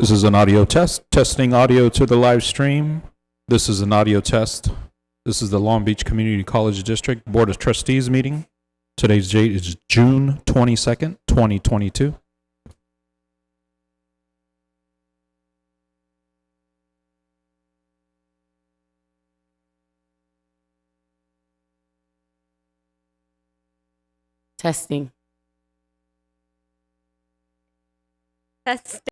This is an audio test, testing audio to the live stream. This is an audio test. This is the Long Beach Community College District Board of Trustees meeting. Today's date is June 22nd, 2022. Testing. Test.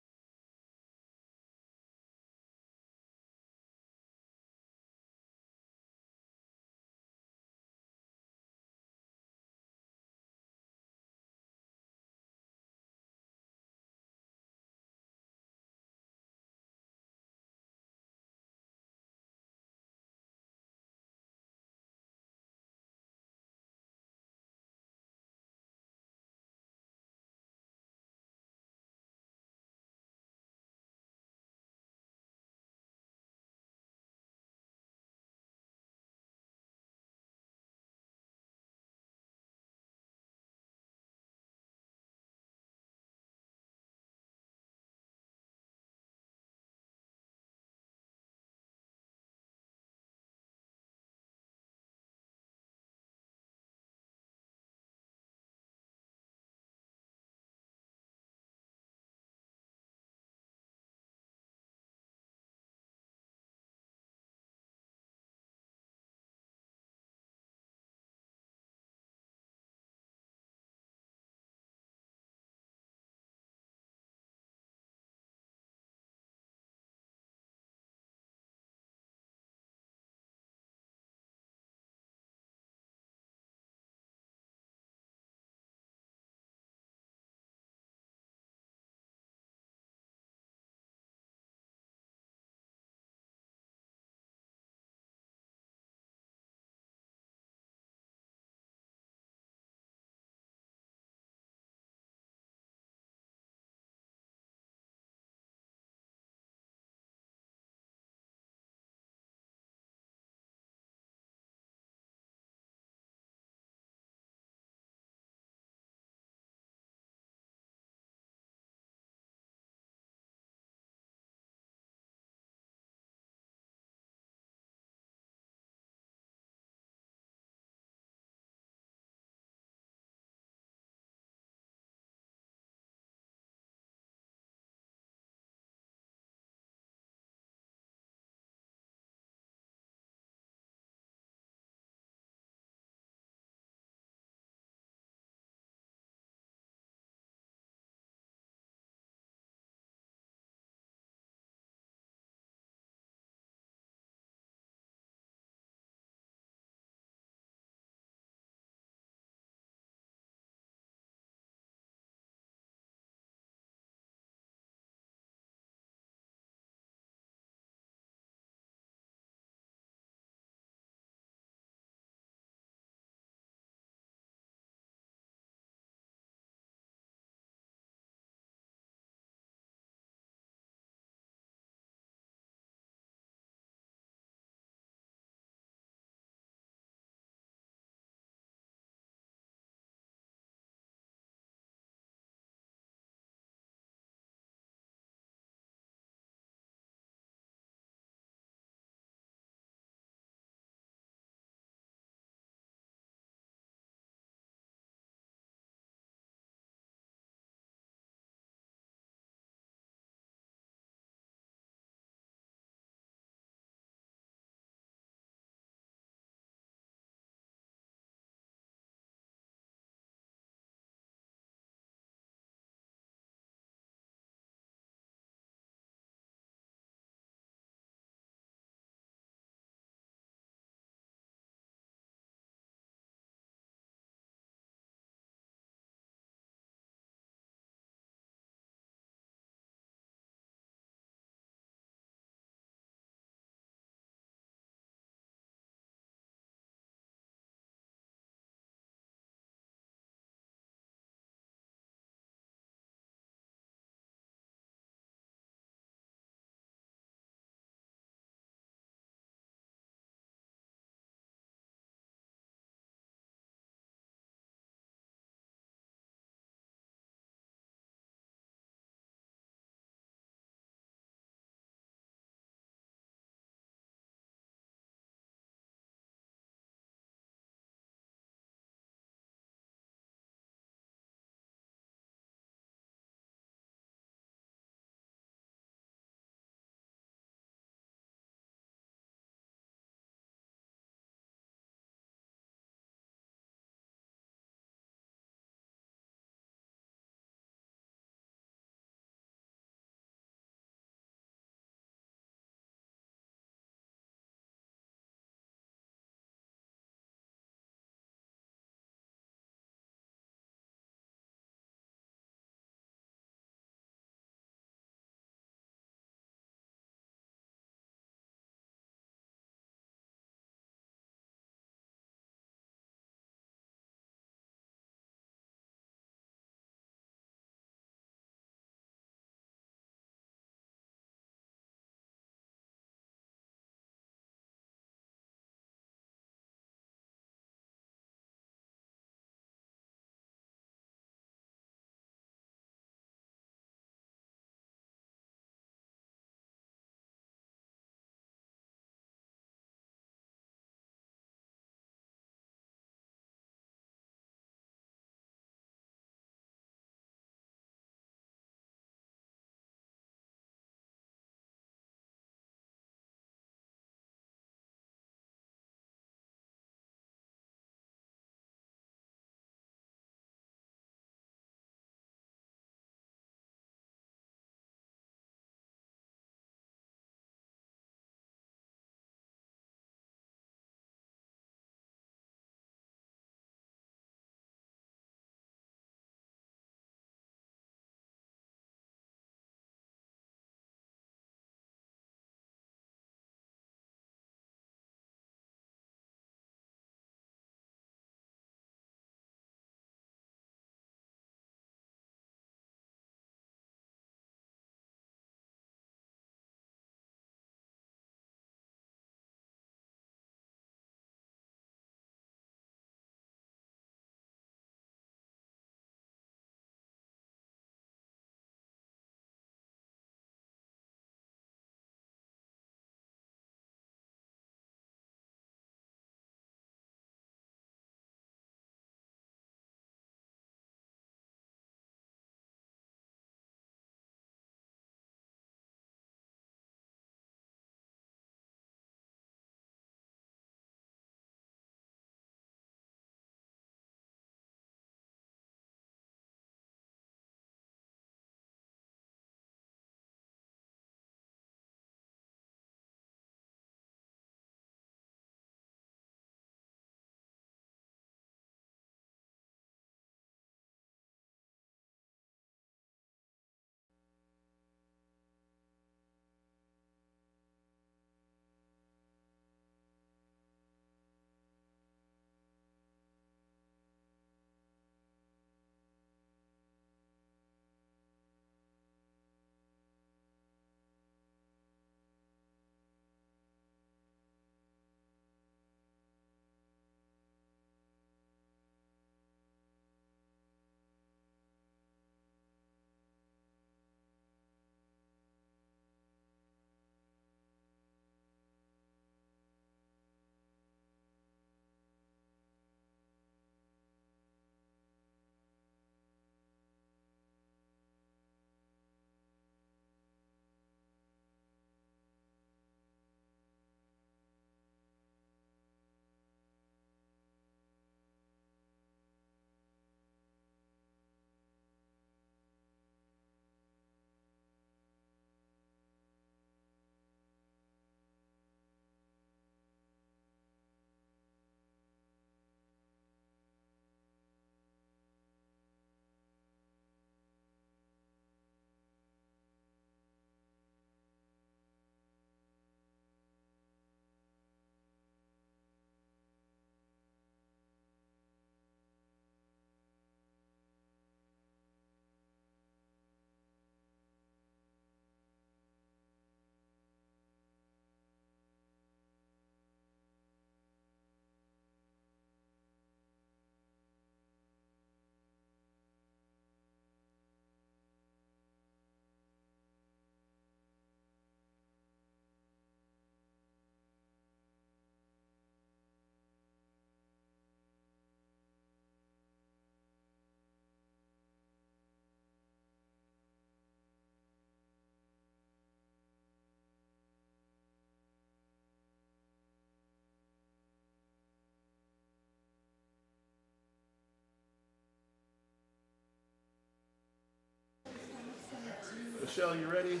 Michelle, you ready?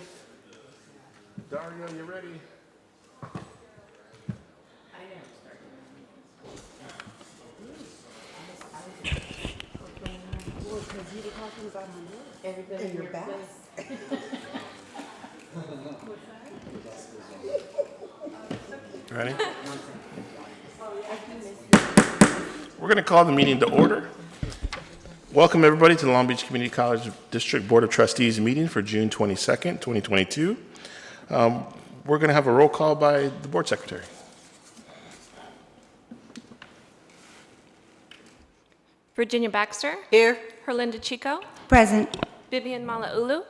Dario, you ready? And your back. Ready? We're going to call the meeting to order. Welcome, everybody, to the Long Beach Community College District Board of Trustees meeting for June 22nd, 2022. We're going to have a roll call by the board secretary. Virginia Baxter. Here. Herlinda Chico. Present. Vivian Malauulu.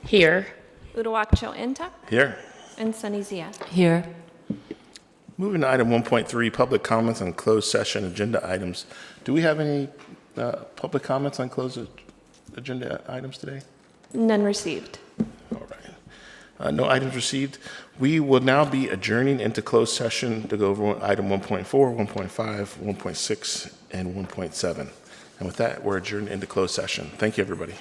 Here. Uduak-Joe Enta. Here. And Sunny Zia. Here. Moving to item 1.3, public comments on closed session agenda items. Do we have any public comments on closed agenda items today? None received. All right. No items received. We will now be adjourning into closed session to go over item 1.4, 1.5, 1.6, and 1.7. And with that, we're adjourned into closed session. Thank you, everybody.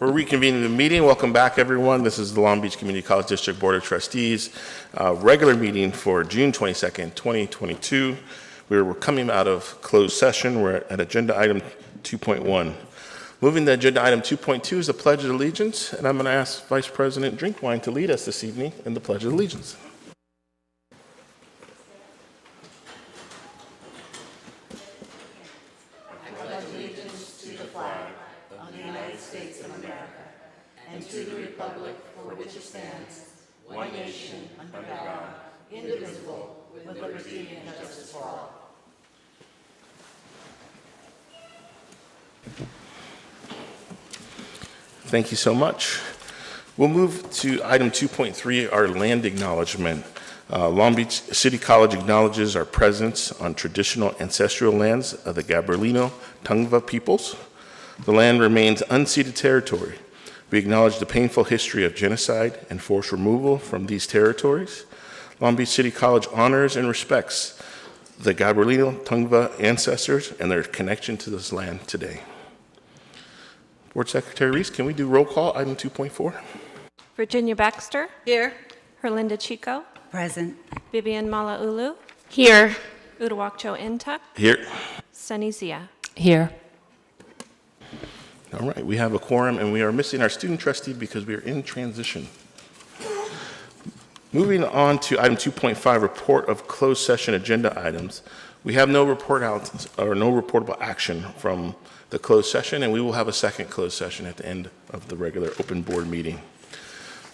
We're reconvening the meeting. Welcome back, everyone. This is the Long Beach Community College District Board of Trustees, regular meeting for June 22nd, 2022. We're coming out of closed session. We're at agenda item 2.1. Moving to agenda item 2.2 is the Pledge of Allegiance, and I'm going to ask Vice President Drinkwine to lead us this evening in the Pledge of Allegiance. Thank you so much. We'll move to item 2.3, our land acknowledgement. Long Beach City College acknowledges our presence on traditional ancestral lands of the Gabrielino Tongva peoples. The land remains unceded territory. We acknowledge the painful history of genocide and forced removal from these territories. Long Beach City College honors and respects the Gabrielino Tongva ancestors and their connection to this land today. Board Secretary Reese, can we do roll call, item 2.4? Virginia Baxter. Here. Herlinda Chico. Present. Vivian Malauulu. Here. Uduak-Joe Ntuk. Here. Sunny Zia. Here. All right, we have a quorum, and we are missing our student trustee because we are in transition. Moving on to item 2.5, report of closed session agenda items. We have no report out or no reportable action from the closed session, and we will have a second closed session at the end of the regular open board meeting.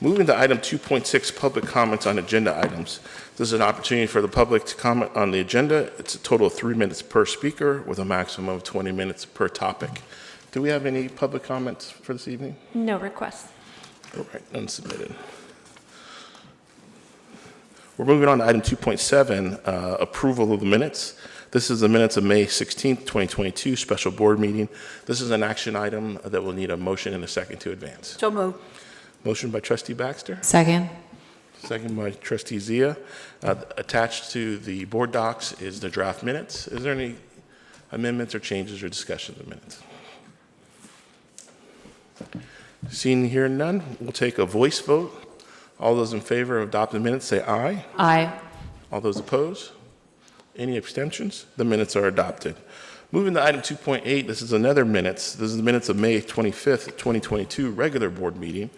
Moving to item 2.6, public comments on agenda items. This is an opportunity for the public to comment on the agenda. It's a total of 3 minutes per speaker with a maximum of 20 minutes per topic. Do we have any public comments for this evening? No requests. All right, none submitted. We're moving on to item 2.7, approval of the minutes. This is the minutes of May 16th, 2022, special board meeting. This is an action item that will need a motion and a second to advance. So moved. Motion by Trustee Baxter, Second. second by Trustee Zia. Attached to the board docs is the draft minutes. Is there any amendments or changes or discussion of the minutes? Seeing here none, we'll take a voice vote. All those in favor of adopting the minutes say aye. Aye. All those opposed? Any abstentions? The minutes are adopted. Moving to item 2.8, this is another minutes. This is the minutes of May 25th, 2022, regular board meeting.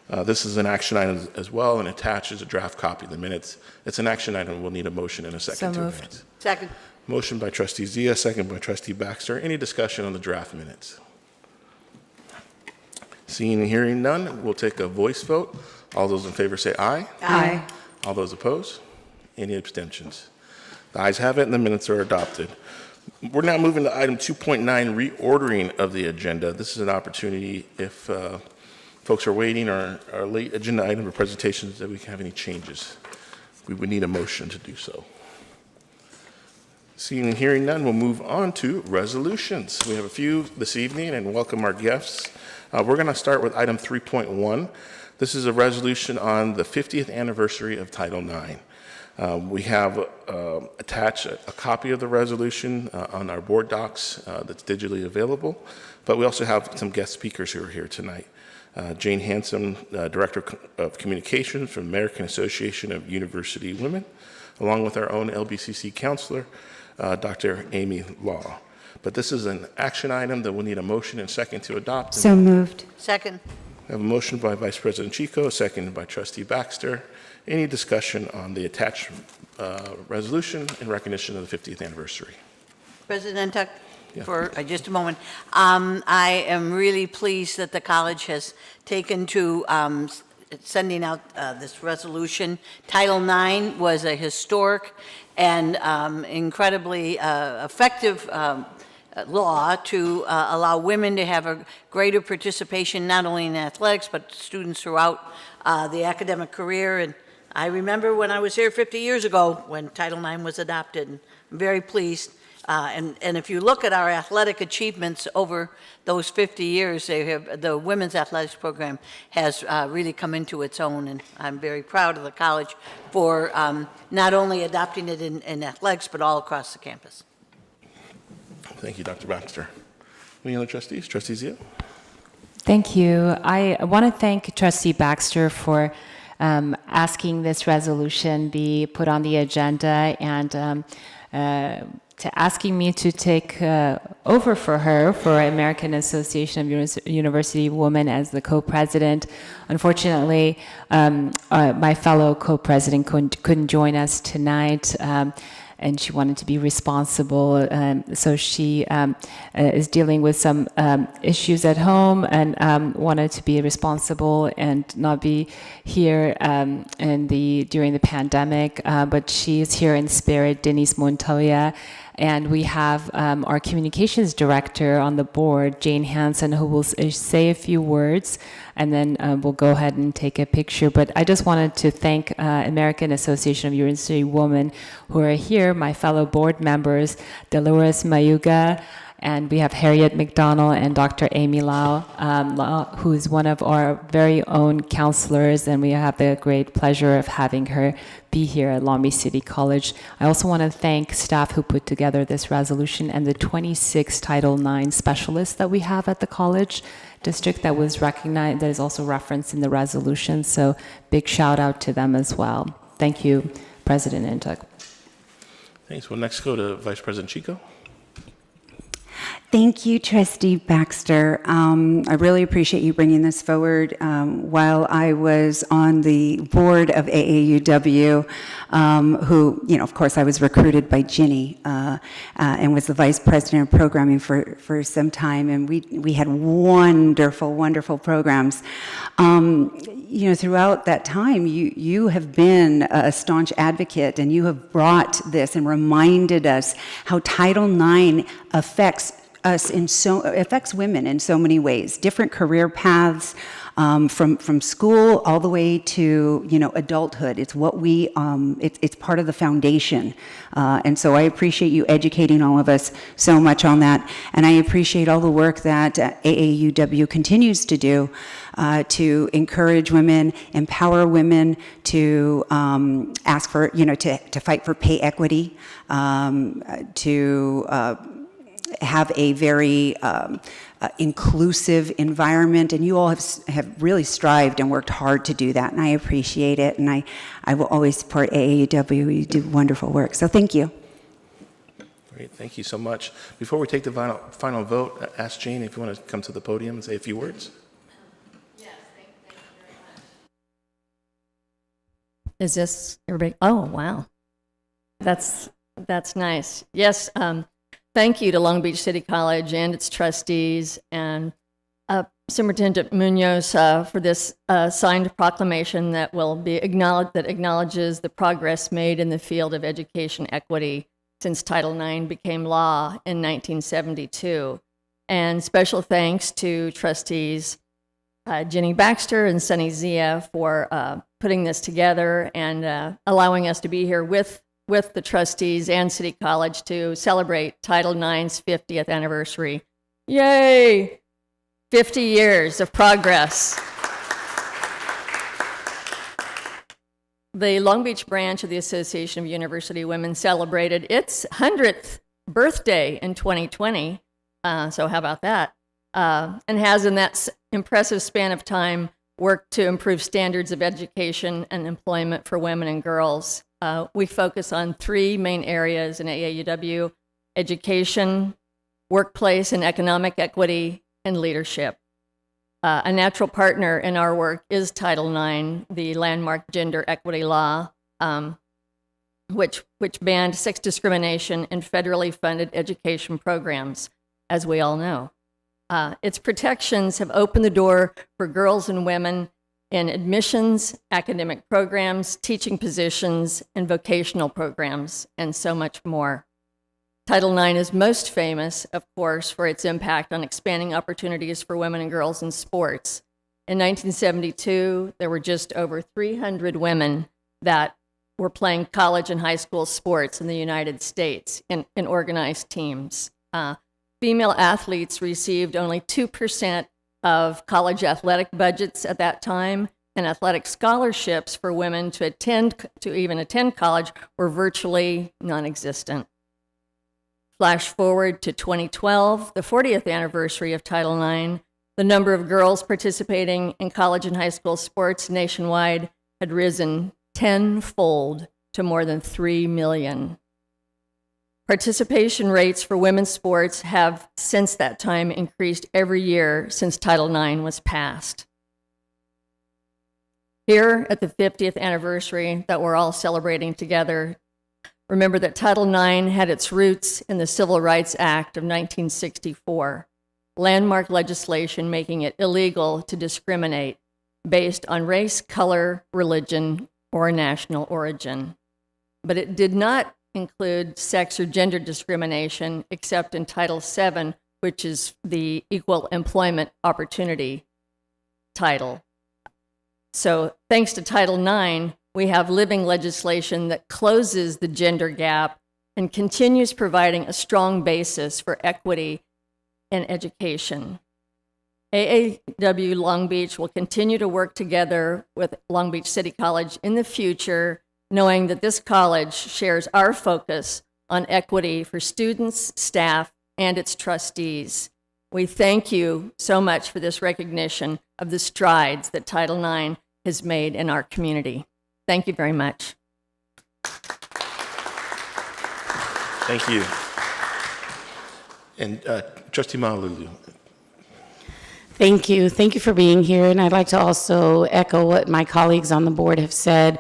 This is an action item as well and attaches a draft copy of the minutes. It's an action item. We'll need a motion and a second So to moved. advance. Second. Motion by Trustee Zia, second by Trustee Baxter. Any discussion on the draft minutes? Seeing and hearing none, we'll take a voice vote. All those in favor say aye. Aye. All those opposed? Any abstentions? The ayes have it, and the minutes are adopted. We're now moving to item 2.9, reordering of the agenda. This is an opportunity if folks are waiting or are late agenda item or presentations that we have any changes. We would need a motion to do so. Seeing and hearing none, we'll move on to resolutions. We have a few this evening and welcome our guests. We're going to start with item 3.1. This is a resolution on the 50th anniversary of Title IX. We have attached a copy of the resolution on our board docs that's digitally available, but we also have some guest speakers who are here tonight. Jane Hanson, Director of Communications from American Association of University Women, along with our own LBCC counselor, Dr. Amy Law. But this is an action item that will need a motion and second to adopt. So moved. Second. I have a motion by Vice President Chico, seconded by Trustee Baxter. Any discussion on the attached resolution in recognition of the 50th anniversary? President Tuck, Yeah. for just a moment. I am really pleased that the college has taken to sending out this resolution. Title IX was a historic and incredibly effective law to allow women to have a greater participation not only in athletics but students throughout the academic career. And I remember when I was here 50 years ago when Title IX was adopted, and I'm very pleased. And if you look at our athletic achievements over those 50 years, the women's athletics program has really come into its own, and I'm very proud of the college for not only adopting it in athletics, but all across the campus. Thank you, Dr. Baxter. Any other trustees? Trustee Zia? Thank you. I want to thank Trustee Baxter for asking this resolution be put on the agenda and to asking me to take over for her for American Association of University Women as the co-president. Unfortunately, my fellow co-president couldn't join us tonight. And she wanted to be responsible. So she is dealing with some issues at home and wanted to be responsible and not be here during the pandemic. But she is here in spirit, Denise Montoya. And we have our communications director on the board, Jane Hansen, who will say a few words, and then we'll go ahead and take a picture. But I just wanted to thank American Association of University Women who are here, my fellow board members, Dolores Mayuga, and we have Harriet McDonald and Dr. Amy Lau, who is one of our very own counselors, and we have the great pleasure of having her be here at Long Beach City College. I also want to thank staff who put together this resolution and the 26 Title IX specialists that we have at the college district that was recognized, that is also referenced in the resolution. So big shout out to them as well. Thank you, President Intuk. Thanks. We'll next go to Vice President Chico. Thank you, Trustee Baxter. I really appreciate you bringing this forward. While I was on the board of AAUW, who, of course, I was recruited by Ginny and was the vice president of programming for some time, and we had wonderful, wonderful programs. Throughout that time, you have been a staunch advocate, and you have brought this and reminded us how Title IX affects women in so many ways, different career paths, from school all the way to adulthood. It's what it's part of the foundation, and so I appreciate you educating all of us so much on that, and I appreciate all the work that AAUW continues to do to encourage women, empower women to ask for to fight for pay equity, to have a very inclusive environment, and you all have really strived and worked hard to do that, and I appreciate it, and I will always support AAUW. You do wonderful work, so thank you. Great, thank you so much. Before we take the final vote, ask Jane if you want to come to the podium and say a few words. Yes, thank you very much. Is this everybody? Oh, wow. That's nice. Yes, thank you to Long Beach City College and its trustees and Superintendent Munoz for this signed proclamation that will be that acknowledges the progress made in the field of education equity since Title IX became law in 1972. And special thanks to trustees Jenny Baxter and Sunny Zia for putting this together and allowing us to be here with the trustees and City College to celebrate Title IX's 50th anniversary. Yay! 50 years of progress. The Long Beach branch of the Association of University Women celebrated its 100th birthday in 2020, so how about that? And has in that impressive span of time worked to improve standards of education and employment for women and girls. We focus on three main areas in AAUW: education, workplace and economic equity, and leadership. A natural partner in our work is Title IX, the landmark gender equity law, which banned sex discrimination in federally funded education programs, as we all know. Its protections have opened the door for girls and women in admissions, academic programs, teaching positions, and vocational programs, and so much more. Title IX is most famous, of course, for its impact on expanding opportunities for women and girls in sports. In 1972, there were just over 300 women that were playing college and high school sports in the United States in organized teams. Female athletes received only 2% of college athletic budgets at that time, and athletic scholarships for women to even attend college were virtually non-existent. Flash forward to 2012, the 40th anniversary of Title IX, The number of girls participating in college and high school sports nationwide had risen tenfold to more than 3 million. Participation rates for women's sports have since that time increased every year since Title IX was passed. Here at the 50th anniversary that we're all celebrating together, remember that Title IX had its roots in the Civil Rights Act of 1964, landmark legislation making it illegal to discriminate based on race, color, religion, or national origin. But it did not include sex or gender discrimination except in Title VII, which is the Equal Employment Opportunity title. So thanks to Title IX, we have living legislation that closes the gender gap and continues providing a strong basis for equity in education. AAW Long Beach will continue to work together with Long Beach City College in the future, knowing that this college shares our focus on equity for students, staff, and its trustees. We thank you so much for this recognition of the strides that Title IX has made in our community. Thank you very much. Thank you. And Trustee Malulu. Thank you. Thank you for being here. And I'd like to also echo what my colleagues on the board have said.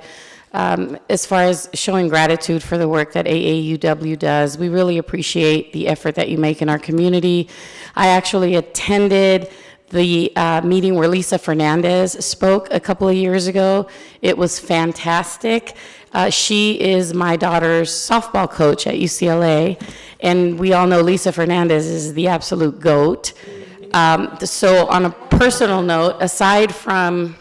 As far as showing gratitude for the work that AAUW does, we really appreciate the effort that you make in our community. I actually attended the meeting where Lisa Fernandez spoke a couple of years ago. It was fantastic. She is my daughter's softball coach at UCLA, and we all know Lisa Fernandez is the absolute GOAT. So on a personal note, aside from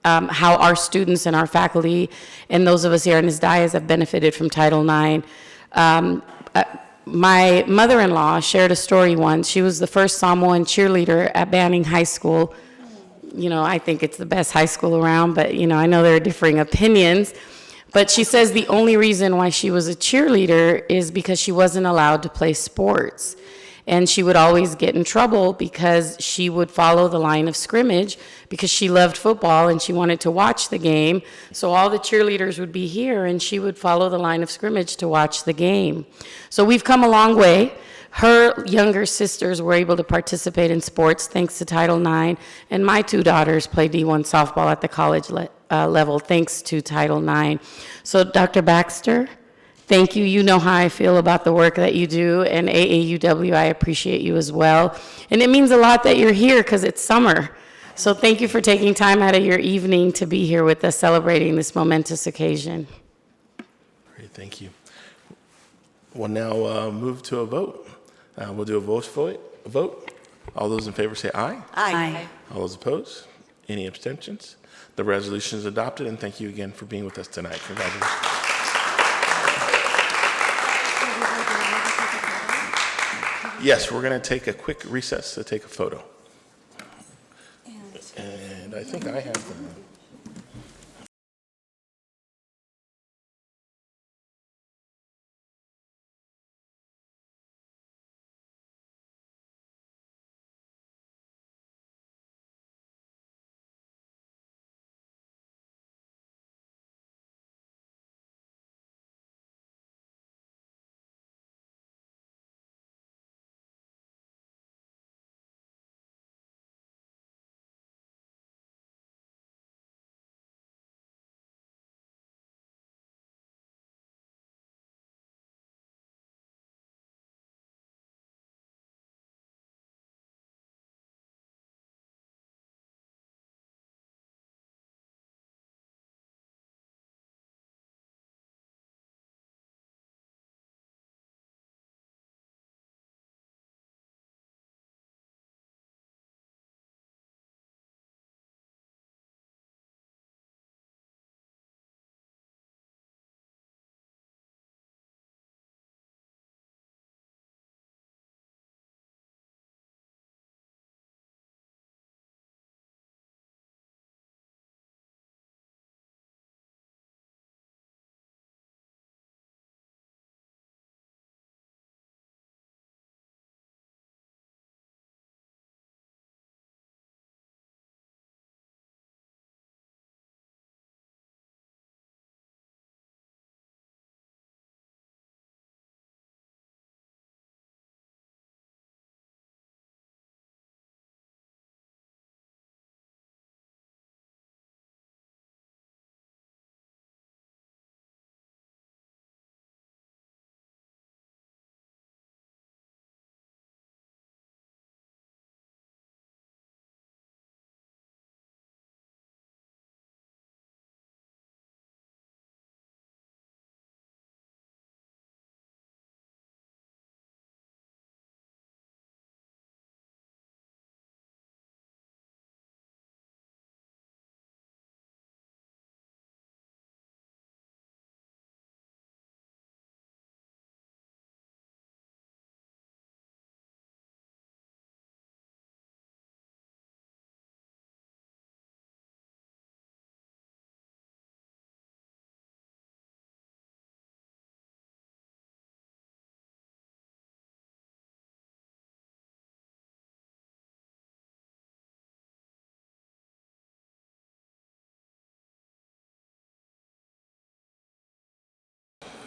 how our students and our faculty and those of us here in this dais have benefited from Title IX, my mother-in-law shared a story once. She was the first Samoan cheerleader at Banning High School. You know, I think it's the best high school around, but you know, I know there are differing opinions. But she says the only reason why she was a cheerleader is because she wasn't allowed to play sports. And she would always get in trouble because she would follow the line of scrimmage because she loved football and she wanted to watch the game. So all the cheerleaders would be here and she would follow the line of scrimmage to watch the game. So we've come a long way. Her younger sisters were able to participate in sports thanks to Title IX, and my two daughters play D1 softball at the college level thanks to Title IX. So Dr. Baxter, thank you. You know how I feel about the work that you do, and AAUW, I appreciate you as well. And it means a lot that you're here because it's summer. So thank you for taking time out of your evening to be here with us celebrating this momentous occasion. Great, thank you. We'll now move to a vote. We'll do a vote. All those in favor say aye. Aye. All those opposed? Any abstentions? The resolution is adopted, and thank you again for being with us tonight. Congratulations. Yes, we're going to take a quick recess to take a photo. And I think I have the...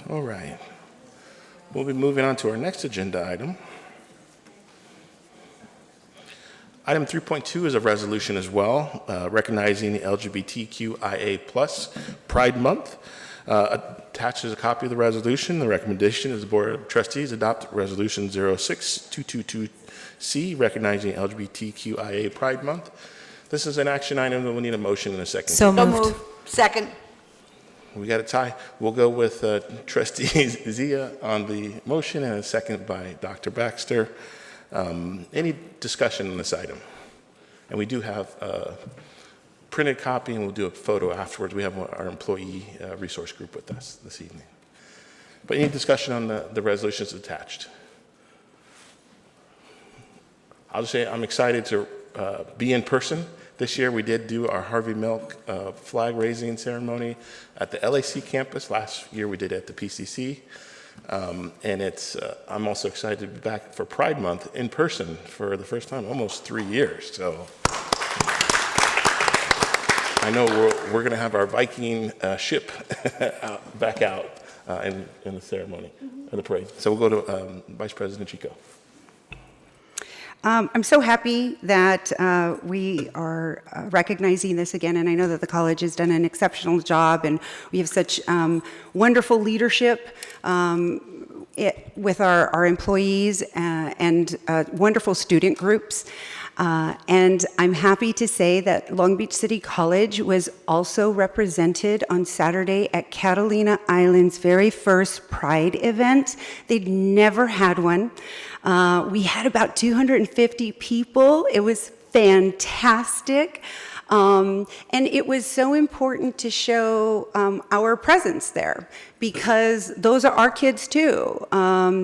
All right. We'll be moving on to our next agenda item. Item 3.2 is a resolution as well, recognizing the LGBTQIA+ Pride Month. Attached is a copy of the resolution. The recommendation is the Board of Trustees adopt Resolution 06222C, recognizing LGBTQIA Pride Month. This is an action item that will need a motion in a second. So So moved. moved. Second. We got a tie. We'll go with Trustee Zia on the motion and a second by Dr. Baxter. Any discussion on this item? And we do have a printed copy, and we'll do a photo afterwards. We have our employee resource group with us this evening. But any discussion on the resolutions attached? I'll just say I'm excited to be in person. This year we did do our Harvey Milk flag raising ceremony at the LAC campus. Last year we did it at the PCC. And I'm also excited to be back for Pride Month in person for the first time in almost 3 years. So I know we're going to have our Viking ship back out in the ceremony of the parade. So we'll go to Vice President Chico. I'm so happy that we are recognizing this again, and I know that the college has done an exceptional job, and we have such wonderful leadership with our employees and wonderful student groups. And I'm happy to say that Long Beach City College was also represented on Saturday at Catalina Island's very first Pride event. They'd never had one. We had about 250 people. It was fantastic. And it was so important to show our presence there because those are our kids too.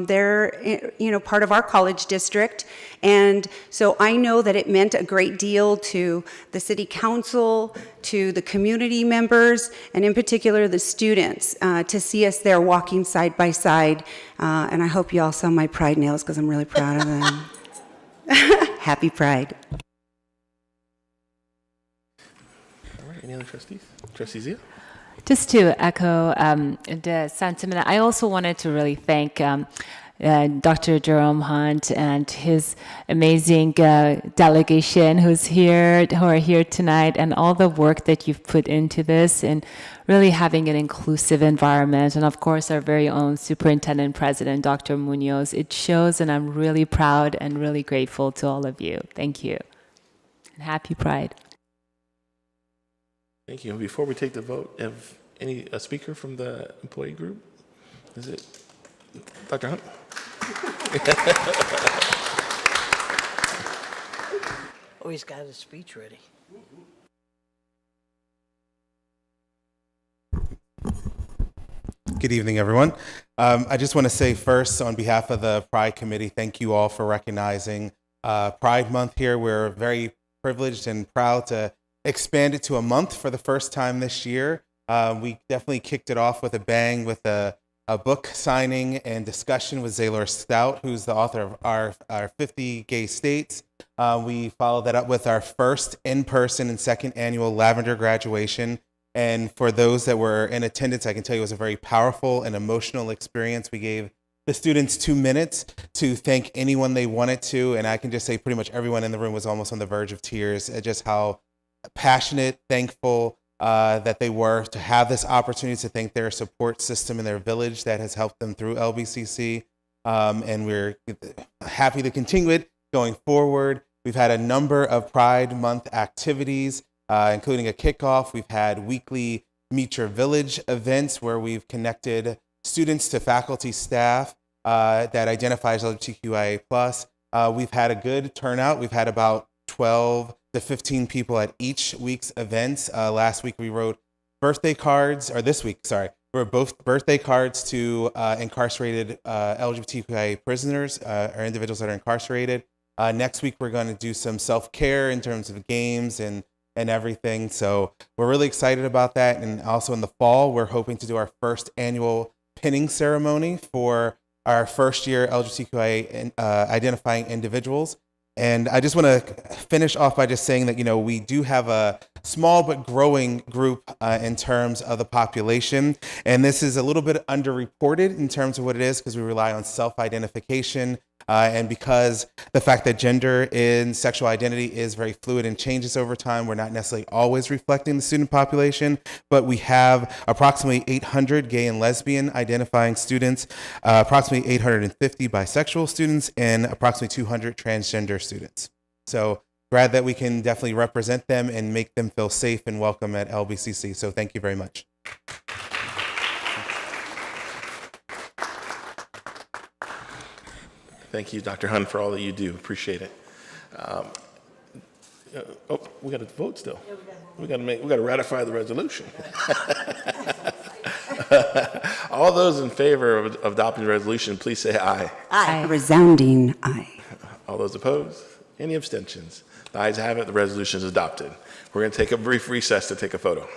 They're, part of our college district. And so I know that it meant a great deal to the city council, to the community members, and in particular the students to see us there walking side by side. And I hope you all saw my Pride nails because I'm really proud of them. Happy Pride. Any other trustees? Trustee Zia? Just to echo the sentiment, I also wanted to really thank Dr. Jerome Hunt and his amazing delegation who are here tonight, and all the work that you've put into this and really having an inclusive environment. And of course, our very own Superintendent President, Dr. Munoz. It shows, and I'm really proud and really grateful to all of you. Thank you. And happy Pride. Thank you. And before we take the vote, have a speaker from the employee group? Is it Dr. Hunt? Oh, he's got his speech ready. Good evening, everyone. I just want to say first, on behalf of the Pride Committee, thank you all for recognizing Pride Month here. We're very privileged and proud to expand it to a month for the first time this year. We definitely kicked it off with a bang with a book signing and discussion with Zaylor Stout, who's the author of our 50 Gay States. We followed that up with our first in-person and second annual Lavender graduation. And for those that were in attendance, I can tell you it was a very powerful and emotional experience. We gave the students 2 minutes to thank anyone they wanted to. And I can just say pretty much everyone in the room was almost on the verge of tears at just how passionate, thankful that they were to have this opportunity to thank their support system in their village that has helped them through LBCC. And we're happy to continue it going forward. We've had a number of Pride Month activities, including a kickoff. We've had weekly Meet Your Village events where we've connected students to faculty, staff that identifies LGBTQIA+. We've had a good turnout. We've had about 12 to 15 people at each week's events. Last week we wrote birthday cards, or this week, sorry, we wrote both birthday cards to incarcerated LGBTQIA prisoners or individuals that are incarcerated. Next week we're going to do some self-care in terms of games and everything. So we're really excited about that. And also in the fall, we're hoping to do our first annual pinning ceremony for our first year LGBTQIA identifying individuals. And I just want to finish off by just saying that, we do have a small but growing group in terms of the population. And this is a little bit underreported in terms of what it is because we rely on self-identification and because the fact that gender and sexual identity is very fluid and changes over time, we're not necessarily always reflecting the student population, but we have approximately 800 gay and lesbian identifying students, approximately 850 bisexual students, and approximately 200 transgender students. So glad that we can definitely represent them and make them feel safe and welcome at LBCC. So thank you very much. Thank you, Dr. Hun, for all that you do. Appreciate it. We got to vote still. We got to ratify the resolution. All those in favor of adopting the resolution, please say aye. A resounding aye. All those opposed? Any abstentions? The ayes have it. The resolution is adopted. We're going to take a brief recess to take a photo.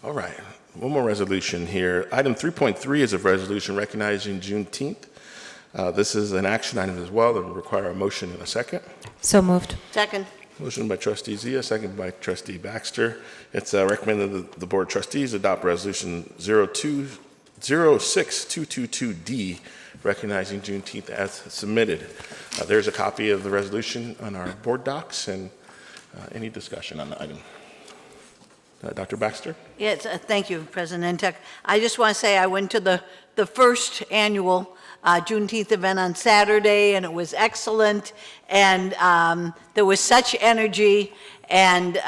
All right, one more resolution here. Item 3.3 is a resolution recognizing Juneteenth. This is an action item as well that will require a motion and a second. So moved. Second. Motion by Trustee Zia, second by Trustee Baxter. It's recommended that the Board of Trustees adopt Resolution 06222D, recognizing Juneteenth as submitted. There's a copy of the resolution on our board docs, and any discussion on the item? Dr. Baxter? Yes, thank you, President Ntek. I just want to say I went to the first annual Juneteenth event on Saturday, and it was excellent, and there was such energy and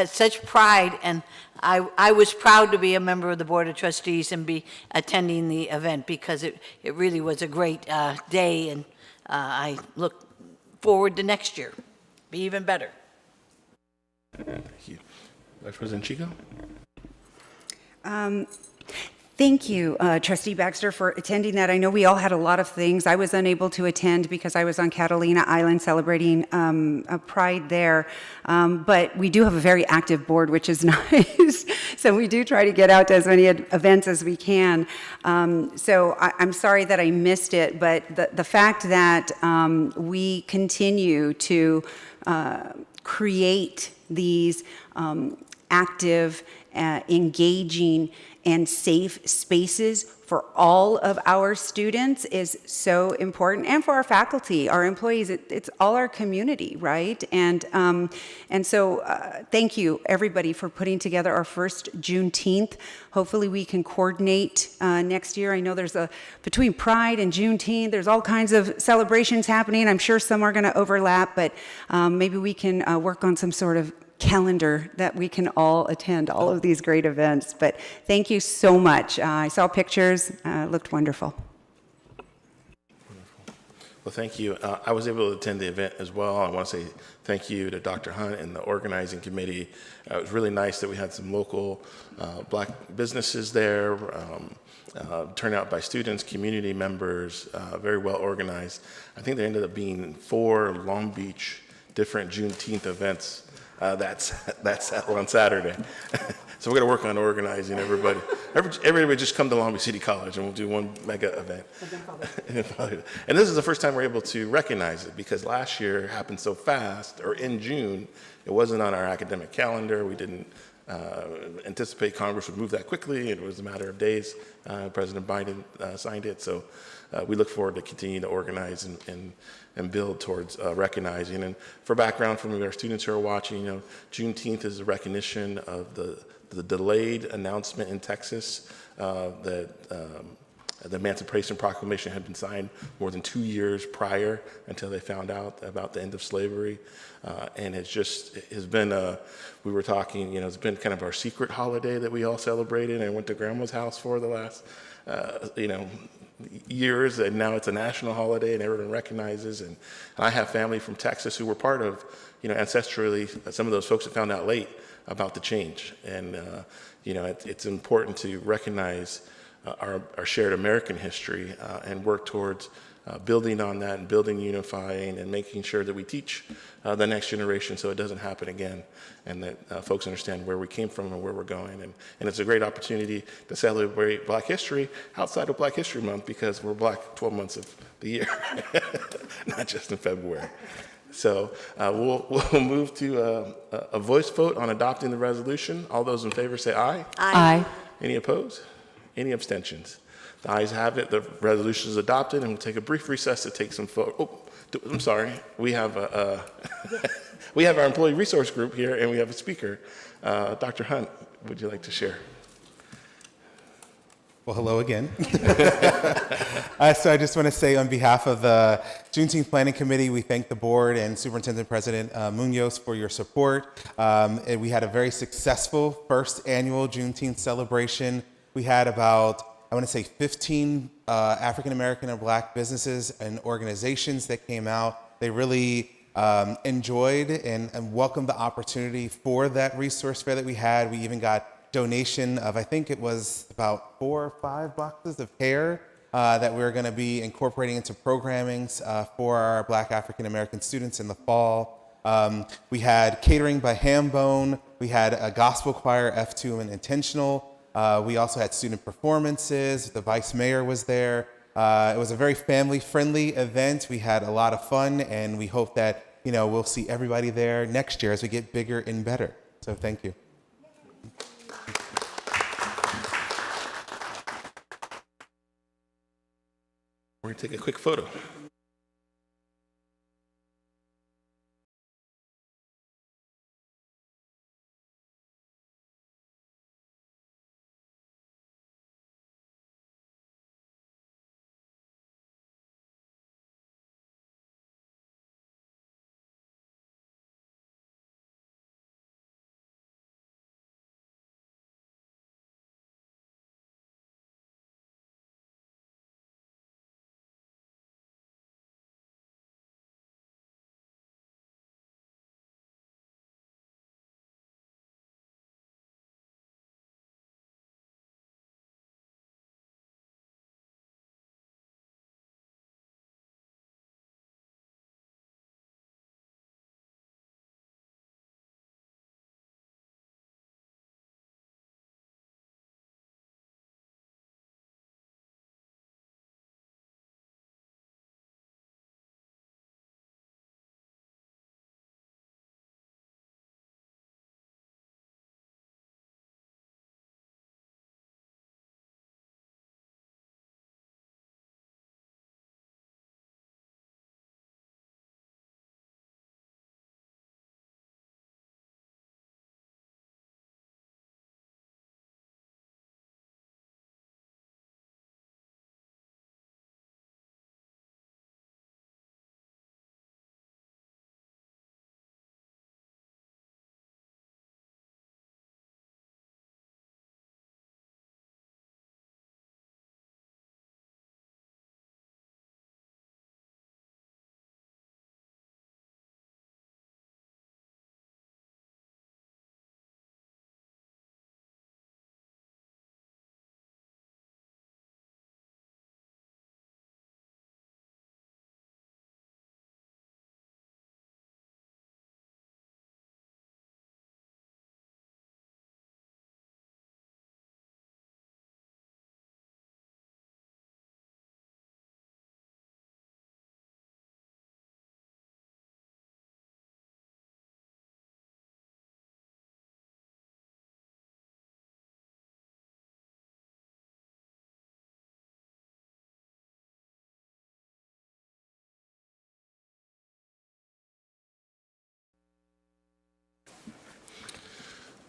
such pride, and I was proud to be a member of the Board of Trustees and be attending the event because it really was a great day, and I look forward to next year. Be even better. Thank you. Vice President Chico? Thank you, Trustee Baxter, for attending that. I know we all had a lot of things. I was unable to attend because I was on Catalina Island celebrating a Pride there. But we do have a very active board, which is nice. So we do try to get out to as many events as we can. So I'm sorry that I missed it, but the fact that we continue to create these active, engaging, and safe spaces for all of our students is so important, and for our faculty, our employees. It's all our community, right? And so thank you, everybody, for putting together our first Juneteenth. Hopefully we can coordinate next year. I know there's between Pride and Juneteenth, there's all kinds of celebrations happening. I'm sure some are going to overlap, but maybe we can work on some sort of calendar that we can all attend all of these great events. But thank you so much. I saw pictures, looked wonderful. Well, thank you. I was able to attend the event as well. I want to say thank you to Dr. Hunt and the organizing committee. It was really nice that we had some local black businesses there, turned out by students, community members, very well organized. I think there ended up being 4 Long Beach different Juneteenth events that's on Saturday. So we're going to work on organizing everybody. Everybody just come to Long Beach City College and we'll do one mega event. And this is the first time we're able to recognize it because last year it happened so fast, or in June, it wasn't on our academic calendar. We didn't anticipate Congress would move that quickly. It was a matter of days. President Biden signed it. So we look forward to continuing to organize and build towards recognizing. And for background from our students who are watching, Juneteenth is a recognition of the delayed announcement in Texas that the Emancipation Proclamation had been signed more than 2 years prior until they found out about the end of slavery. And has been, we were talking, it's been kind of our secret holiday that we all celebrated and went to grandma's house for the last, years, and now it's a national holiday and everyone recognizes. And I have family from Texas who were part of, ancestrally, some of those folks that found out late about the change. And, it's important to recognize our shared American history and work towards building on that and building, unifying, and making sure that we teach the next generation so it doesn't happen again, and that folks understand where we came from and where we're going. And it's a great opportunity to celebrate Black history outside of Black History Month because we're Black 12 months of the year, not just in February. So we'll move to a voice vote on adopting the resolution. All those in favor say aye. Aye. Any opposed? Any abstentions? The ayes have it. The resolution is adopted, and we'll take a brief recess to take some photos. Oh, I'm sorry. We have we have our employee resource group here, and we have a speaker. Dr. Hunt, would you like to share? Well, hello again. So I just want to say on behalf of the Juneteenth Planning Committee, we thank the board and Superintendent President Munoz for your support. And we had a very successful first annual Juneteenth celebration. We had about, I want to say 15 African American and Black businesses and organizations that came out. They really enjoyed and welcomed the opportunity for that resource fair that we had. We even got donation of, I think it was about 4 or 5 boxes of hair that we're going to be incorporating into programmings for our Black African American students in the fall. We had catering by Hambone. We had a gospel choir, F2 and Intentional. We also had student performances. The vice mayor was there. It was a very family-friendly event. We had a lot of fun, and we hope that we'll see everybody there next year as we get bigger and better. So thank you. We're going to take a quick photo.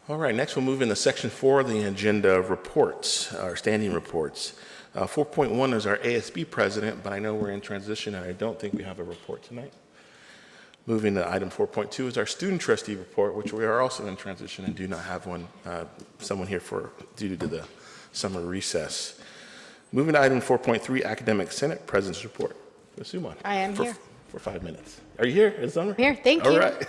All right, next we'll move into section 4 of the agenda of reports, our standing reports. 4.1 is our ASB president, but I know we're in transition and I don't think we have a report tonight. Moving to item 4.2 is our student trustee report, which we are also in transition and do not have one, someone here for due to the summer recess. Moving to item 4.3, academic senate president's report. Ms. Suman. I am here. For 5 minutes. Are you here? Is Summer? Here, thank you. All right.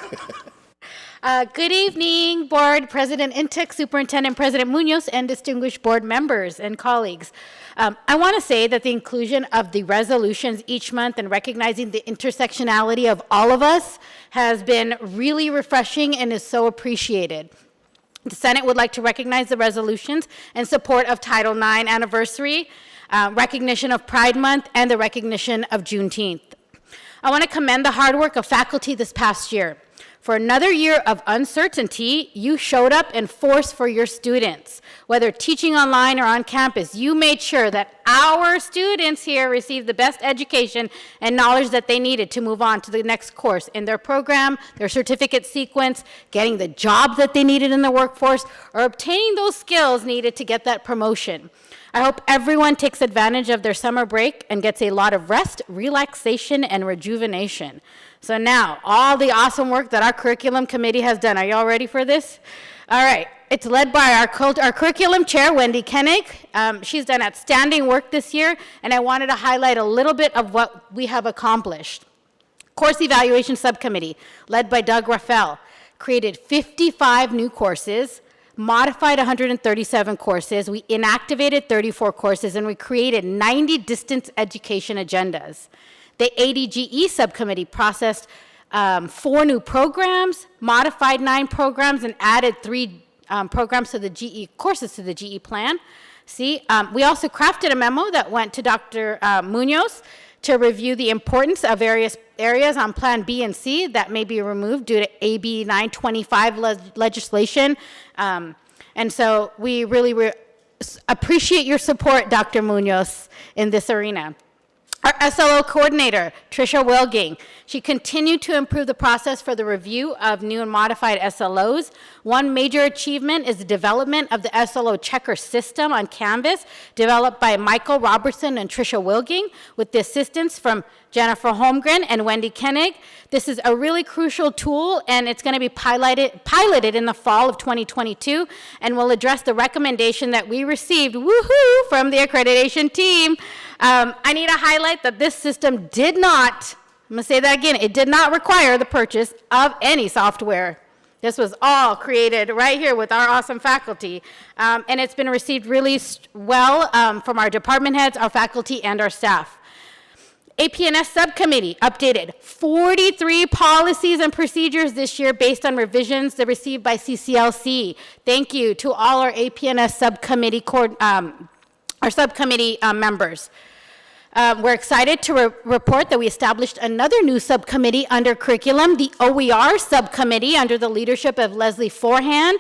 Good evening, Board President Intek, Superintendent President Munoz, and distinguished board members and colleagues. I want to say that the inclusion of the resolutions each month and recognizing the intersectionality of all of us has been really refreshing and is so appreciated. The Senate would like to recognize the resolutions in support of Title IX anniversary, recognition of Pride Month, and the recognition of Juneteenth. I want to commend the hard work of faculty this past year. For another year of uncertainty, you showed up in force for your students. Whether teaching online or on campus, you made sure that our students here received the best education and knowledge that they needed to move on to the next course in their program, their certificate sequence, getting the job that they needed in the workforce, or obtaining those skills needed to get that promotion. I hope everyone takes advantage of their summer break and gets a lot of rest, relaxation, and rejuvenation. So now, all the awesome work that our curriculum committee has done. Are y'all ready for this? All right. It's led by our curriculum chair, Wendy Koenig. She's done outstanding work this year, and I wanted to highlight a little bit of what we have accomplished. Course Evaluation Subcommittee, led by Doug Raffel, created 55 new courses, modified 137 courses, we inactivated 34 courses, and we created 90 distance education agendas. The ADGE subcommittee processed 4 new programs, modified 9 programs, and added 3 programs to the GE courses to the GE plan. We also crafted a memo that went to Dr. Munoz to review the importance of various areas on Plan B and C that may be removed due to AB 925 legislation. And so we really appreciate your support, Dr. Munoz, in this arena. Our SLO coordinator, Tricia Wilging, she continued to improve the process for the review of new and modified SLOs. One major achievement is the development of the SLO checker system on Canvas, developed by Michael Robertson and Tricia Wilging, with the assistance from Jennifer Holmgren and Wendy Koenig. This is a really crucial tool, and it's going to be piloted in the fall of 2022, and will address the recommendation that we received, woohoo, from the accreditation team. I need to highlight that this system did not, I'm going to say that again, it did not require the purchase of any software. This was all created right here with our awesome faculty, and it's been received really well from our department heads, our faculty, and our staff. APNS subcommittee updated 43 policies and procedures this year based on revisions that received by CCLC. Thank you to all our APNS subcommittee members. We're excited to report that we established another new subcommittee under curriculum, the OER subcommittee, under the leadership of Leslie Forehand.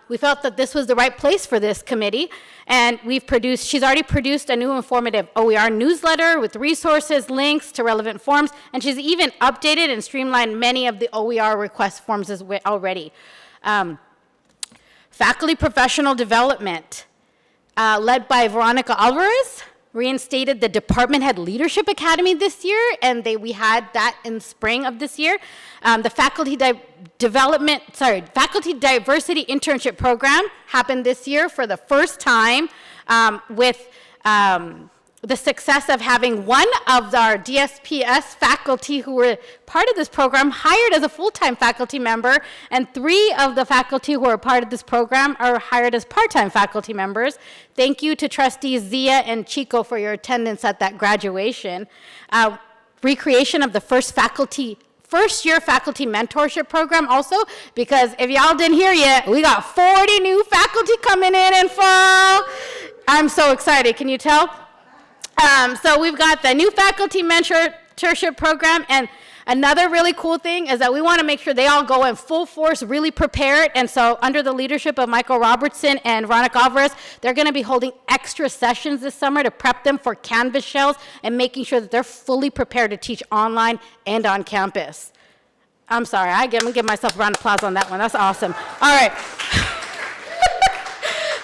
We felt that this was the right place for this committee, and she's already produced a new informative OER newsletter with resources, links to relevant forms, and she's even updated and streamlined many of the OER request forms already. Faculty professional development, led by Veronica Alvarez, reinstated the Department Head Leadership Academy this year, and we had that in spring of this year. The Faculty Diversity Internship Program happened this year for the first time, with the success of having one of our DSPS faculty who were part of this program hired as a full-time faculty member, and 3 of the faculty who are part of this program are hired as part-time faculty members. Thank you to trustees Zia and Chico for your attendance at that graduation. Recreation of the first-year faculty mentorship program also, because if y'all didn't hear yet, we got 40 new faculty coming in fall. I'm so excited, can you tell? So we've got the new faculty mentorship program, and another really cool thing is that we want to make sure they all go in full force, really prepared, and so under the leadership of Michael Robertson and Veronica Alvarez, they're going to be holding extra sessions this summer to prep them for Canvas shells and making sure that they're fully prepared to teach online and on campus. I'm sorry, I'm gonna give myself a round of applause on that one. That's awesome. All right.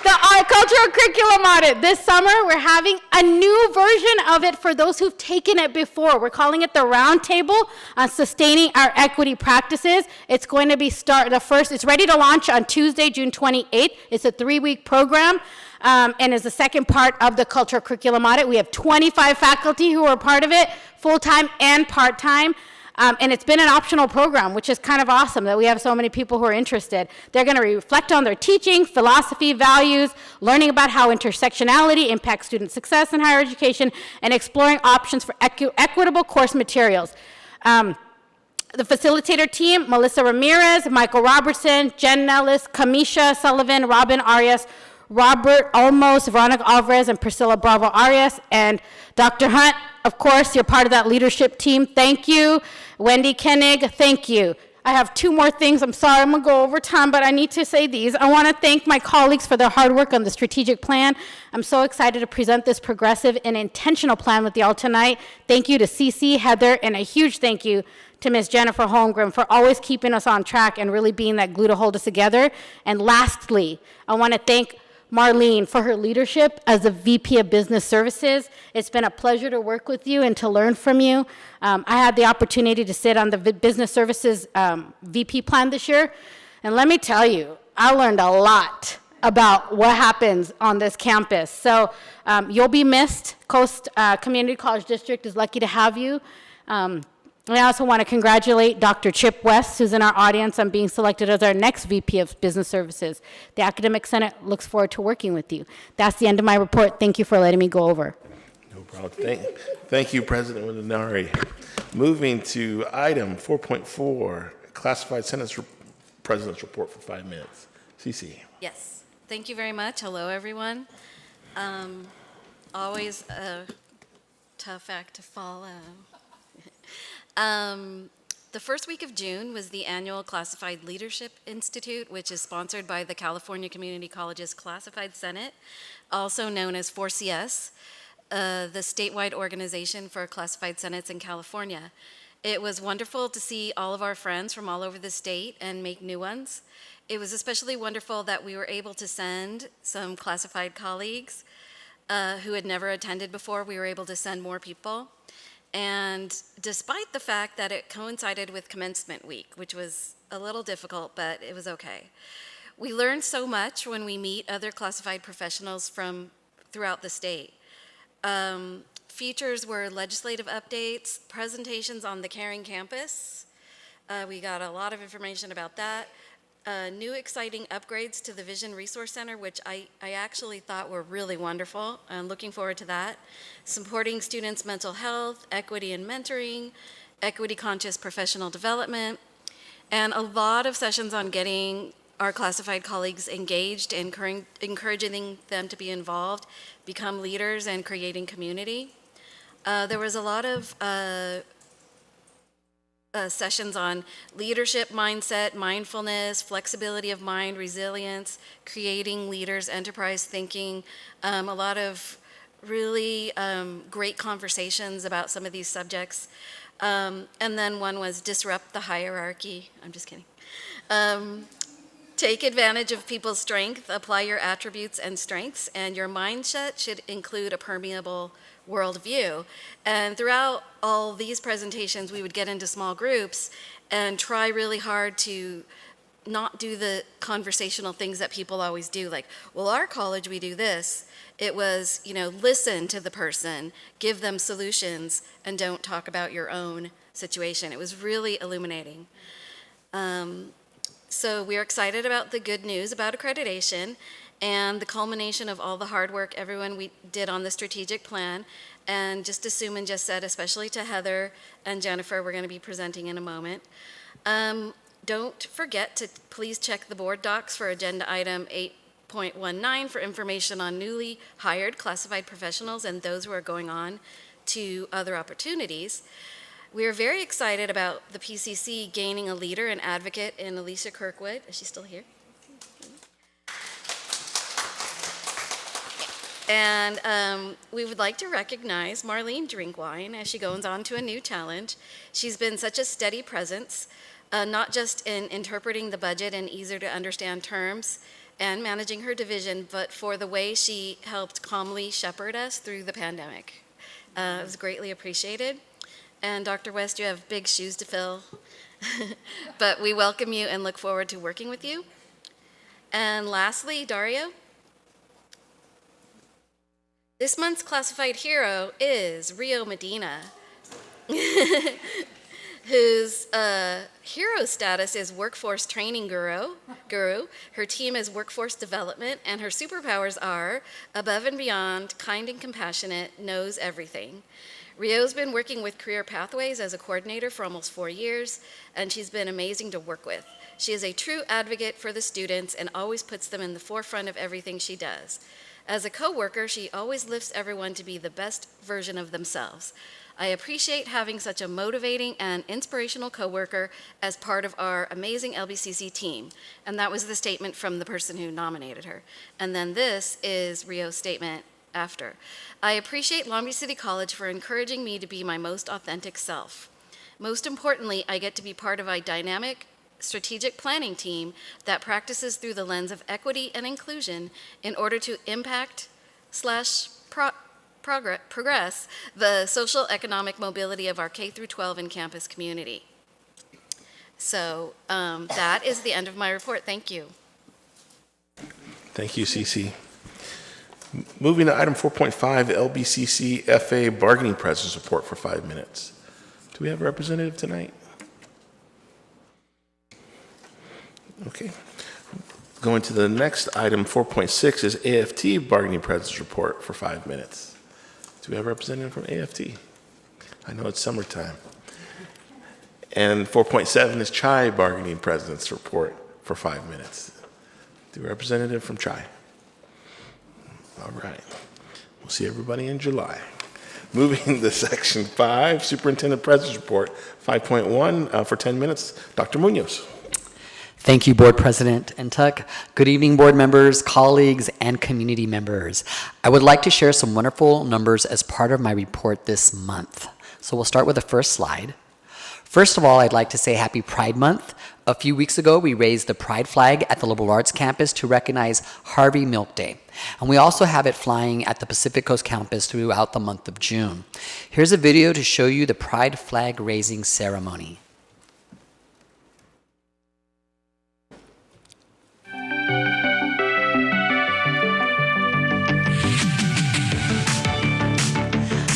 The cultural curriculum audit. This summer, we're having a new version of it for those who've taken it before. We're calling it the Roundtable on Sustaining Our Equity Practices. It's going to be it's ready to launch on Tuesday, June 28th. It's a 3-week program. And is the second part of the cultural curriculum audit. We have 25 faculty who are part of it, full-time and part-time. And it's been an optional program, which is kind of awesome that we have so many people who are interested. They're going to reflect on their teaching, philosophy, values, learning about how intersectionality impacts student success in higher education, and exploring options for equitable course materials. The facilitator team, Melissa Ramirez, Michael Robertson, Jen Nellis, Kamisha Sullivan, Robin Arias, Robert Olmos, Veronica Alvarez, and Priscilla Bravo Arias, and Dr. Hunt, of course, you're part of that leadership team. Thank you. Wendy Koenig, thank you. I have 2 more things. I'm sorry, I'm going to go over time, but I need to say these. I want to thank my colleagues for their hard work on the strategic plan. I'm so excited to present this progressive and intentional plan with y'all tonight. Thank you to CC, Heather, and a huge thank you to Ms. Jennifer Holmgren for always keeping us on track and really being that glue to hold us together. And lastly, I want to thank Marlene for her leadership as the VP of Business Services. It's been a pleasure to work with you and to learn from you. I had the opportunity to sit on the Business Services VP plan this year, and let me tell you, I learned a lot about what happens on this campus. So you'll be missed. Coast Community College District is lucky to have you. I also want to congratulate Dr. Chip West, who's in our audience, on being selected as our next VP of Business Services. The Academic Senate looks forward to working with you. That's the end of my report. Thank you for letting me go over. No problem. Thank you, President Winari. Moving to item 4.4, classified Senate President's report for 5 minutes. CC. Yes. Thank you very much. Hello, everyone. Always a tough act to follow. The first week of June was the annual Classified Leadership Institute, which is sponsored by the California Community Colleges Classified Senate, also known as 4CS, the statewide organization for classified senates in California. It was wonderful to see all of our friends from all over the state and make new ones. It was especially wonderful that we were able to send some classified colleagues who had never attended before. We were able to send more people. And despite the fact that it coincided with commencement week, which was a little difficult, but it was okay. We learned so much when we meet other classified professionals from throughout the state. Features were legislative updates, presentations on the Caring Campus. We got a lot of information about that. New exciting upgrades to the Vision Resource Center, which I actually thought were really wonderful. I'm looking forward to that. Supporting students' mental health, equity and mentoring, equity-conscious professional development, and a lot of sessions on getting our classified colleagues engaged and encouraging them to be involved, become leaders, and creating community. There was a lot of sessions on leadership mindset, mindfulness, flexibility of mind, resilience, creating leaders, enterprise thinking, a lot of really great conversations about some of these subjects. And then one was disrupt the hierarchy. I'm just kidding. Take advantage of people's strength, apply your attributes and strengths, and your mindset should include a permeable worldview. And throughout all these presentations, we would get into small groups and try really hard to not do the conversational things that people always do, like, well, our college, we do this. It was, listen to the person, give them solutions, and don't talk about your own situation. It was really illuminating. So we're excited about the good news about accreditation and the culmination of all the hard work everyone we did on the strategic plan. And just as Suman just said, especially to Heather and Jennifer, we're going to be presenting in a moment. Don't forget to please check the board docs for agenda item 8.19 for information on newly hired classified professionals and those who are going on to other opportunities. We are very excited about the PCC gaining a leader and advocate in Alicia Kirkwood. Is she still here? And we would like to recognize Marlene Drinkwine as she goes on to a new challenge. She's been such a steady presence not just in interpreting the budget in easier to understand terms and managing her division, but for the way she helped calmly shepherd us through the pandemic. It was greatly appreciated. And Dr. West, you have big shoes to fill, but we welcome you and look forward to working with you. And lastly, Dario. This month's classified hero is Rio Medina, whose hero status is workforce training guru. Her team is workforce development, and her superpowers are above and beyond, kind and compassionate, knows everything. Rio's been working with Career Pathways as a coordinator for almost 4 years, and she's been amazing to work with. She is a true advocate for the students and always puts them in the forefront of everything she does. As a coworker, she always lifts everyone to be the best version of themselves. I appreciate having such a motivating and inspirational coworker as part of our amazing LBCC team. And that was the statement from the person who nominated her. And then this is Rio's statement after. I appreciate Long Beach City College for encouraging me to be my most authentic self. Most importantly, I get to be part of a dynamic, strategic planning team that practices through the lens of equity and inclusion in order to impact / progress the social economic mobility of our K-12 and campus community. So that is the end of my report. Thank you. Thank you, Cece. Moving to item 4.5, LBCC FA bargaining presence report for 5 minutes. Do we have a representative tonight? Okay. Going to the next item, 4.6, is AFT bargaining presence report for 5 minutes. Do we have a representative from AFT? I know it's summertime. And 4.7 is CHI bargaining presence report for 5 minutes. Do we have a representative from CHI? All right. We'll see everybody in July. Moving to section 5, superintendent presence report, 5.1 for 10 minutes. Dr. Munoz. Thank you, Board President Ntuk. Good evening, board members, colleagues, and community members. I would like to share some wonderful numbers as part of my report this month. So we'll start with the first slide. First of all, I'd like to say Happy Pride Month. A few weeks ago, we raised the Pride flag at the Liberal Arts campus to recognize Harvey Milk Day. And we also have it flying at the Pacific Coast campus throughout the month of June. Here's a video to show you the Pride flag raising ceremony.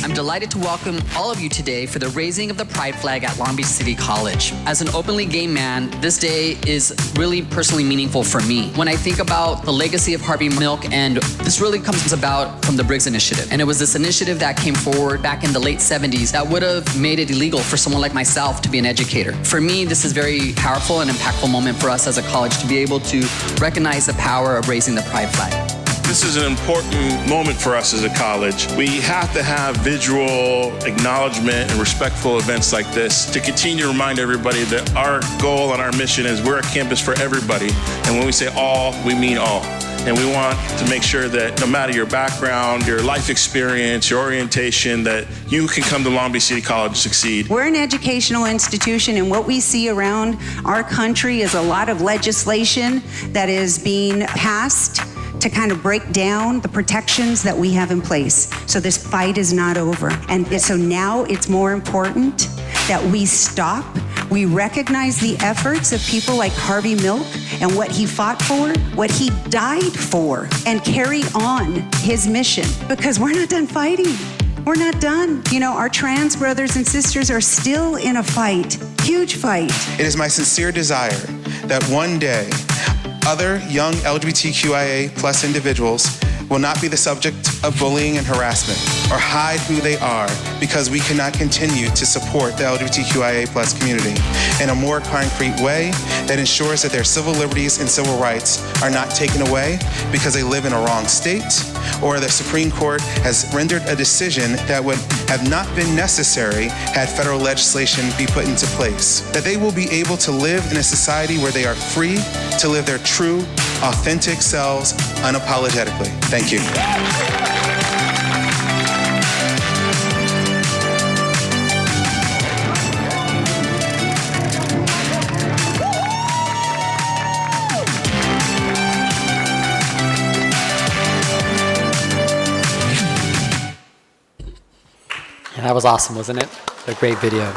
I'm delighted to welcome all of you today for the raising of the Pride flag at Long Beach City College. As an openly gay man, this day is really personally meaningful for me. When I think about the legacy of Harvey Milk, and this really comes about from the Briggs Initiative. And it was this initiative that came forward back in the late 70s that would have made it illegal for someone like myself to be an educator. For me, this is a very powerful and impactful moment for us as a college to be able to recognize the power of raising the Pride flag. This is an important moment for us as a college. We have to have visual acknowledgement and respectful events like this to continue to remind everybody that our goal and our mission is we're a campus for everybody. And when we say all, we mean all. And we want to make sure that no matter your background, your life experience, your orientation, that you can come to Long Beach City College and succeed. We're an educational institution, and what we see around our country is a lot of legislation that is being passed to kind of break down the protections that we have in place. So this fight is not over. And so now it's more important that we stop. We recognize the efforts of people like Harvey Milk and what he fought for, what he died for, and carry on his mission, because we're not done fighting. We're not done. You know, our trans brothers and sisters are still in a fight, huge fight. It is my sincere desire that one day other young LGBTQIA plus individuals will not be the subject of bullying and harassment or hide who they are, because we cannot continue to support the LGBTQIA plus community in a more concrete way that ensures that their civil liberties and civil rights are not taken away because they live in a wrong state, or the Supreme Court has rendered a decision that would have not been necessary had federal legislation be put into place. That they will be able to live in a society where they are free to live their true, authentic selves unapologetically. Thank you. That was awesome, wasn't it? A great video.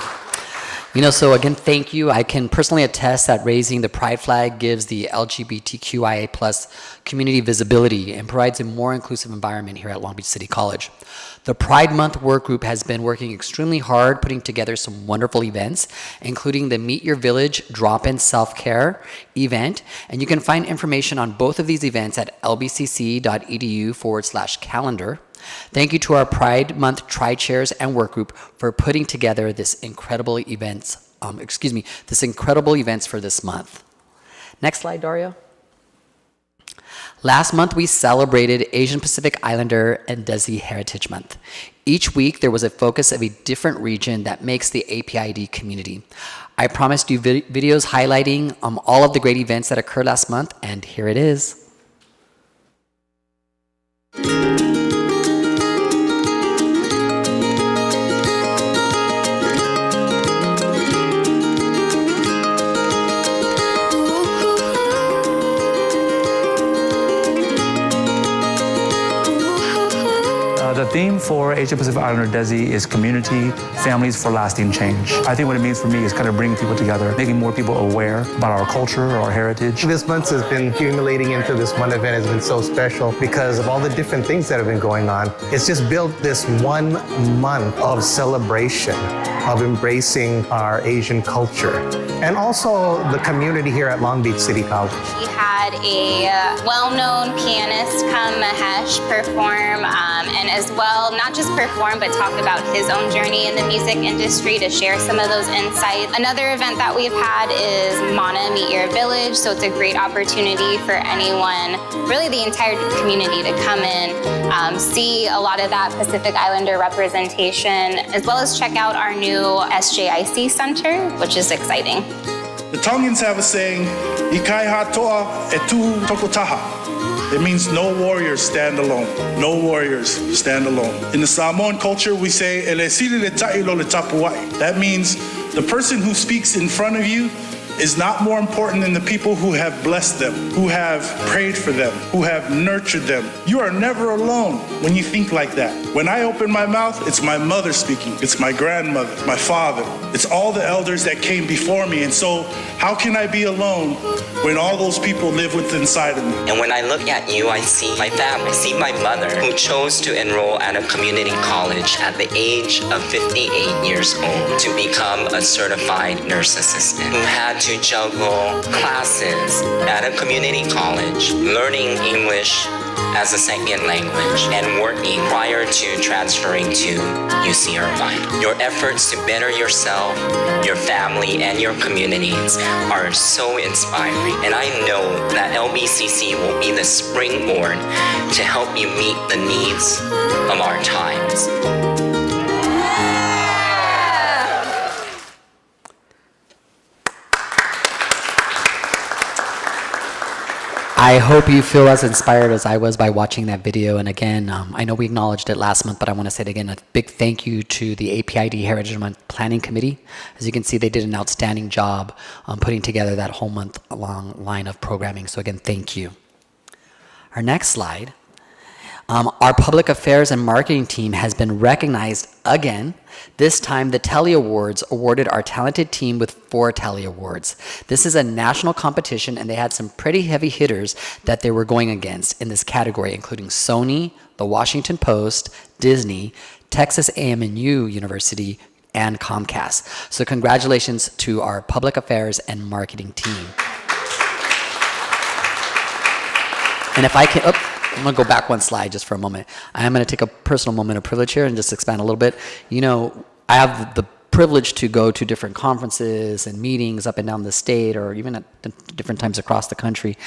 You know, so again, thank you. I can personally attest that raising the pride flag gives the LGBTQIA+ community visibility and provides a more inclusive environment here at Long Beach City College. The Pride Month work group has been working extremely hard, putting together some wonderful events, including the Meet Your Village Drop-In Self-Care event. And you can find information on both of these events at lbcc.edu/calendar. Thank you to our Pride Month Tri-Chairs and work group for putting together this incredible events for this month. Next slide, Dario. Last month, we celebrated Asian Pacific Islander and Desi Heritage Month. Each week, there was a focus of a different region that makes the APID community. I promised you videos highlighting all of the great events that occurred last month, and here it is. The theme for Asia Pacific Islander Desi is community, families for lasting change. I think what it means for me is kind of bringing people together, making more people aware about our culture, our heritage. This month has been accumulating into this one event has been so special because of all the different things that have been going on. It's just built this 1 month of celebration, of embracing our Asian culture, and also the community here at Long Beach City College. We had a well-known pianist come, Mahesh, perform, and as well, not just perform, but talk about his own journey in the music industry to share some of those insights. Another event that we've had is Mana Meet Your Village, so it's a great opportunity for anyone, really the entire community, to come in, see a lot of that Pacific Islander representation, as well as check out our new SJIC Center, which is exciting. The Tongans have a saying, Ikai hatoa etu tokotaha. It means no warriors stand alone. No warriors stand alone. In the Samoan culture, we say, Elesiri le ta'ilo le tapuai. That means the person who speaks in front of you is not more important than the people who have blessed them, who have prayed for them, who have nurtured them. You are never alone when you think like that. When I open my mouth, it's my mother speaking. It's my grandmother, my father. It's all the elders that came before me. And so how can I be alone when all those people live within inside of me? And when I look at you, I see my family. I see my mother who chose to enroll at a community college at the age of 58 years old to become a certified nurse assistant, who had to juggle classes at a community college, learning English as a second language, and working prior to transferring to UC Irvine. Your efforts to better yourself, your family, and your communities are so inspiring. And I know that LBCC will be the springboard to help you meet the needs of our times. I hope you feel as inspired as I was by watching that video. And again, I know we acknowledged it last month, but I want to say it again, a big thank you to the APID Heritage Month Planning Committee. As you can see, they did an outstanding job putting together that whole month-long line of programming. So again, thank you. Our next slide. Our public affairs and marketing team has been recognized again. This time, the Telly Awards awarded our talented team with 4 Telly Awards. This is a national competition, and they had some pretty heavy hitters that they were going against in this category, including Sony, The Washington Post, Disney, Texas A&M University, and Comcast. So congratulations to our public affairs and marketing team. And if I can, I'm going to go back one slide just for a moment. I am going to take a personal moment of privilege here and just expand a little bit. You know, I have the privilege to go to different conferences and meetings up and down the state, or even at different times across the country.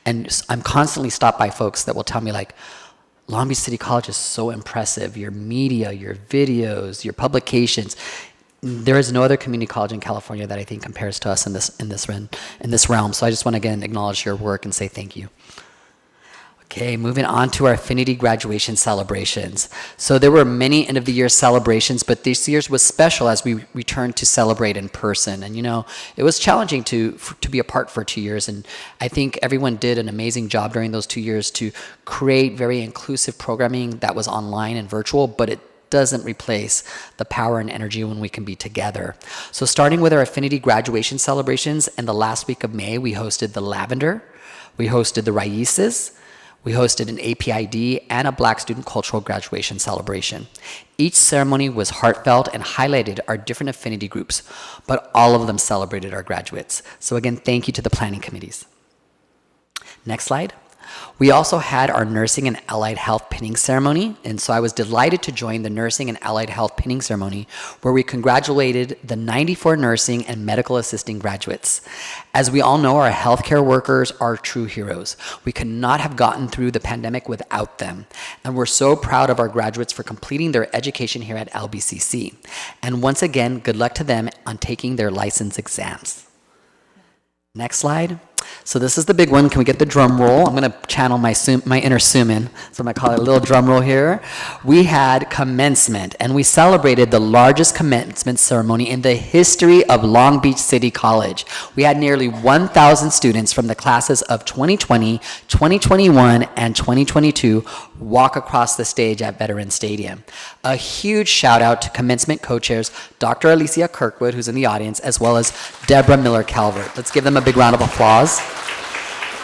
And I'm constantly stopped by folks that will tell me, like, Long Beach City College is so impressive. Your media, your videos, your publications. There is no other community college in California that I think compares to us in this realm. So I just want to again acknowledge your work and say thank you. Okay, moving on to our Affinity graduation celebrations. So there were many end of the year celebrations, but this year's was special as we returned to celebrate in person. And you know, it was challenging to be apart for 2 years, and I think everyone did an amazing job during those 2 years to create very inclusive programming that was online and virtual, but it doesn't replace the power and energy when we can be together. So starting with our Affinity graduation celebrations, in the last week of May, we hosted the Lavender, we hosted the Raices, we hosted an APID and a Black Student Cultural Graduation celebration. Each ceremony was heartfelt and highlighted our different affinity groups, but all of them celebrated our graduates. So again, thank you to the planning committees. Next slide. We also had our Nursing and Allied Health pinning ceremony, and so I was delighted to join the Nursing and Allied Health pinning ceremony, where we congratulated the 94 nursing and medical assisting graduates. As we all know, our healthcare workers are true heroes. We could not have gotten through the pandemic without them, and we're so proud of our graduates for completing their education here at LBCC. And once again, good luck to them on taking their license exams. Next slide. So this is the big one. Can we get the drum roll? I'm going to channel my inner Suman, so I'm going to call it a little drum roll here. We had commencement, and we celebrated the largest commencement ceremony in the history of Long Beach City College. We had nearly 1,000 students from the classes of 2020, 2021, and 2022 walk across the stage at Veterans Stadium. A huge shout out to commencement co-chairs Dr. Alicia Kirkwood, who's in the audience, as well as Deborah Miller-Calvert. Let's give them a big round of applause.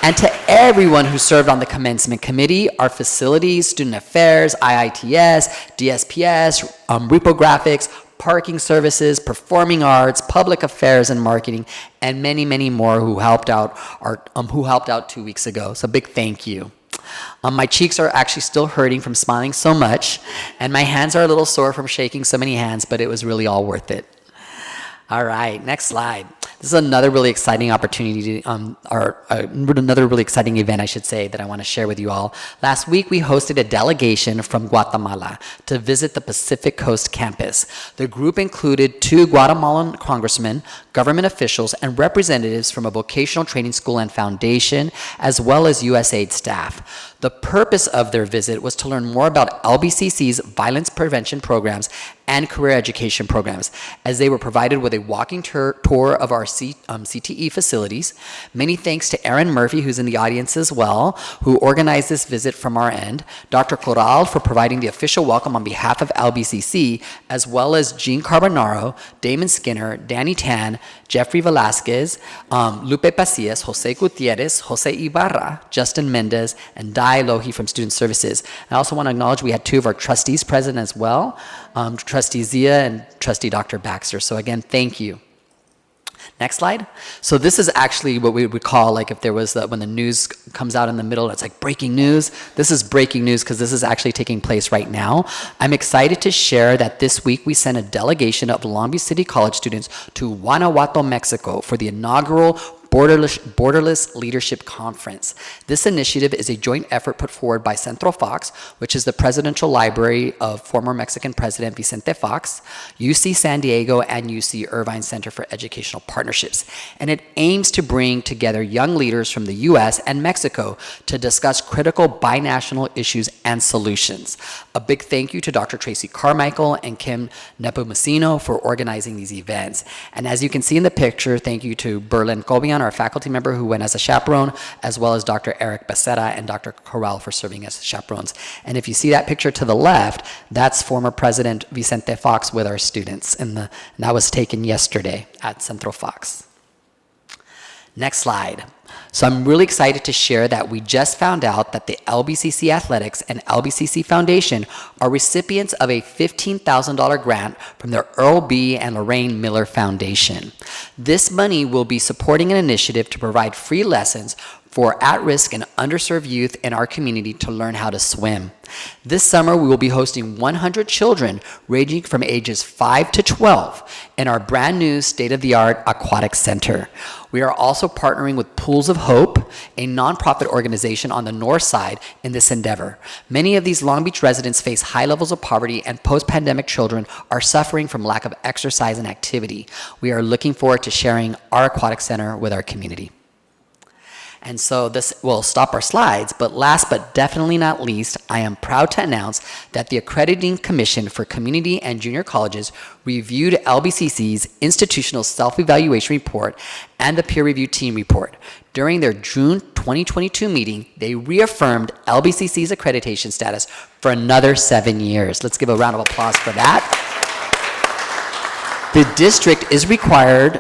And to everyone who served on the commencement committee, our facilities, student affairs, IITS, DSPS, Repographics, parking services, performing arts, public affairs and marketing, and many, many more who helped out 2 weeks ago. So big thank you. My cheeks are actually still hurting from smiling so much, and my hands are a little sore from shaking so many hands, but it was really all worth it. All right, next slide. This is another really exciting opportunity, another really exciting event, I should say, that I want to share with you all. Last week, we hosted a delegation from Guatemala to visit the Pacific Coast campus. The group included 2 Guatemalan congressmen, government officials, and representatives from a vocational training school and foundation, as well as USAID staff. The purpose of their visit was to learn more about LBCC's violence prevention programs and career education programs, as they were provided with a walking tour of our CTE facilities. Many thanks to Aaron Murphy, who's in the audience as well, who organized this visit from our end, Dr. Corral for providing the official welcome on behalf of LBCC, as well as Jean Carbonaro, Damon Skinner, Danny Tan, Jeffrey Velasquez, Lupe Pacias, Jose Gutierrez, Jose Ibarra, Justin Mendez, and Dai Lohi from Student Services. I also want to acknowledge we had 2 of our trustees present as well, Trustee Zia and Trustee Dr. Baxter. So again, thank you. Next slide. So this is actually what we would call, like, if there was when the news comes out in the middle, it's like breaking news. This is breaking news because this is actually taking place right now. I'm excited to share that this week we sent a delegation of Long Beach City College students to Guanajuato, Mexico for the inaugural Borderless Leadership Conference. This initiative is a joint effort put forward by Centro Fox, which is the presidential library of former Mexican President Vicente Fox, UC San Diego, and UC Irvine Center for Educational Partnerships. And it aims to bring together young leaders from the US and Mexico to discuss critical binational issues and solutions. A big thank you to Dr. Tracy Carmichael and Kim Nepomuceno for organizing these events. And as you can see in the picture, thank you to Berlin Cobian, our faculty member who went as a chaperone, as well as Dr. Eric Becerra and Dr. Corral for serving as chaperones. And if you see that picture to the left, that's former President Vicente Fox with our students, and that was taken yesterday at Centro Fox. Next slide. So I'm really excited to share that we just found out that the LBCC Athletics and LBCC Foundation are recipients of a $15,000 grant from the Earl B. and Lorraine Miller Foundation. This money will be supporting an initiative to provide free lessons for at-risk and underserved youth in our community to learn how to swim. This summer, we will be hosting 100 children ranging from ages 5 to 12 in our brand new state-of-the-art aquatic center. We are also partnering with Pools of Hope, a nonprofit organization on the north side in this endeavor. Many of these Long Beach residents face high levels of poverty, and post-pandemic children are suffering from lack of exercise and activity. We are looking forward to sharing our aquatic center with our community. And so this will stop our slides, but last but definitely not least, I am proud to announce that the Accrediting Commission for Community and Junior Colleges reviewed LBCC's Institutional Self-Evaluation Report and the Peer Review Team Report. During their June 2022 meeting, they reaffirmed LBCC's accreditation status for another 7 years. Let's give a round of applause for that. The district is required,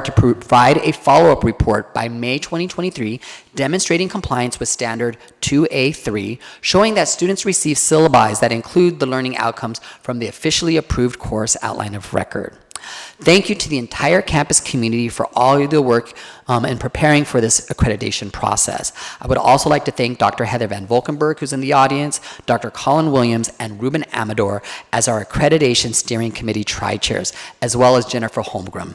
to provide a follow-up report by May 2023 demonstrating compliance with Standard 2A3, showing that students receive syllabi that include the learning outcomes from the officially approved course outline of record. Thank you to the entire campus community for all of the work in preparing for this accreditation process. I would also like to thank Dr. Heather Van Volkenberg, who's in the audience, Dr. Colin Williams, and Ruben Amador as our Accreditation Steering Committee Tri-Chairs, as well as Jennifer Holmgren.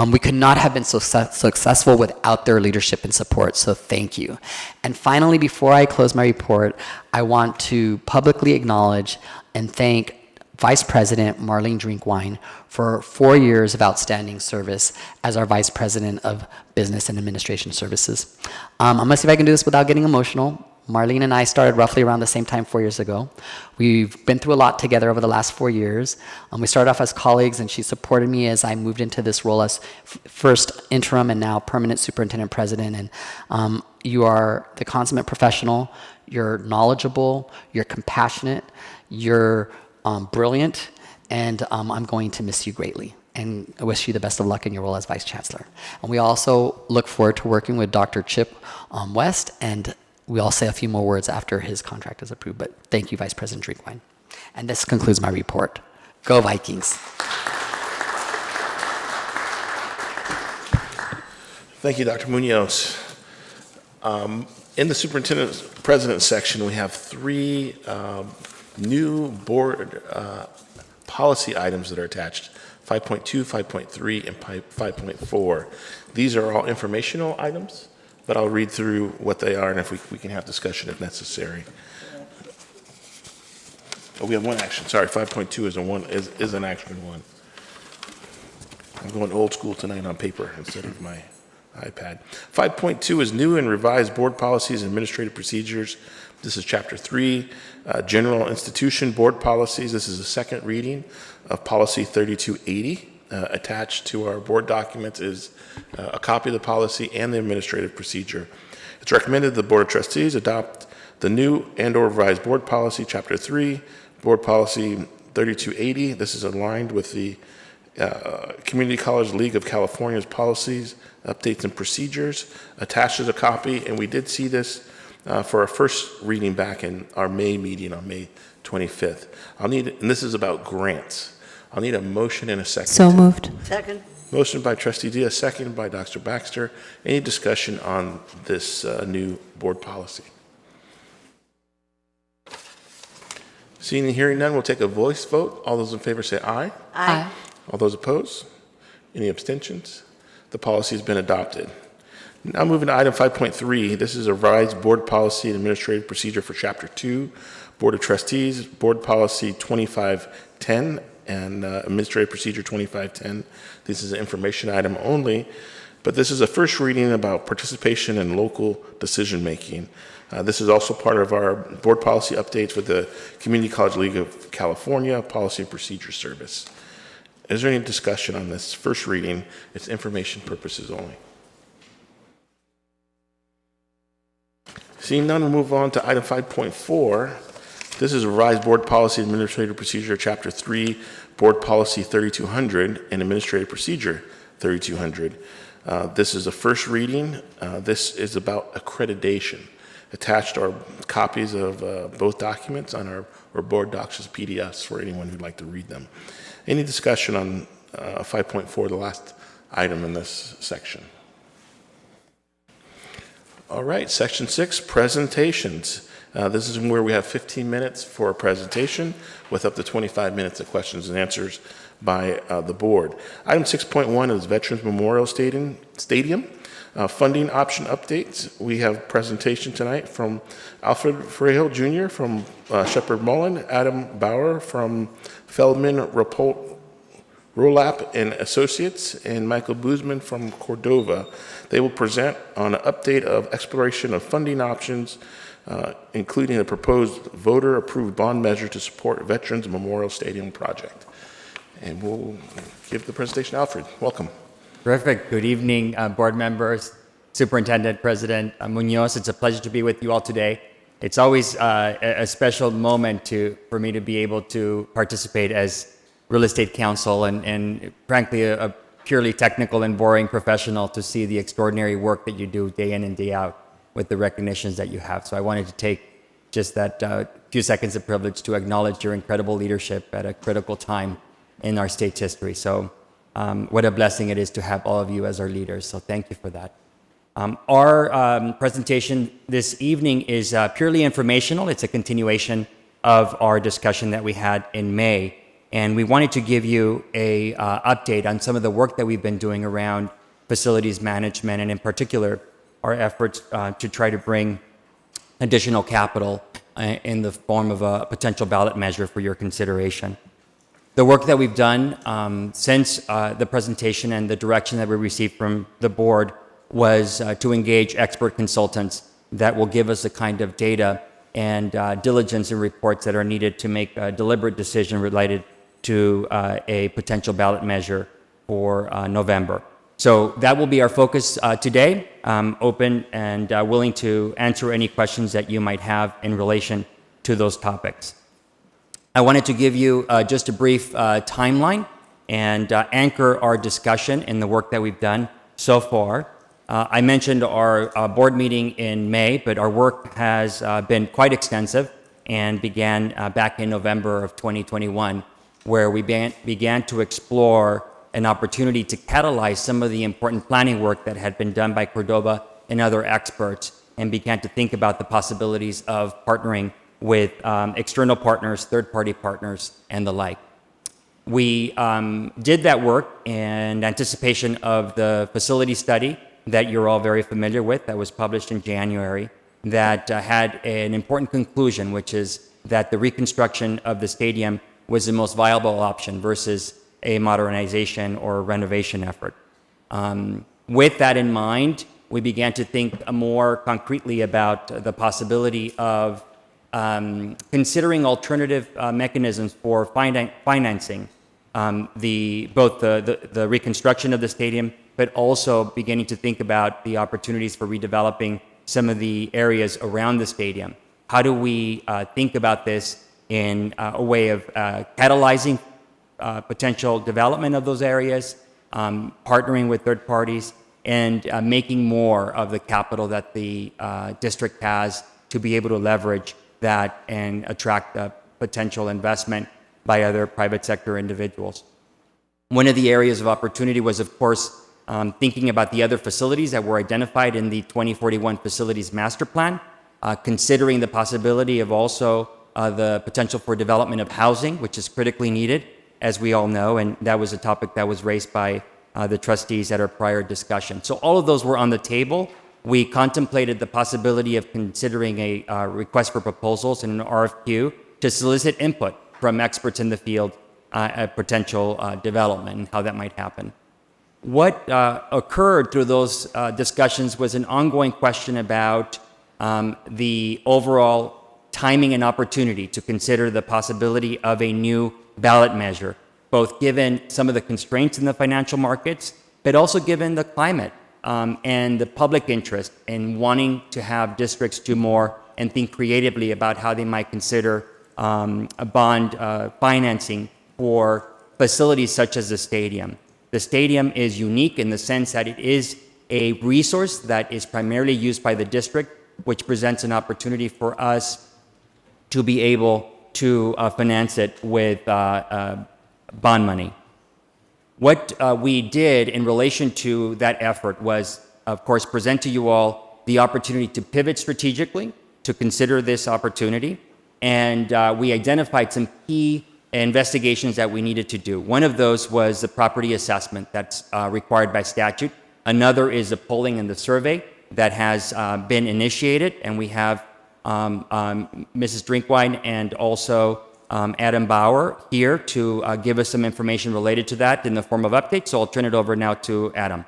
We could not have been so successful without their leadership and support, so thank you. And finally, before I close my report, I want to publicly acknowledge and thank Vice President Marlene Drinkwine for 4 years of outstanding service as our Vice President of Business and Administration Services. I'm going to see if I can do this without getting emotional. Marlene and I started roughly around the same time 4 years ago. We've been through a lot together over the last 4 years. We started off as colleagues, and she supported me as I moved into this role as first interim and now permanent superintendent president. And you are the consummate professional. You're knowledgeable. You're compassionate. You're brilliant, and I'm going to miss you greatly, and I wish you the best of luck in your role as Vice Chancellor. And we also look forward to working with Dr. Chip West, and we'll say a few more words after his contract is approved, but thank you, Vice President Drinkwine. And this concludes my report. Go Vikings. Thank you, Dr. Munoz. In the superintendent president section, we have three new board policy items that are attached, 5.2, 5.3, and 5.4. These are all informational items, but I'll read through what they are, and if we can have discussion if necessary. Oh, we have one action. Sorry, 5.2 is an action one. I'm going old school tonight on paper instead of my iPad. 5.2 is new and revised board policies and administrative procedures. This is Chapter 3, General Institution Board Policies. This is the second reading of Policy 3280. Attached to our board document is a copy of the policy and the administrative procedure. It's recommended the Board of Trustees adopt the new and/or revised board policy, Chapter 3, Board Policy 3280. This is aligned with the Community College League of California's policies, updates, and procedures. Attached is a copy, and we did see this for our first reading back in our May meeting on May 25th. And this is about grants. I'll need a motion and a second. So moved. Second. Motion by Trustee Diaz, second by Dr. Baxter. Any discussion on this new board policy? Seeing and hearing none, we'll take a voice vote. All those in favor say aye. Aye. All those opposed? Any abstentions? The policy has been adopted. Now moving to item 5.3, this is a revised board policy and administrative procedure for Chapter 2, Board of Trustees, Board Policy 2510 and Administrative Procedure 2510. This is an information item only, but this is a first reading about participation in local decision making. This is also part of our board policy updates with the Community College League of California Policy and Procedure Service. Is there any discussion on this first reading? It's information purposes only. Seeing none, we'll move on to item 5.4. This is a revised board policy administrative procedure, Chapter 3, Board Policy 3200 and Administrative Procedure 3200. This is a first reading. This is about accreditation. Attached are copies of both documents on our board docs as PDFs for anyone who'd like to read them. Any discussion on 5.4, the last item in this section? All right, Section 6, presentations. This is where we have 15 minutes for a presentation with up to 25 minutes of questions and answers by the board. Item 6.1 is Veterans Memorial Stadium. Funding option updates. We have presentation tonight from Alfred Frehill Jr. from Shepherd Mullen, Adam Bauer from Feldman Rolap and Associates, and Michael Boozman from Cordova. They will present on an update of exploration of funding options, including a proposed voter-approved bond measure to support Veterans Memorial Stadium project. And we'll give the presentation to Alfred. Welcome. Terrific. Good evening, board members, Superintendent, President Munoz. It's a pleasure to be with you all today. It's always a special moment for me to be able to participate as real estate counsel and frankly, a purely technical and boring professional to see the extraordinary work that you do day in and day out with the recognitions that you have. So I wanted to take just that few seconds of privilege to acknowledge your incredible leadership at a critical time in our state's history. So what a blessing it is to have all of you as our leaders. So thank you for that. Our presentation this evening is purely informational. It's a continuation of our discussion that we had in May. And we wanted to give you a update on some of the work that we've been doing around facilities management, and in particular, our efforts to try to bring additional capital in the form of a potential ballot measure for your consideration. The work that we've done since the presentation and the direction that we received from the board was to engage expert consultants that will give us the kind of data and diligence and reports that are needed to make a deliberate decision related to a potential ballot measure for November. So that will be our focus today. Open and willing to answer any questions that you might have in relation to those topics. I wanted to give you just a brief timeline and anchor our discussion in the work that we've done so far. I mentioned our board meeting in May, but our work has been quite extensive and began back in November of 2021, where we began to explore an opportunity to catalyze some of the important planning work that had been done by Cordova and other experts, and began to think about the possibilities of partnering with external partners, third-party partners, and the like. We did that work in anticipation of the facility study that you're all very familiar with, that was published in January, that had an important conclusion, which is that the reconstruction of the stadium was the most viable option versus a modernization or renovation effort. With that in mind, we began to think more concretely about the possibility of considering alternative mechanisms for financing both the reconstruction of the stadium, but also beginning to think about the opportunities for redeveloping some of the areas around the stadium. How do we think about this in a way of catalyzing potential development of those areas, partnering with third parties, and making more of the capital that the district has to be able to leverage that and attract potential investment by other private sector individuals. One of the areas of opportunity was, of course, thinking about the other facilities that were identified in the 2041 Facilities Master Plan, considering the possibility of also the potential for development of housing, which is critically needed, as we all know, and that was a topic that was raised by the trustees at our prior discussion. So all of those were on the table. We contemplated the possibility of considering a request for proposals and an RFQ to solicit input from experts in the field at potential development and how that might happen. What occurred through those discussions was an ongoing question about the overall timing and opportunity to consider the possibility of a new ballot measure, both given some of the constraints in the financial markets, but also given the climate and the public interest in wanting to have districts do more and think creatively about how they might consider a bond financing for facilities such as the stadium. The stadium is unique in the sense that it is a resource that is primarily used by the district, which presents an opportunity for us to be able to finance it with bond money. What we did in relation to that effort was, of course, present to you all the opportunity to pivot strategically to consider this opportunity. And we identified some key investigations that we needed to do. One of those was the property assessment that's required by statute. Another is the polling and the survey that has been initiated, and we have Mrs. Drinkwine and also Adam Bauer here to give us some information related to that in the form of updates. So I'll turn it over now to Adam.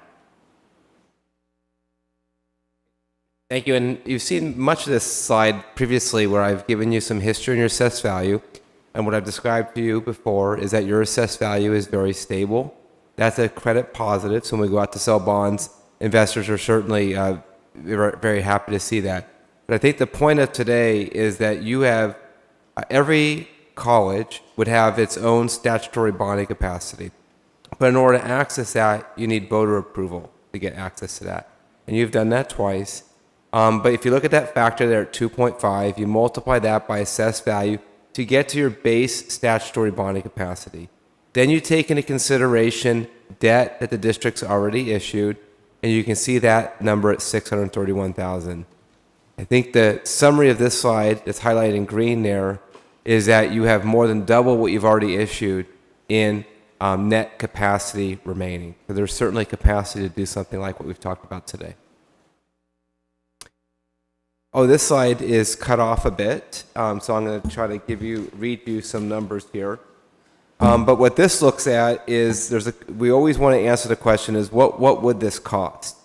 Thank you. And you've seen much of this slide previously where I've given you some history on your assessed value. And what I've described to you before is that your assessed value is very stable. That's a credit positive. So when we go out to sell bonds, investors are certainly very happy to see that. But I think the point of today is that you have, every college would have its own statutory bonding capacity. But in order to access that, you need voter approval to get access to that. And you've done that twice. But if you look at that factor there at 2.5, you multiply that by assessed value to get to your base statutory bonding capacity. Then you take into consideration debt that the district's already issued, and you can see that number at $631,000. I think the summary of this slide that's highlighted in green there is that you have more than double what you've already issued in net capacity remaining. So there's certainly capacity to do something like what we've talked about today. Oh, this slide is cut off a bit, so I'm going to try to read you some numbers here. But what this looks at is we always want to answer the question is what would this cost?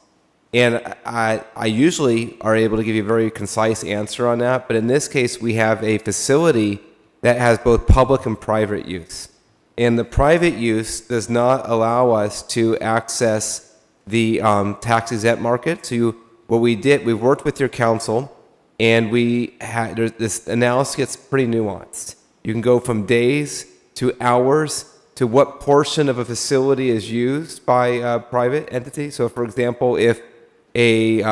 And I usually are able to give you a very concise answer on that, but in this case we have a facility that has both public and private use. And the private use does not allow us to access the tax-exempt market. So what we did, we worked with your council, and this analysis gets pretty nuanced. You can go from days to hours to what portion of a facility is used by a private entity. So, for example, if a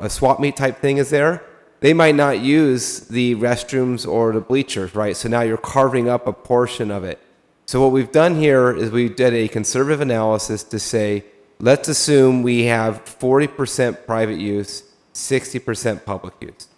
swap meet type thing is there, they might not use the restrooms or the bleachers, right? So now you're carving up a portion of it. So what we've done here is we did a conservative analysis to say, let's assume we have 40% private use, 60% public use.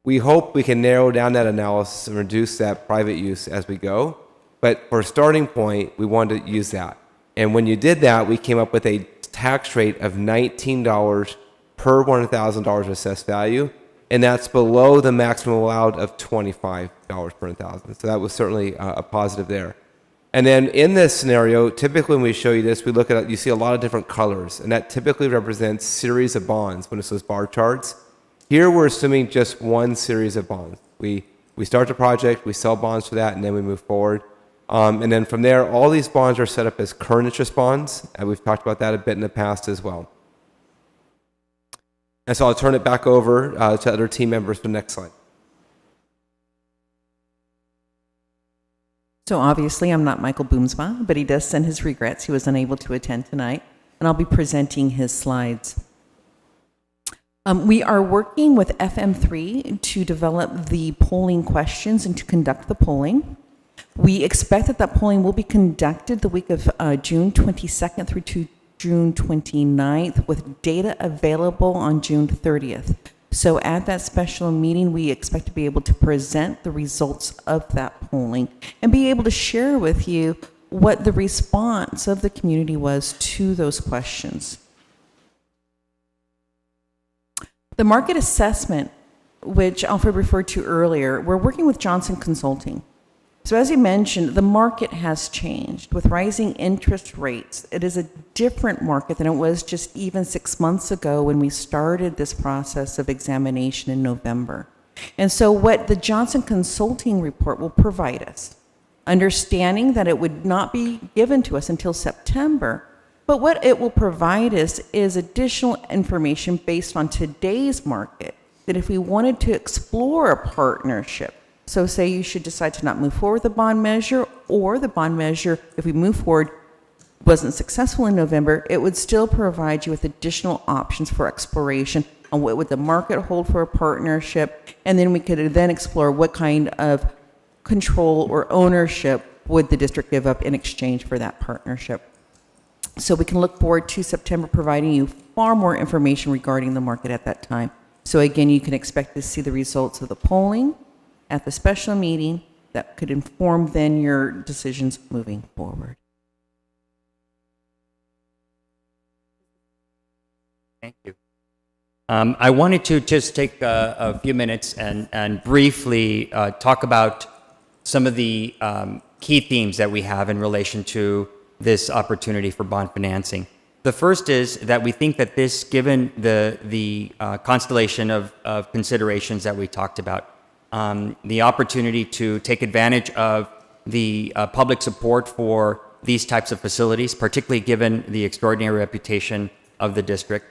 We hope we can narrow down that analysis and reduce that private use as we go. But for a starting point, we wanted to use that. And when you did that, we came up with a tax rate of $19 per $100,000 of assessed value. And that's below the maximum allowed of $25 per 1,000. So that was certainly a positive there. And then in this scenario, typically when we show you this, you see a lot of different colors, and that typically represents series of bonds when it's those bar charts. Here we're assuming just one series of bonds. We start the project, we sell bonds for that, and then we move forward. And then from there, all these bonds are set up as current interest bonds, and we've talked about that a bit in the past as well. And so I'll turn it back over to other team members for the next slide. So obviously, I'm not Michael Boomsma, but he does send his regrets. He was unable to attend tonight, and I'll be presenting his slides. We are working with FM3 to develop the polling questions and to conduct the polling. We expect that polling will be conducted the week of June 22nd through to June 29th, with data available on June 30th. So at that special meeting, we expect to be able to present the results of that polling and be able to share with you what the response of the community was to those questions. The market assessment, which Alfred referred to earlier, we're working with Johnson Consulting. So as he mentioned, the market has changed. With rising interest rates, it is a different market than it was just even 6 months ago when we started this process of examination in November. And so what the Johnson Consulting report will provide us, understanding that it would not be given to us until September, but what it will provide us is additional information based on today's market, that if we wanted to explore a partnership, so say you should decide to not move forward with the bond measure, or the bond measure, if we move forward, wasn't successful in November, it would still provide you with additional options for exploration on what would the market hold for a partnership, and then we could then explore what kind of control or ownership would the district give up in exchange for that partnership. So we can look forward to September providing you far more information regarding the market at that time. So again, you can expect to see the results of the polling at the special meeting that could inform then your decisions moving forward. Thank you. I wanted to just take a few minutes and briefly talk about some of the key themes that we have in relation to this opportunity for bond financing. The first is that we think that this, given the constellation of considerations that we talked about, the opportunity to take advantage of the public support for these types of facilities, particularly given the extraordinary reputation of the district,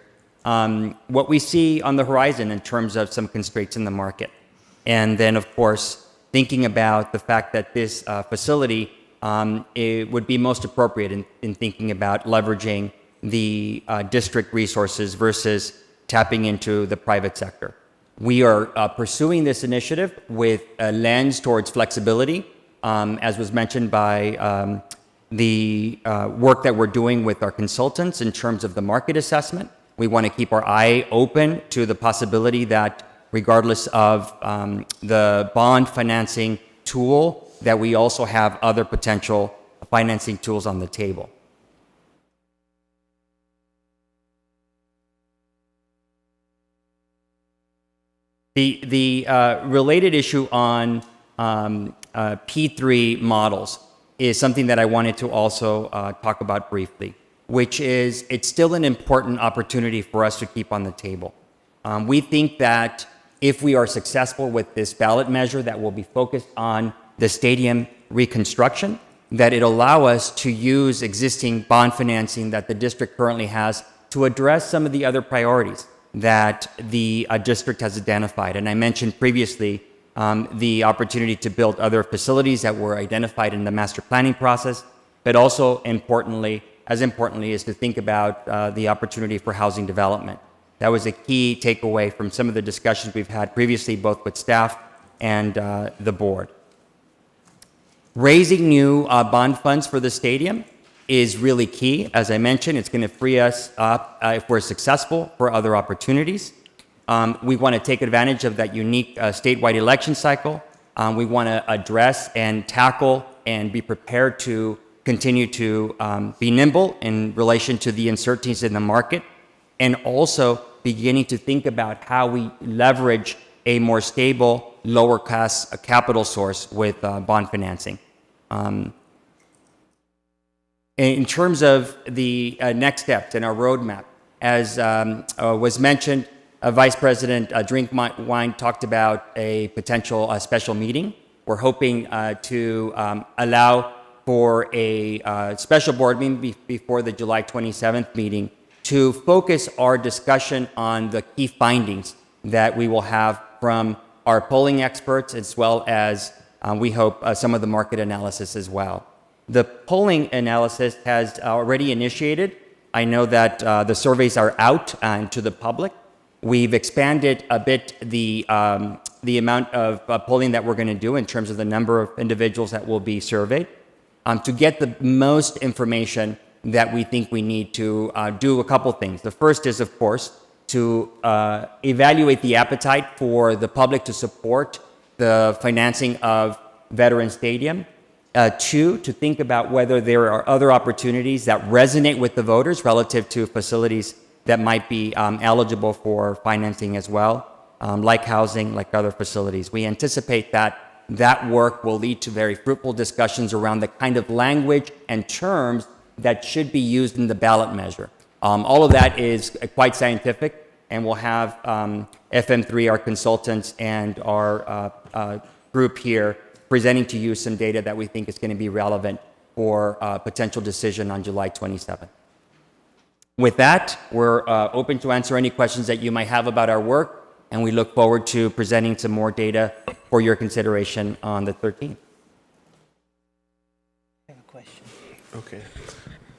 what we see on the horizon in terms of some constraints in the market. And then, of course, thinking about the fact that this facility it would be most appropriate in thinking about leveraging the district resources versus tapping into the private sector. We are pursuing this initiative with a lens towards flexibility, as was mentioned by the work that we're doing with our consultants in terms of the market assessment. We want to keep our eye open to the possibility that regardless of the bond financing tool, that we also have other potential financing tools on the table. The related issue on P3 models is something that I wanted to also talk about briefly, which is it's still an important opportunity for us to keep on the table. We think that if we are successful with this ballot measure that will be focused on the stadium reconstruction, that it'll allow us to use existing bond financing that the district currently has to address some of the other priorities that the district has identified. And I mentioned previously the opportunity to build other facilities that were identified in the master planning process, but also as importantly is to think about the opportunity for housing development. That was a key takeaway from some of the discussions we've had previously, both with staff and the board. Raising new bond funds for the stadium is really key. As I mentioned, it's going to free us up, if we're successful, for other opportunities. We want to take advantage of that unique statewide election cycle. We want to address and tackle and be prepared to continue to be nimble in relation to the uncertainties in the market, and also beginning to think about how we leverage a more stable, lower cost capital source with bond financing. In terms of the next steps in our roadmap, as was mentioned, Vice President Drinkwine talked about a potential special meeting. We're hoping to allow for a special board meeting before the July 27th meeting to focus our discussion on the key findings that we will have from our polling experts, as well as, we hope, some of the market analysis as well. The polling analysis has already initiated. I know that the surveys are out to the public. We've expanded a bit the amount of polling that we're going to do in terms of the number of individuals that will be surveyed to get the most information that we think we need to do a couple things. The first is, of course, to evaluate the appetite for the public to support the financing of Veterans Stadium. Two, to think about whether there are other opportunities that resonate with the voters relative to facilities that might be eligible for financing as well, like housing, like other facilities. We anticipate that work will lead to very fruitful discussions around the kind of language and terms that should be used in the ballot measure. All of that is quite scientific, and we'll have FM3, our consultants, and our group here presenting to you some data that we think is going to be relevant for a potential decision on July 27th. With that, we're open to answer any questions that you might have about our work, and we look forward to presenting some more data for your consideration on the 13th. I have a question. Okay.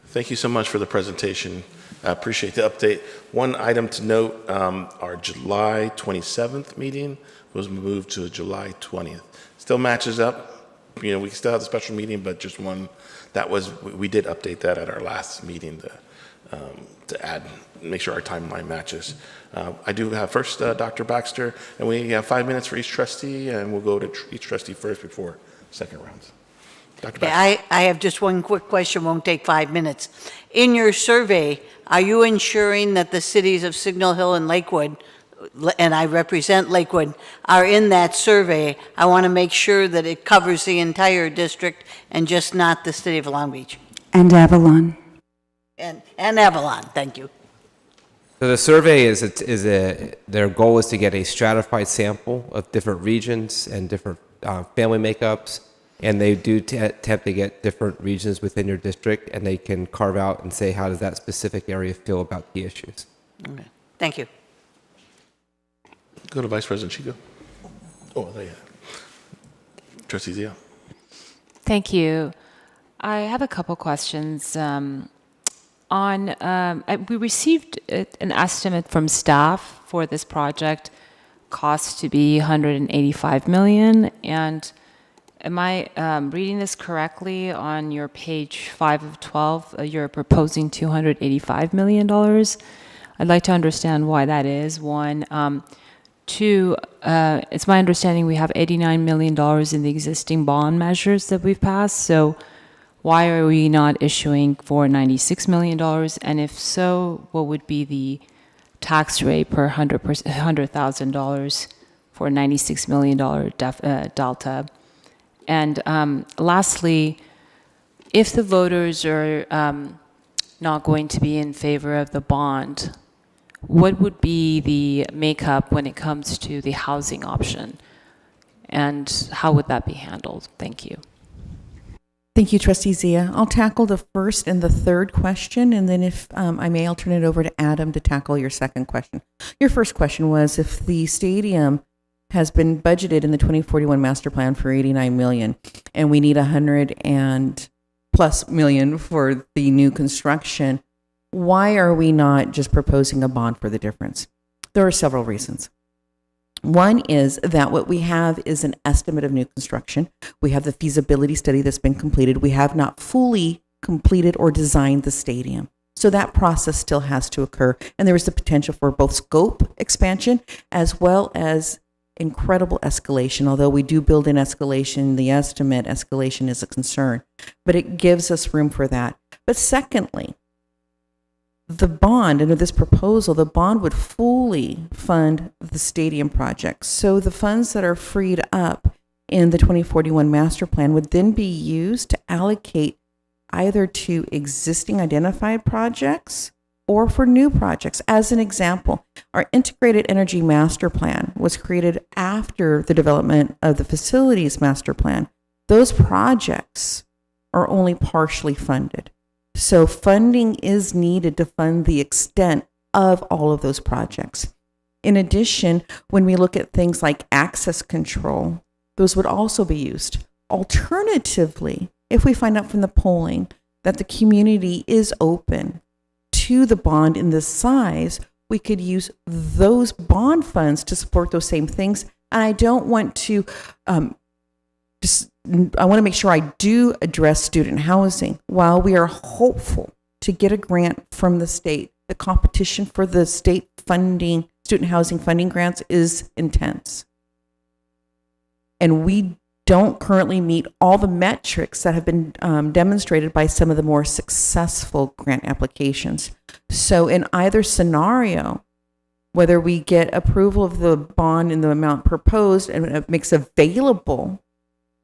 Thank you so much for the presentation. I appreciate the update. One item to note, our July 27th meeting was moved to July 20th. Still matches up. You know, we still have the special meeting, but just one that was, we did update that at our last meeting to add, make sure our timeline matches. I do have first Dr. Baxter, and we have 5 minutes for each trustee, and we'll go to each trustee first before second rounds. Dr. Okay, Baxter. I have just one quick question, won't take 5 minutes. In your survey, are you ensuring that the cities of Signal Hill and Lakewood, and I represent Lakewood, are in that survey? I want to make sure that it covers the entire district and just not the city of Long Beach. And Avalon. And Avalon, thank you. So the survey their goal is to get a stratified sample of different regions and different family makeups, and they do attempt to get different regions within your district, and they can carve out and say how does that specific area feel about key issues. Okay, thank you. Go to Vice President Chico. Oh, there you are. Trustee Zia. Thank you. I have a couple questions. We received an estimate from staff for this project, cost to be $185 million, and am I reading this correctly? On your page 5 of 12, you're proposing $285 million. I'd like to understand why that is, one. Two, it's my understanding we have $89 million in the existing bond measures that we've passed, so why are we not issuing for $96 million? And if so, what would be the tax rate per $100,000 for a $96 million delta? And lastly, if the voters are not going to be in favor of the bond, what would be the makeup when it comes to the housing option? And how would that be handled? Thank you. Thank you, Trustee Zia. I'll tackle the first and the third question, and then if I may, I'll turn it over to Adam to tackle your second question. Your first question was if the stadium has been budgeted in the 2041 master plan for $89 million, and we need $100+ million for the new construction, why are we not just proposing a bond for the difference? There are several reasons. One is that what we have is an estimate of new construction. We have the feasibility study that's been completed. We have not fully completed or designed the stadium. So that process still has to occur. And there is the potential for both scope expansion as well as incredible escalation. Although we do build in escalation, the estimate escalation is a concern. But it gives us room for that. But secondly, the bond, under this proposal, the bond would fully fund the stadium project. So the funds that are freed up in the 2041 master plan would then be used to allocate either to existing identified projects or for new projects. As an example, our integrated energy master plan was created after the development of the facilities master plan. Those projects are only partially funded. So funding is needed to fund the extent of all of those projects. In addition, when we look at things like access control, those would also be used. Alternatively, if we find out from the polling that the community is open to the bond in this size, we could use those bond funds to support those same things. And I don't want to I want to make sure I do address student housing. While we are hopeful to get a grant from the state, the competition for the state funding, student housing funding grants is intense. And we don't currently meet all the metrics that have been demonstrated by some of the more successful grant applications. So in either scenario, whether we get approval of the bond in the amount proposed and it makes available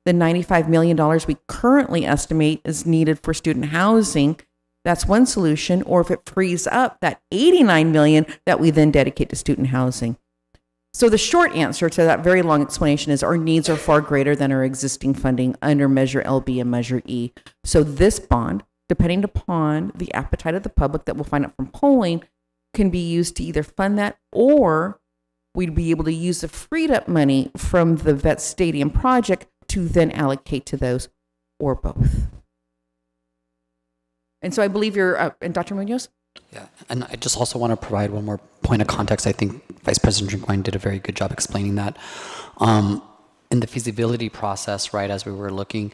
the $95 million we currently estimate is needed for student housing, that's one solution. Or if it frees up that $89 million that we then dedicate to student housing. So the short answer to that very long explanation is our needs are far greater than our existing funding under Measure LB and Measure E. So this bond, depending upon the appetite of the public that we'll find out from polling, can be used to either fund that, or we'd be able to use the freed up money from the Vet Stadium project to then allocate to those, or both. And so I believe you're, and Dr. Munoz? Yeah, and I just also want to provide one more point of context. I think Vice President Drinkwine did a very good job explaining that. In the feasibility process, right, as we were looking,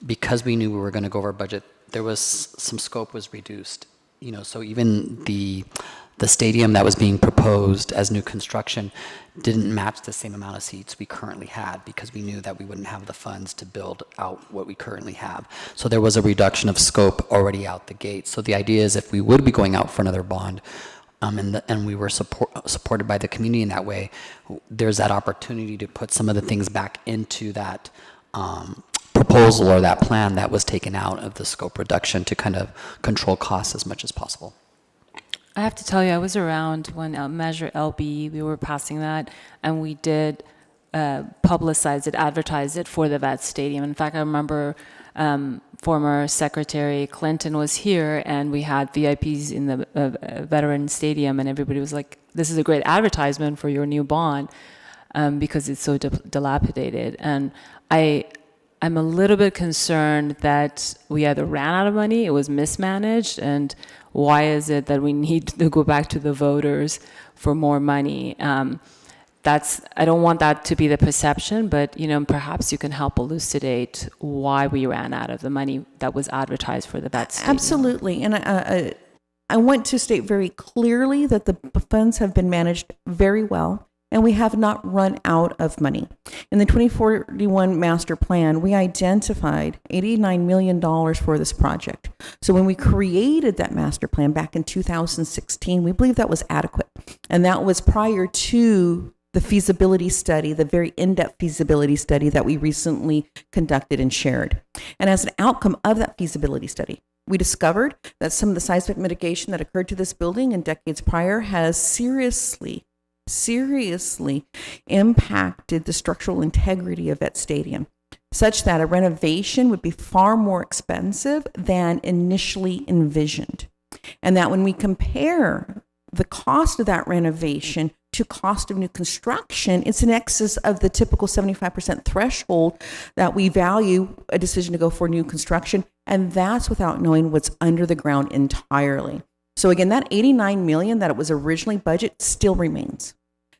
because we knew we were going to go over our budget, there was some scope was reduced. So even the stadium that was being proposed as new construction didn't match the same amount of seats we currently had because we knew that we wouldn't have the funds to build out what we currently have. So there was a reduction of scope already out the gate. So the idea is if we would be going out for another bond, and we were supported by the community in that way, there's that opportunity to put some of the things back into that proposal or that plan that was taken out of the scope reduction to kind of control costs as much as possible. I have to tell you, I was around when Measure LB, we were passing that, and we did publicize it, advertise it for the Vet Stadium. In fact, I remember former Secretary Clinton was here, and we had VIPs in the Veteran Stadium, and everybody was like, this is a great advertisement for your new bond because it's so dilapidated. And I'm a little bit concerned that we either ran out of money, it was mismanaged, and why is it that we need to go back to the voters for more money? I don't want that to be the perception, but perhaps you can help elucidate why we ran out of the money that was advertised for the Vet Stadium. Absolutely, and I want to state very clearly that the funds have been managed very well, and we have not run out of money. In the 2041 master plan, we identified $89 million for this project. So when we created that master plan back in 2016, we believe that was adequate. And that was prior to the feasibility study, the very in-depth feasibility study that we recently conducted and shared. And as an outcome of that feasibility study, we discovered that some of the seismic mitigation that occurred to this building in decades prior has seriously impacted the structural integrity of that stadium, such that a renovation would be far more expensive than initially envisioned. And that when we compare the cost of that renovation to cost of new construction, it's in excess of the typical 75% threshold that we value a decision to go for new construction, and that's without knowing what's under the ground entirely. So again, that $89 million that it was originally budgeted still remains.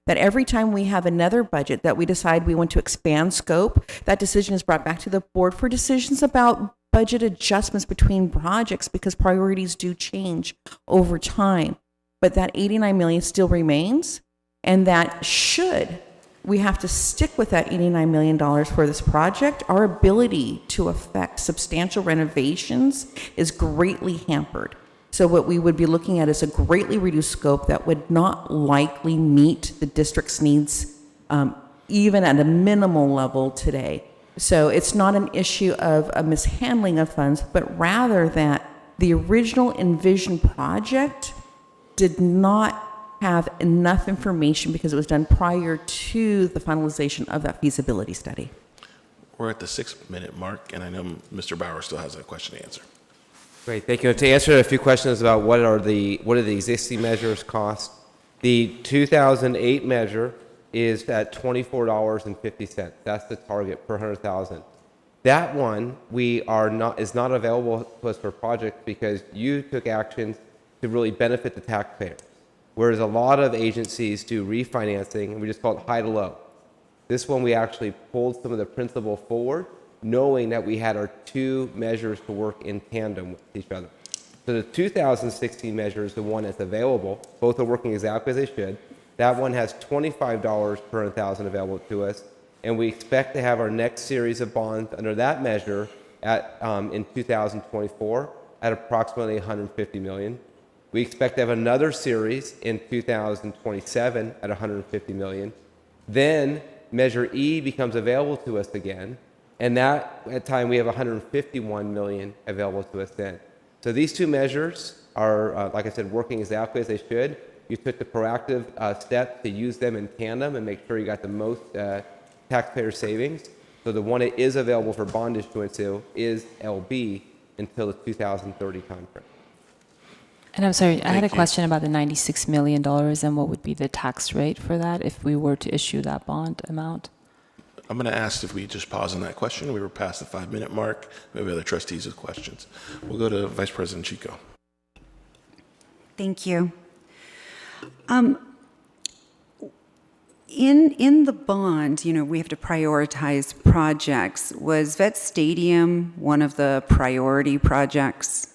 That every time we have another budget that we decide we want to expand scope, that decision is brought back to the board for decisions about budget adjustments between projects because priorities do change over time. But that $89 million still remains, and that should we have to stick with that $89 million for this project, our ability to affect substantial renovations is greatly hampered. So what we would be looking at is a greatly reduced scope that would not likely meet the district's needs, even at a minimal level today. So it's not an issue of a mishandling of funds, but rather that the original envisioned project did not have enough information because it was done prior to the finalization of that feasibility study. We're at the 6-minute mark, and I know Mr. Bauer still has a question to answer. Great, thank you. To answer a few questions about what do the existing measures cost, the 2008 measure is at $24.50. That's the target per 100,000. That one is not available to us for projects because you took actions to really benefit the taxpayers. Whereas a lot of agencies do refinancing, and we just call it high to low. This one we actually pulled some of the principal forward, knowing that we had our two measures to work in tandem with each other. So the 2016 measure is the one that's available. Both are working exactly as they should. That one has $25 per 100,000 available to us, and we expect to have our next series of bonds under that measure at in 2024 at approximately $150 million. We expect to have another series in 2027 at $150 million. Then Measure E becomes available to us again, and at time we have $151 million available to us then. So these two measures are, like I said, working exactly as they should. You took the proactive step to use them in tandem and make sure you got the most taxpayer savings. So the one that is available for bond issuance is LB until the 2030 timeframe. And I'm sorry, I had a question about the $96 million and what would be the tax rate for that if we were to issue that bond amount? I'm going to ask if we just pause on that question. We were past the 5-minute mark. Maybe other trustees with questions. We'll go to Vice President Chico. Thank you. In the bond, we have to prioritize projects. Was Vet Stadium one of the priority projects?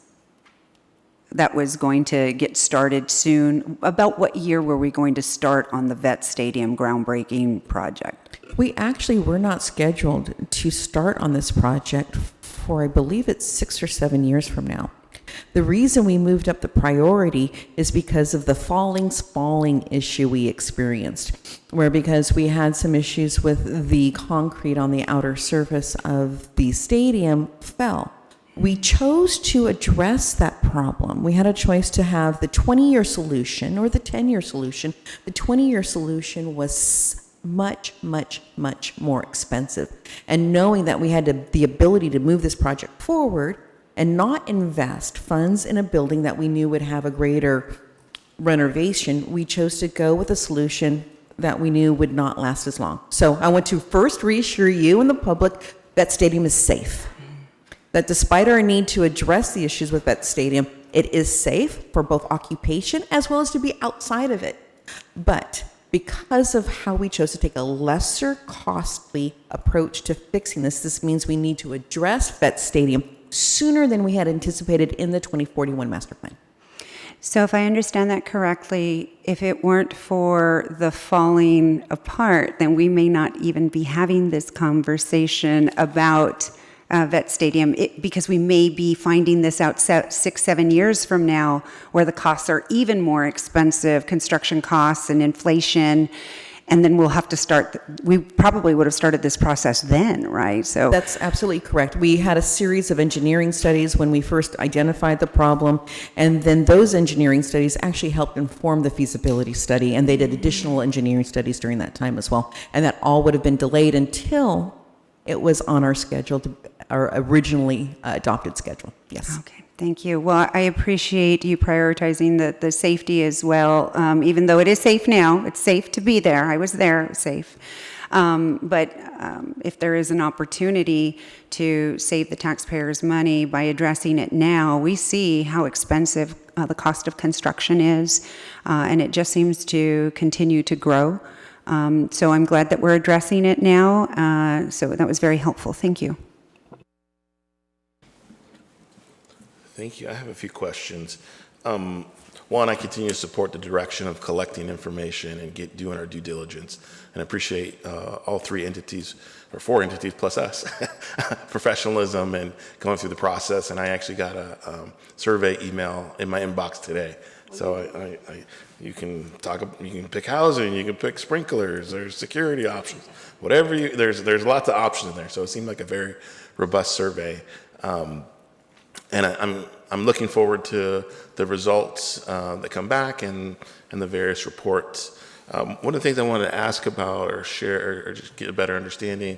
that was going to get started soon. About what year were we going to start on the Vet Stadium groundbreaking project? We actually were not scheduled to start on this project for, I believe it's 6 or 7 years from now. The reason we moved up the priority is because of the falling issue we experienced, where because we had some issues with the concrete on the outer surface of the stadium fell. We chose to address that problem. We had a choice to have the 20-year solution or the 10-year solution. The 20-year solution was much, much, much more expensive. And knowing that we had the ability to move this project forward and not invest funds in a building that we knew would have a greater renovation, we chose to go with a solution that we knew would not last as long. So I want to first reassure you and the public that stadium is safe. That despite our need to address the issues with that stadium, it is safe for both occupation as well as to be outside of it. But because of how we chose to take a lesser costly approach to fixing this means we need to address Vet Stadium sooner than we had anticipated in the 2041 master plan. So if I understand that correctly, if it weren't for the falling apart, then we may not even be having this conversation about Vet Stadium, because we may be finding this out 6, 7 years from now, where the costs are even more expensive, construction costs and inflation, and then we'll have to start, we probably would have started this process then, right? So that's absolutely correct. We had a series of engineering studies when we first identified the problem, and then those engineering studies actually helped inform the feasibility study, and they did additional engineering studies during that time as well. And that all would have been delayed until it was on our schedule, our originally adopted schedule. Yes. Okay, thank you. Well, I appreciate you prioritizing the safety as well. Even though it is safe now, it's safe to be there. I was there, it was safe. But if there is an opportunity to save the taxpayers' money by addressing it now, we see how expensive the cost of construction is, and it just seems to continue to grow. So I'm glad that we're addressing it now. So that was very helpful. Thank you. Thank you. I have a few questions. One, I continue to support the direction of collecting information and doing our due diligence, and appreciate all 3 entities, or 4 entities plus us, professionalism and going through the process. And I actually got a survey email in my inbox today. So you can pick housing, you can pick sprinklers, there's security options, whatever there's lots of options in there. So it seemed like a very robust survey. And I'm looking forward to the results that come back and the various reports. One of the things I wanted to ask about or share or just get a better understanding,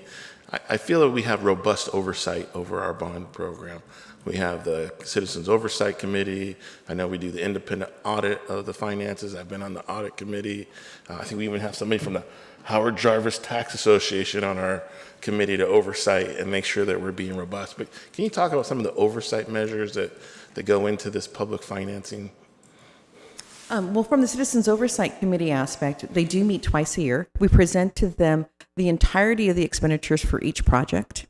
I feel that we have robust oversight over our bond program. We have the Citizens Oversight Committee. I know we do the independent audit of the finances. I've been on the audit committee. I think we even have somebody from the Howard Jarvis Tax Association on our committee to oversight and make sure that we're being robust. But can you talk about some of the oversight measures that go into this public financing? Well, from the Citizens Oversight Committee aspect, they do meet twice a year. We present to them the entirety of the expenditures for each project,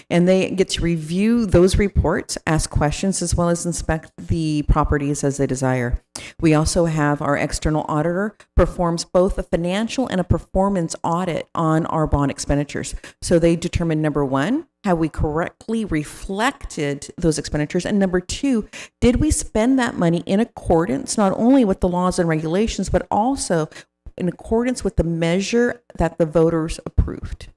and they get to review those reports, ask questions, as well as inspect the properties as they desire. We also have our external auditor performs both a financial and a performance audit on our bond expenditures. So they determine, number one, have we correctly reflected those expenditures? And number two, did we spend that money in accordance not only with the laws and regulations, but also in accordance with the measure that the voters approved?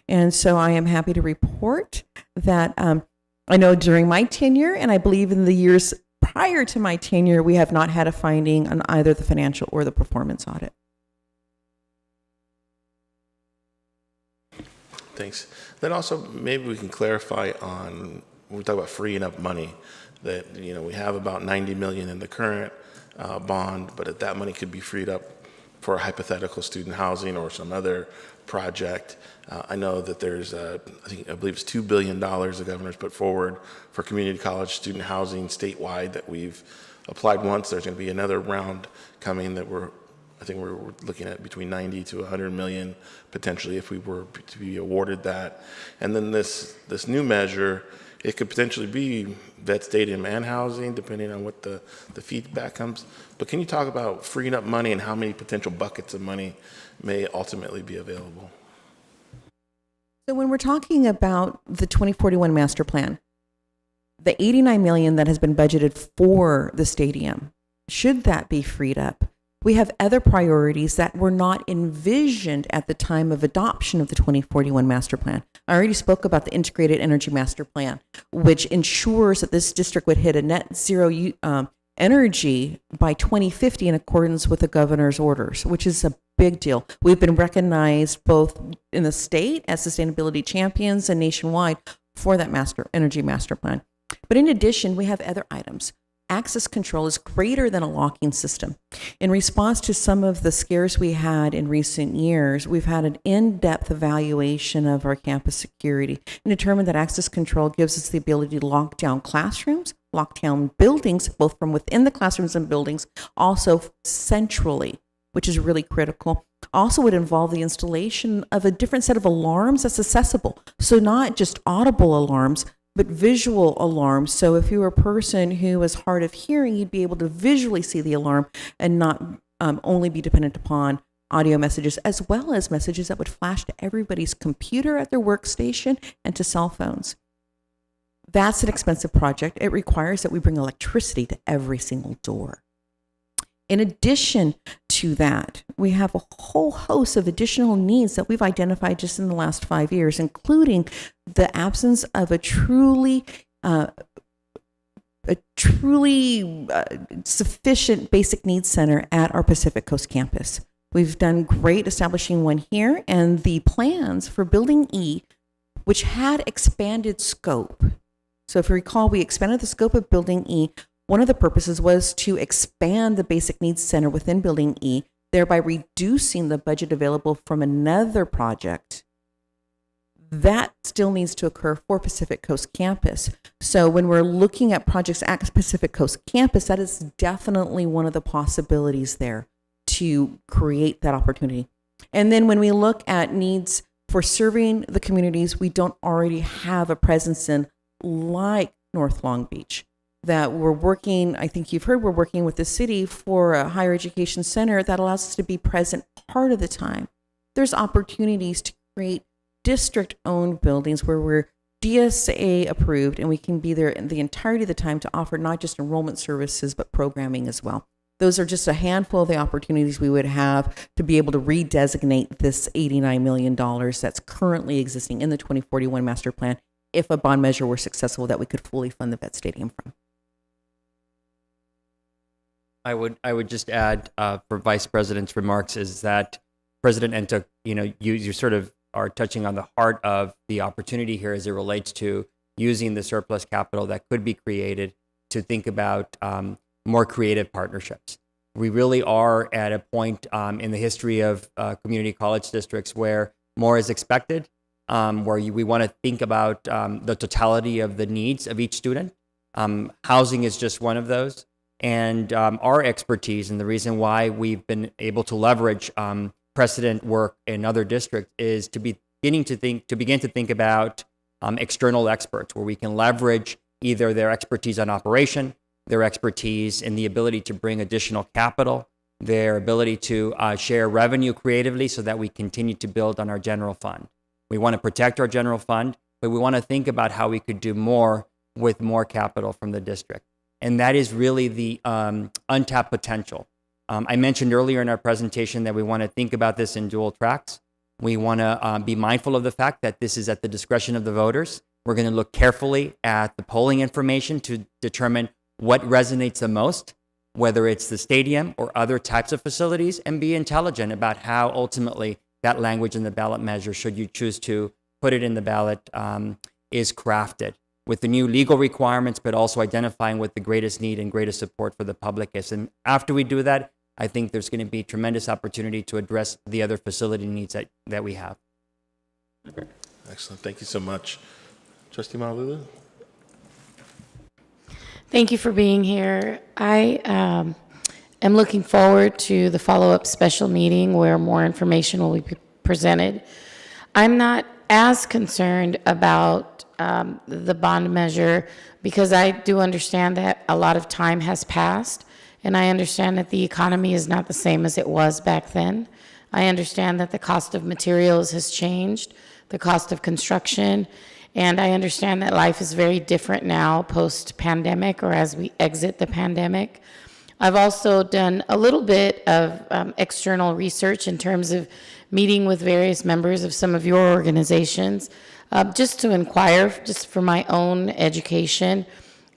And so I am happy to report that I know during my tenure, and I believe in the years prior to my tenure, we have not had a finding on either the financial or the performance audit. Thanks. Then also, maybe we can clarify on, when we talk about freeing up money, that, we have about $90 million in the current bond, but that money could be freed up for a hypothetical student housing or some other project. I know that there's, I believe it's $2 billion the governor's put forward for community college student housing statewide that we've applied once. There's going to be another round coming that we're looking at between 90 to 100 million potentially if we were to be awarded that. And then this new measure It could potentially be vet stadium and housing, depending on what the feedback comes. But can you talk about freeing up money and how many potential buckets of money may ultimately be available? So when we're talking about the 2041 master plan, the 89 million that has been budgeted for the stadium, should that be freed up, we have other priorities that were not envisioned at the time of adoption of the 2041 master plan. I already spoke about the integrated energy master plan, which ensures that this district would hit a net zero energy by 2050 in accordance with the governor's orders, which is a big deal. We've been recognized both in the state as sustainability champions and nationwide for that energy master plan. But in addition, we have other items. Access control is greater than a locking system. In response to some of the scares we had in recent years, we've had an in-depth evaluation of our campus security and determined that access control gives us the ability to lock down classrooms, lock down buildings, both from within the classrooms and buildings, also centrally, which is really critical. Also would involve the installation of a different set of alarms that's accessible. So not just audible alarms, but visual alarms. So if you were a person who was hard of hearing, you'd be able to visually see the alarm and not only be dependent upon audio messages, as well as messages that would flash to everybody's computer at their workstation and to cell phones. That's an expensive project. It requires that we bring electricity to every single door. In addition to that, we have a whole host of additional needs that we've identified just in the last 5 years, including the absence of a truly sufficient basic needs center at our Pacific Coast campus. We've done great establishing one here, and the plans for Building E, which had expanded scope. So if you recall, we expanded the scope of Building E. One of the purposes was to expand the Basic Needs Center within Building E, thereby reducing the budget available from another project. That still needs to occur for Pacific Coast campus. So when we're looking at projects at Pacific Coast campus, that is definitely one of the possibilities there to create that opportunity. And then when we look at needs for serving the communities we don't already have a presence in, like North Long Beach, that we're working, I think you've heard, we're working with the city for a higher education center that allows us to be present part of the time. There's opportunities to create district-owned buildings where we're DSA approved and we can be there the entirety of the time to offer not just enrollment services, but programming as well. Those are just a handful of the opportunities we would have to be able to redesignate this $89 million that's currently existing in the 2041 master plan if a bond measure were successful that we could fully fund the vet stadium from. I would just add for Vice President's remarks is that President Ntuk, you sort of are touching on the heart of the opportunity here as it relates to using the surplus capital that could be created to think about more creative partnerships. We really are at a point in the history of community college districts where more is expected, where we want to think about the totality of the needs of each student. Housing is just one of those. And our expertise and the reason why we've been able to leverage precedent work in other districts is to begin to think about external experts where we can leverage either their expertise on operation, their expertise in the ability to bring additional capital, their ability to share revenue creatively so that we continue to build on our general fund. We want to protect our general fund, but we want to think about how we could do more with more capital from the district. And that is really the untapped potential. I mentioned earlier in our presentation that we want to think about this in dual tracks. We want to be mindful of the fact that this is at the discretion of the voters. We're going to look carefully at the polling information to determine what resonates the most, whether it's the stadium or other types of facilities, and be intelligent about how ultimately that language in the ballot measure, should you choose to put it in the ballot, is crafted with the new legal requirements, but also identifying what the greatest need and greatest support for the public is. And after we do that, I think there's going to be tremendous opportunity to address the other facility needs that we have. Excellent. Thank you so much. Trustee Malauulu? Thank you for being here. I am looking forward to the follow-up special meeting where more information will be presented. I'm not as concerned about the bond measure because I do understand that a lot of time has passed, and I understand that the economy is not the same as it was back then. I understand that the cost of materials has changed, the cost of construction, and I understand that life is very different now post-pandemic or as we exit the pandemic. I've also done a little bit of external research in terms of meeting with various members of some of your organizations, just to inquire, just for my own education,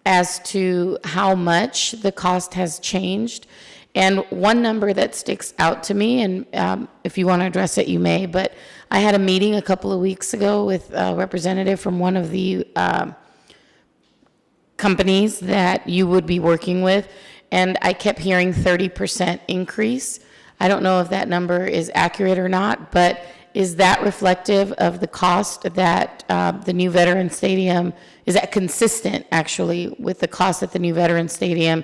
as to how much the cost has changed. And one number that sticks out to me, and if you want to address it, you may, but I had a meeting a couple of weeks ago with a representative from one of the companies that you would be working with, and I kept hearing 30% increase. I don't know if that number is accurate or not, but is that reflective of the cost that the new Veterans Stadium, is that consistent actually with the cost that the new Veterans Stadium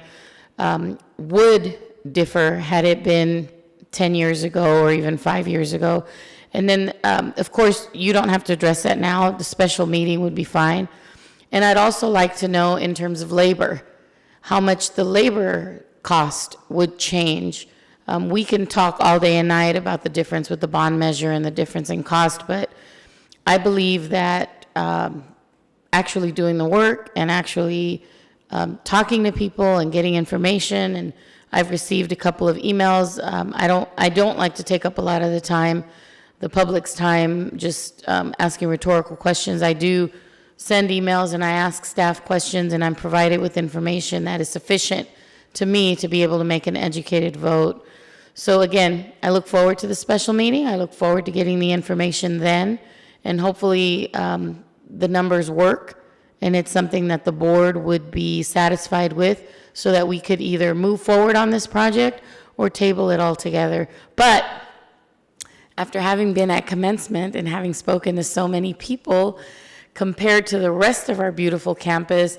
would differ had it been 10 years ago or even 5 years ago? And then, of course, you don't have to address that now. The special meeting would be fine. And I'd also like to know in terms of labor, how much the labor cost would change. We can talk all day and night about the difference with the bond measure and the difference in cost, but I believe that actually doing the work and actually talking to people and getting information, and I've received a couple of emails. I don't like to take up a lot of the time, the public's time, just asking rhetorical questions. I do send emails and I ask staff questions, and I'm provided with information that is sufficient to me to be able to make an educated vote. So again, I look forward to the special meeting. I look forward to getting the information then, and hopefully the numbers work and it's something that the board would be satisfied with, so that we could either move forward on this project or table it altogether. But after having been at commencement and having spoken to so many people, compared to the rest of our beautiful campus,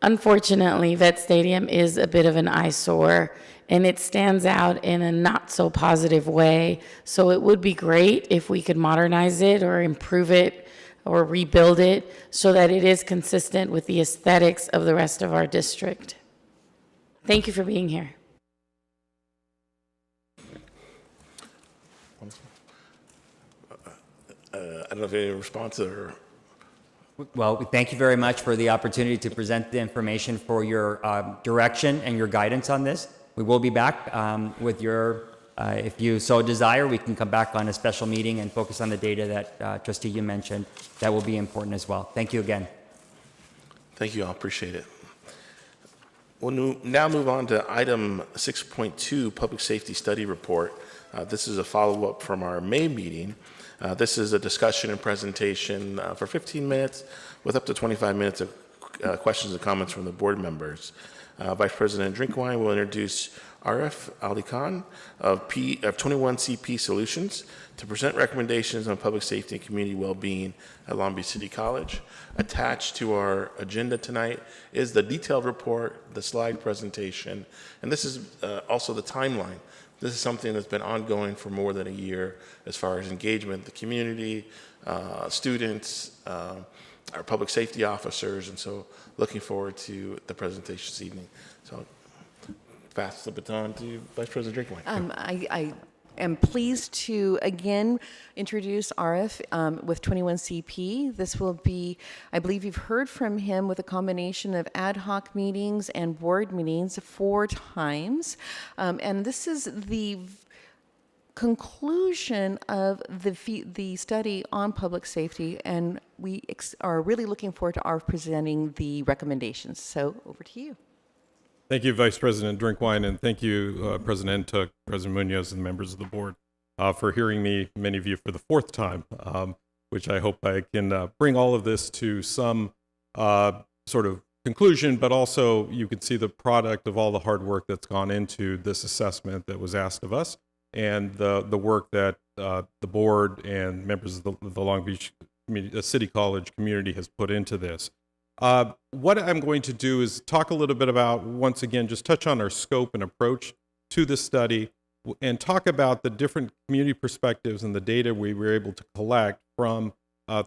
unfortunately, Vet Stadium is a bit of an eyesore, and it stands out in a not so positive way. So it would be great if we could modernize it or improve it or rebuild it so that it is consistent with the aesthetics of the rest of our district. Thank you for being here. I don't know if any response or... Well, thank you very much for the opportunity to present the information for your direction and your guidance on this. We will be back with your, if you so desire, we can come back on a special meeting and focus on the data that Trustee you mentioned. That will be important as well. Thank you again. Thank you all, appreciate it. We'll now move on to item 6.2, Public Safety Study Report. This is a follow-up from our May meeting. This is a discussion and presentation for 15 minutes with up to 25 minutes of questions and comments from the board members. Vice President Drinkwine will introduce Arif Ali Khan of 21CP Solutions to present recommendations on public safety and community well-being at Long Beach City College. Attached to our agenda tonight is the detailed report, the slide presentation, and this is also the timeline. This is something that's been ongoing for more than a year as far as engagement with the community, students, our public safety officers, and so looking forward to the presentation this evening. So pass the baton to Vice President Drinkwine. I am pleased to again introduce Arif with 21CP. This will be, I believe you've heard from him with a combination of ad hoc meetings and board meetings 4 times. And this is the conclusion of the study on public safety, and we are really looking forward to Arif presenting the recommendations. So over to you. Thank you, Vice President Drinkwine, and thank you, President Tuck, President Munoz, and members of the board for hearing me, many of you, for the 4th time, which I hope I can bring all of this to some sort of conclusion, but also you can see the product of all the hard work that's gone into this assessment that was asked of us, and the work that the board and members of the Long Beach City College community has put into this. What I'm going to do is talk a little bit about, once again, just touch on our scope and approach to the study, and talk about the different community perspectives and the data we were able to collect from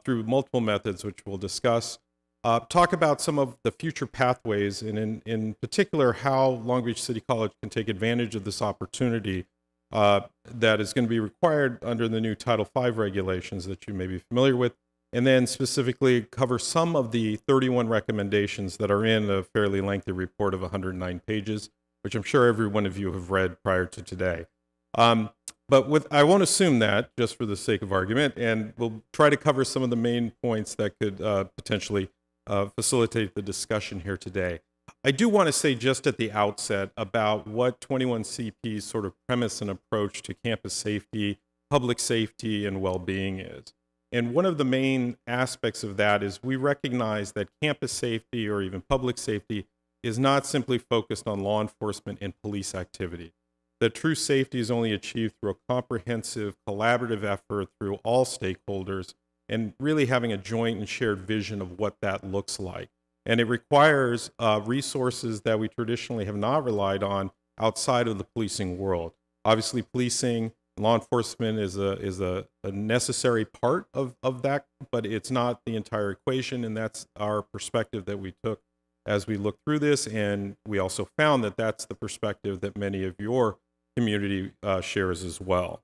through multiple methods, which we'll discuss. Talk about some of the future pathways, and in particular, how Long Beach City College can take advantage of this opportunity that is going to be required under the new Title V regulations that you may be familiar with, and then specifically cover some of the 31 recommendations that are in a fairly lengthy report of 109 pages, which I'm sure every one of you have read prior to today. But I won't assume that, just for the sake of argument, and we'll try to cover some of the main points that could potentially facilitate the discussion here today. I do want to say just at the outset about what 21CP's sort of premise and approach to campus safety, public safety, and well-being is. And one of the main aspects of that is we recognize that campus safety or even public safety is not simply focused on law enforcement and police activity. That true safety is only achieved through a comprehensive, collaborative effort through all stakeholders and really having a joint and shared vision of what that looks like. And it requires resources that we traditionally have not relied on outside of the policing world. Obviously, policing, law enforcement is a necessary part of that, but it's not the entire equation, and that's our perspective that we took as we looked through this, and we also found that that's the perspective that many of your community shares as well.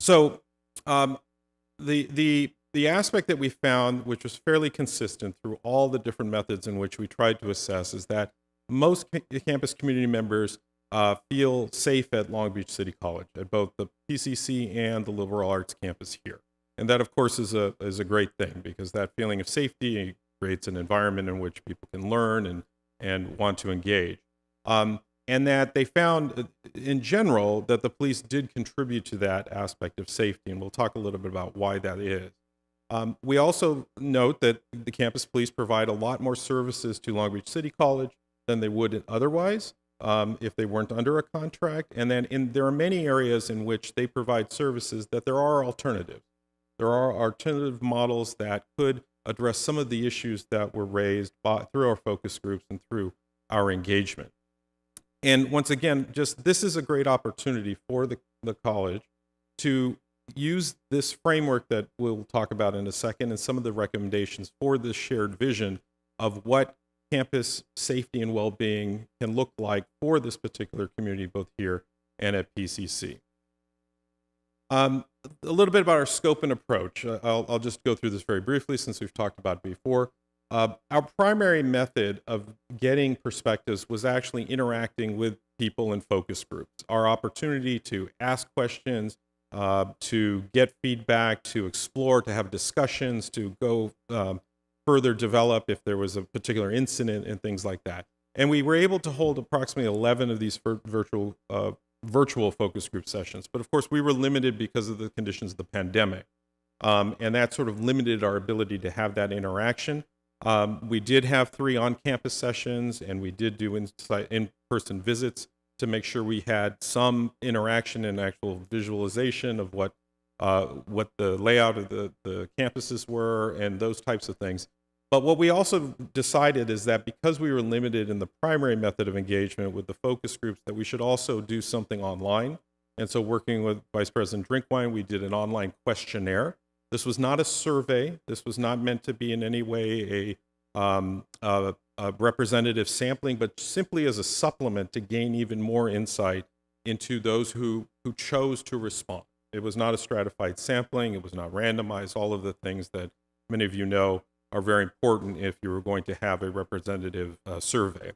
So the aspect that we found, which was fairly consistent through all the different methods in which we tried to assess, is that most campus community members feel safe at Long Beach City College, at both the PCC and the liberal arts campus here. And that, of course, is a great thing, because that feeling of safety creates an environment in which people can learn and want to engage. And that they found, in general, that the police did contribute to that aspect of safety, and we'll talk a little bit about why that is. We also note that the campus police provide a lot more services to Long Beach City College than they would otherwise if they weren't under a contract. And then there are many areas in which they provide services that there are alternatives. There are alternative models that could address some of the issues that were raised through our focus groups and through our engagement. And once again, this is a great opportunity for the college to use this framework that we'll talk about in a second and some of the recommendations for this shared vision of what campus safety and well-being can look like for this particular community, both here and at PCC. A little bit about our scope and approach. I'll just go through this very briefly since we've talked about it before. Our primary method of getting perspectives was actually interacting with people in focus groups. Our opportunity to ask questions, to get feedback, to explore, to have discussions, to go further develop if there was a particular incident and things like that. And we were able to hold approximately 11 of these virtual focus group sessions. But of course, we were limited because of the conditions of the pandemic. And that sort of limited our ability to have that interaction. We did have 3 on-campus sessions, and we did do in-person visits to make sure we had some interaction and actual visualization of what the layout of the campuses were and those types of things. But what we also decided is that because we were limited in the primary method of engagement with the focus groups, that we should also do something online. And so working with Vice President Drinkwine, we did an online questionnaire. This was not a survey. This was not meant to be in any way a representative sampling, but simply as a supplement to gain even more insight into those who chose to respond. It was not a stratified sampling. It was not randomized. All of the things that many of you know are very important if you were going to have a representative survey.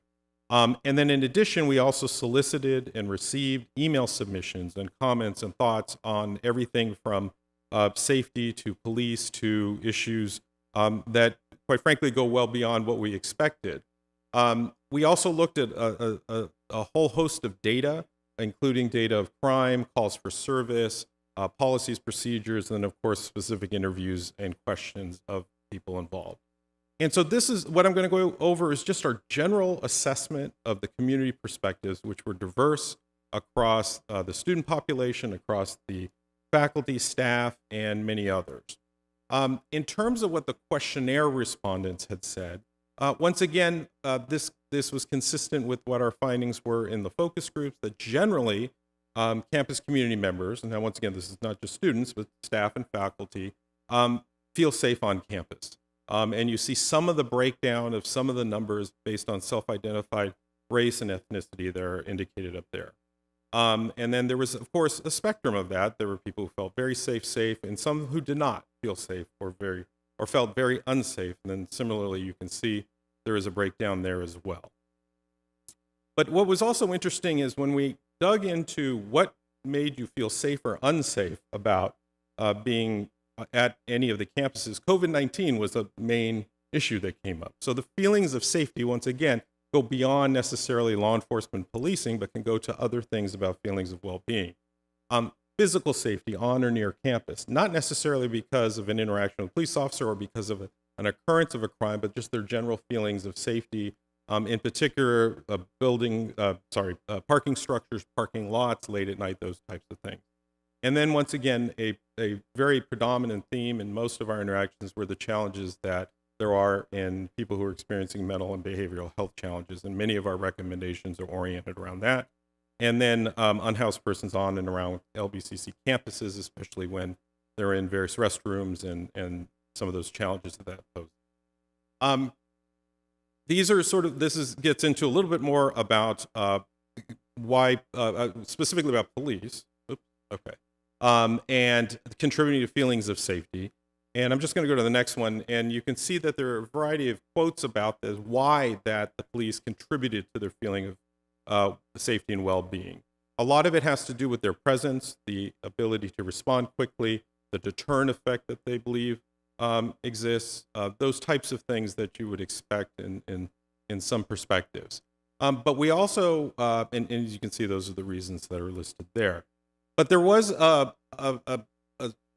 And then in addition, we also solicited and received email submissions and comments and thoughts on everything from safety to police to issues that, quite frankly, go well beyond what we expected. We also looked at a whole host of data, including data of crime, calls for service, policies, procedures, and then, of course, specific interviews and questions of people involved. And so this is what I'm going to go over is just our general assessment of the community perspectives, which were diverse across the student population, across the faculty, staff, and many others. In terms of what the questionnaire respondents had said, once again, this was consistent with what our findings were in the focus groups, that generally campus community members, and now once again, this is not just students, but staff and faculty, feel safe on campus. And you see some of the breakdown of some of the numbers based on self-identified race and ethnicity that are indicated up there. And then there was, of course, a spectrum of that. There were people who felt very safe, and some who did not feel safe or felt very unsafe. And then similarly, you can see there is a breakdown there as well. But what was also interesting is when we dug into what made you feel safe or unsafe about being at any of the campuses, COVID-19 was a main issue that came up. So the feelings of safety, once again, go beyond necessarily law enforcement policing, but can go to other things about feelings of well-being. Physical safety on or near campus, not necessarily because of an interaction with a police officer or because of an occurrence of a crime, but just their general feelings of safety, in particular parking structures, parking lots late at night, those types of things. And then once again, a very predominant theme in most of our interactions were the challenges that there are in people who are experiencing mental and behavioral health challenges, and many of our recommendations are oriented around that. And then unhoused persons on and around LBCC campuses, especially when they're in various restrooms and some of those challenges that poses. These are gets into a little bit more about why, specifically about police. Oops, okay. And contributing to feelings of safety. And I'm just going to go to the next one, and you can see that there are a variety of quotes about this, why that the police contributed to their feeling of safety and well-being. A lot of it has to do with their presence, the ability to respond quickly, the deterrent effect that they believe exists, those types of things that you would expect in some perspectives. But we also, and as you can see, those are the reasons that are listed there. But there was a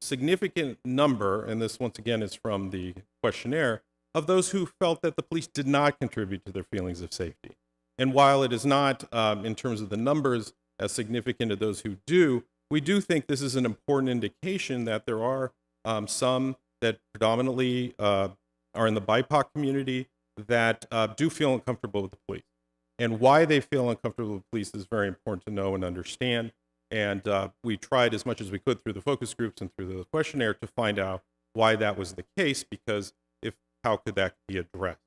significant number, and this once again is from the questionnaire, of those who felt that the police did not contribute to their feelings of safety. And while it is not, in terms of the numbers, as significant as those who do, we do think this is an important indication that there are some that predominantly are in the BIPOC community that do feel uncomfortable with the police. And why they feel uncomfortable with the police is very important to know and understand. And we tried as much as we could through the focus groups and through the questionnaire to find out why that was the case, because how could that be addressed?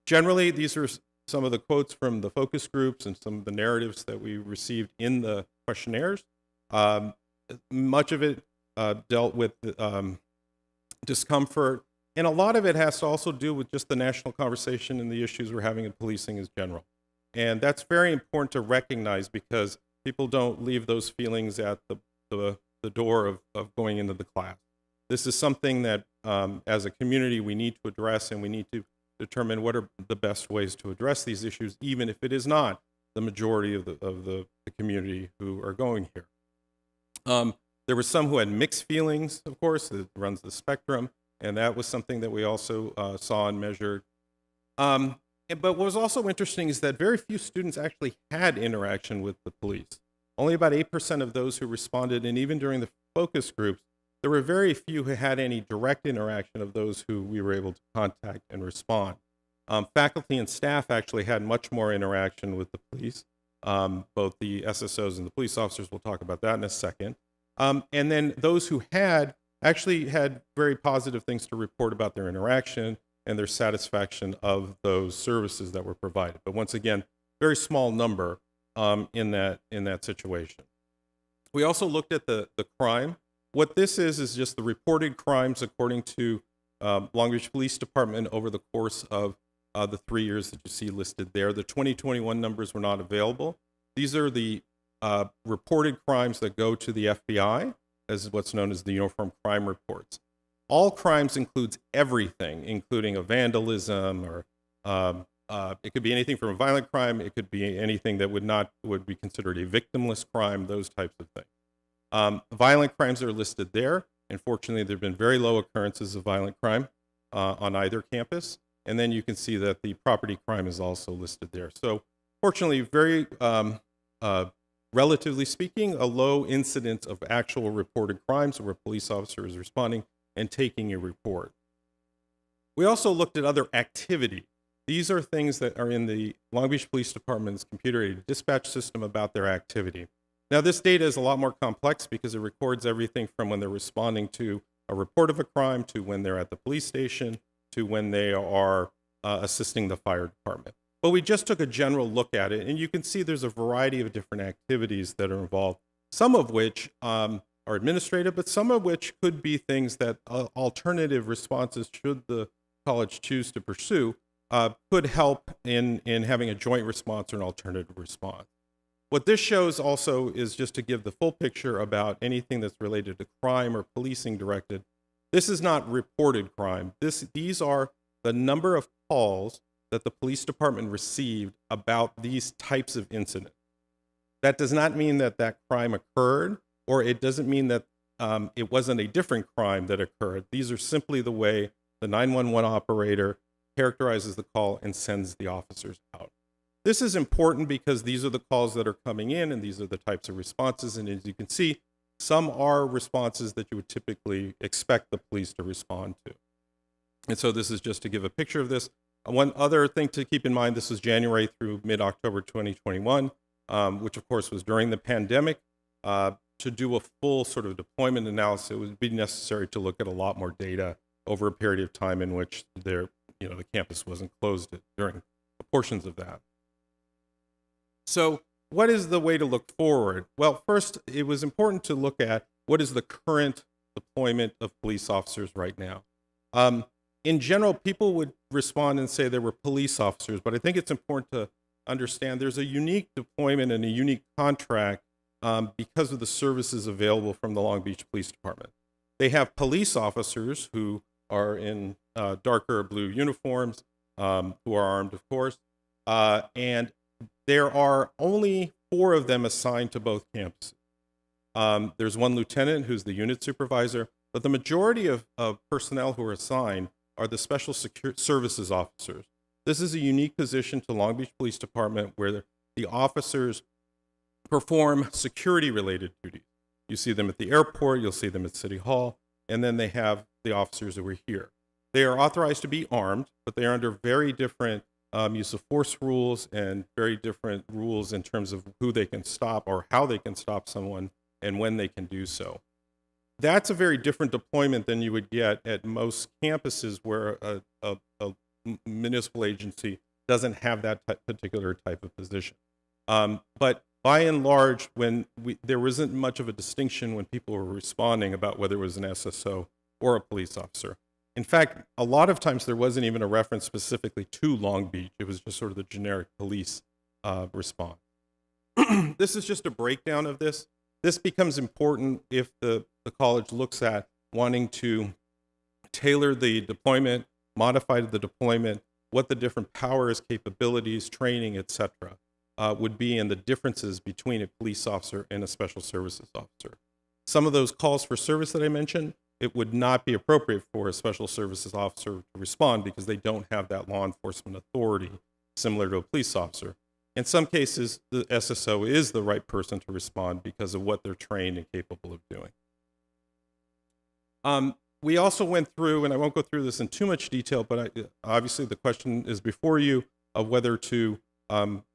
Generally, these are some of the quotes from the focus groups and some of the narratives that we received in the questionnaires. Much of it dealt with discomfort, and a lot of it has to also do with just the national conversation and the issues we're having in policing as general. And that's very important to recognize, because people don't leave those feelings at the door of going into the class. This is something that, as a community, we need to address, and we need to determine what are the best ways to address these issues, even if it is not the majority of the community who are going here. There were some who had mixed feelings, of course, it runs the spectrum, and that was something that we also saw and measured. But what was also interesting is that very few students actually had interaction with the police. Only about 8% of those who responded, and even during the focus groups, there were very few who had any direct interaction of those who we were able to contact and respond. Faculty and staff actually had much more interaction with the police, both the SSOs and the police officers. We'll talk about that in a second. And then those who had actually had very positive things to report about their interaction and their satisfaction of those services that were provided. But once again, very small number in that situation. We also looked at the crime. What this is just the reported crimes according to Long Beach Police Department over the course of the 3 years that you see listed there. The 2021 numbers were not available. These are the reported crimes that go to the FBI, as what's known as the Uniform Crime Reports. All crimes includes everything, including a vandalism, or it could be anything from a violent crime. It could be anything that would be considered a victimless crime, those types of things. Violent crimes are listed there. Unfortunately, there have been very low occurrences of violent crime on either campus. And then you can see that the property crime is also listed there. So fortunately, very relatively speaking, a low incidence of actual reported crimes where a police officer is responding and taking a report. We also looked at other activity. These are things that are in the Long Beach Police Department's computer-aided dispatch system about their activity. Now, this data is a lot more complex because it records everything from when they're responding to a report of a crime to when they're at the police station to when they are assisting the fire department. But we just took a general look at it, and you can see there's a variety of different activities that are involved, some of which are administrative, but some of which could be things that alternative responses, should the college choose to pursue, could help in having a joint response or an alternative response. What this shows also is just to give the full picture about anything that's related to crime or policing directed. This is not reported crime. These are the number of calls that the police department received about these types of incidents. That does not mean that that crime occurred, or it doesn't mean that it wasn't a different crime that occurred. These are simply the way the 911 operator characterizes the call and sends the officers out. This is important because these are the calls that are coming in, and these are the types of responses. And as you can see, some are responses that you would typically expect the police to respond to. And so this is just to give a picture of this. One other thing to keep in mind, this was January through mid-October 2021, which of course was during the pandemic. To do a full sort of deployment analysis, it would be necessary to look at a lot more data over a period of time in which the campus wasn't closed during portions of that. So what is the way to look forward? Well, first, it was important to look at what is the current deployment of police officers right now. In general, people would respond and say there were police officers, but I think it's important to understand there's a unique deployment and a unique contract because of the services available from the Long Beach Police Department. They have police officers who are in darker blue uniforms, who are armed, of course, and there are only 4 of them assigned to both campuses. There's one lieutenant who's the unit supervisor, but the majority of personnel who are assigned are the special services officers. This is a unique position to Long Beach Police Department where the officers perform security-related duties. You see them at the airport, you'll see them at City Hall, and then they have the officers who are here. They are authorized to be armed, but they are under very different use of force rules and very different rules in terms of who they can stop or how they can stop someone and when they can do so. That's a very different deployment than you would get at most campuses where a municipal agency doesn't have that particular type of position. But by and large, there wasn't much of a distinction when people were responding about whether it was an SSO or a police officer. In fact, a lot of times there wasn't even a reference specifically to Long Beach. It was just sort of the generic police response. This is just a breakdown of this. This becomes important if the college looks at wanting to tailor the deployment, modify the deployment, what the different powers, capabilities, training, etc. Would be, and the differences between a police officer and a special services officer. Some of those calls for service that I mentioned, it would not be appropriate for a special services officer to respond because they don't have that law enforcement authority similar to a police officer. In some cases, the SSO is the right person to respond because of what they're trained and capable of doing. We also went through, and I won't go through this in too much detail, but obviously the question is before you of whether to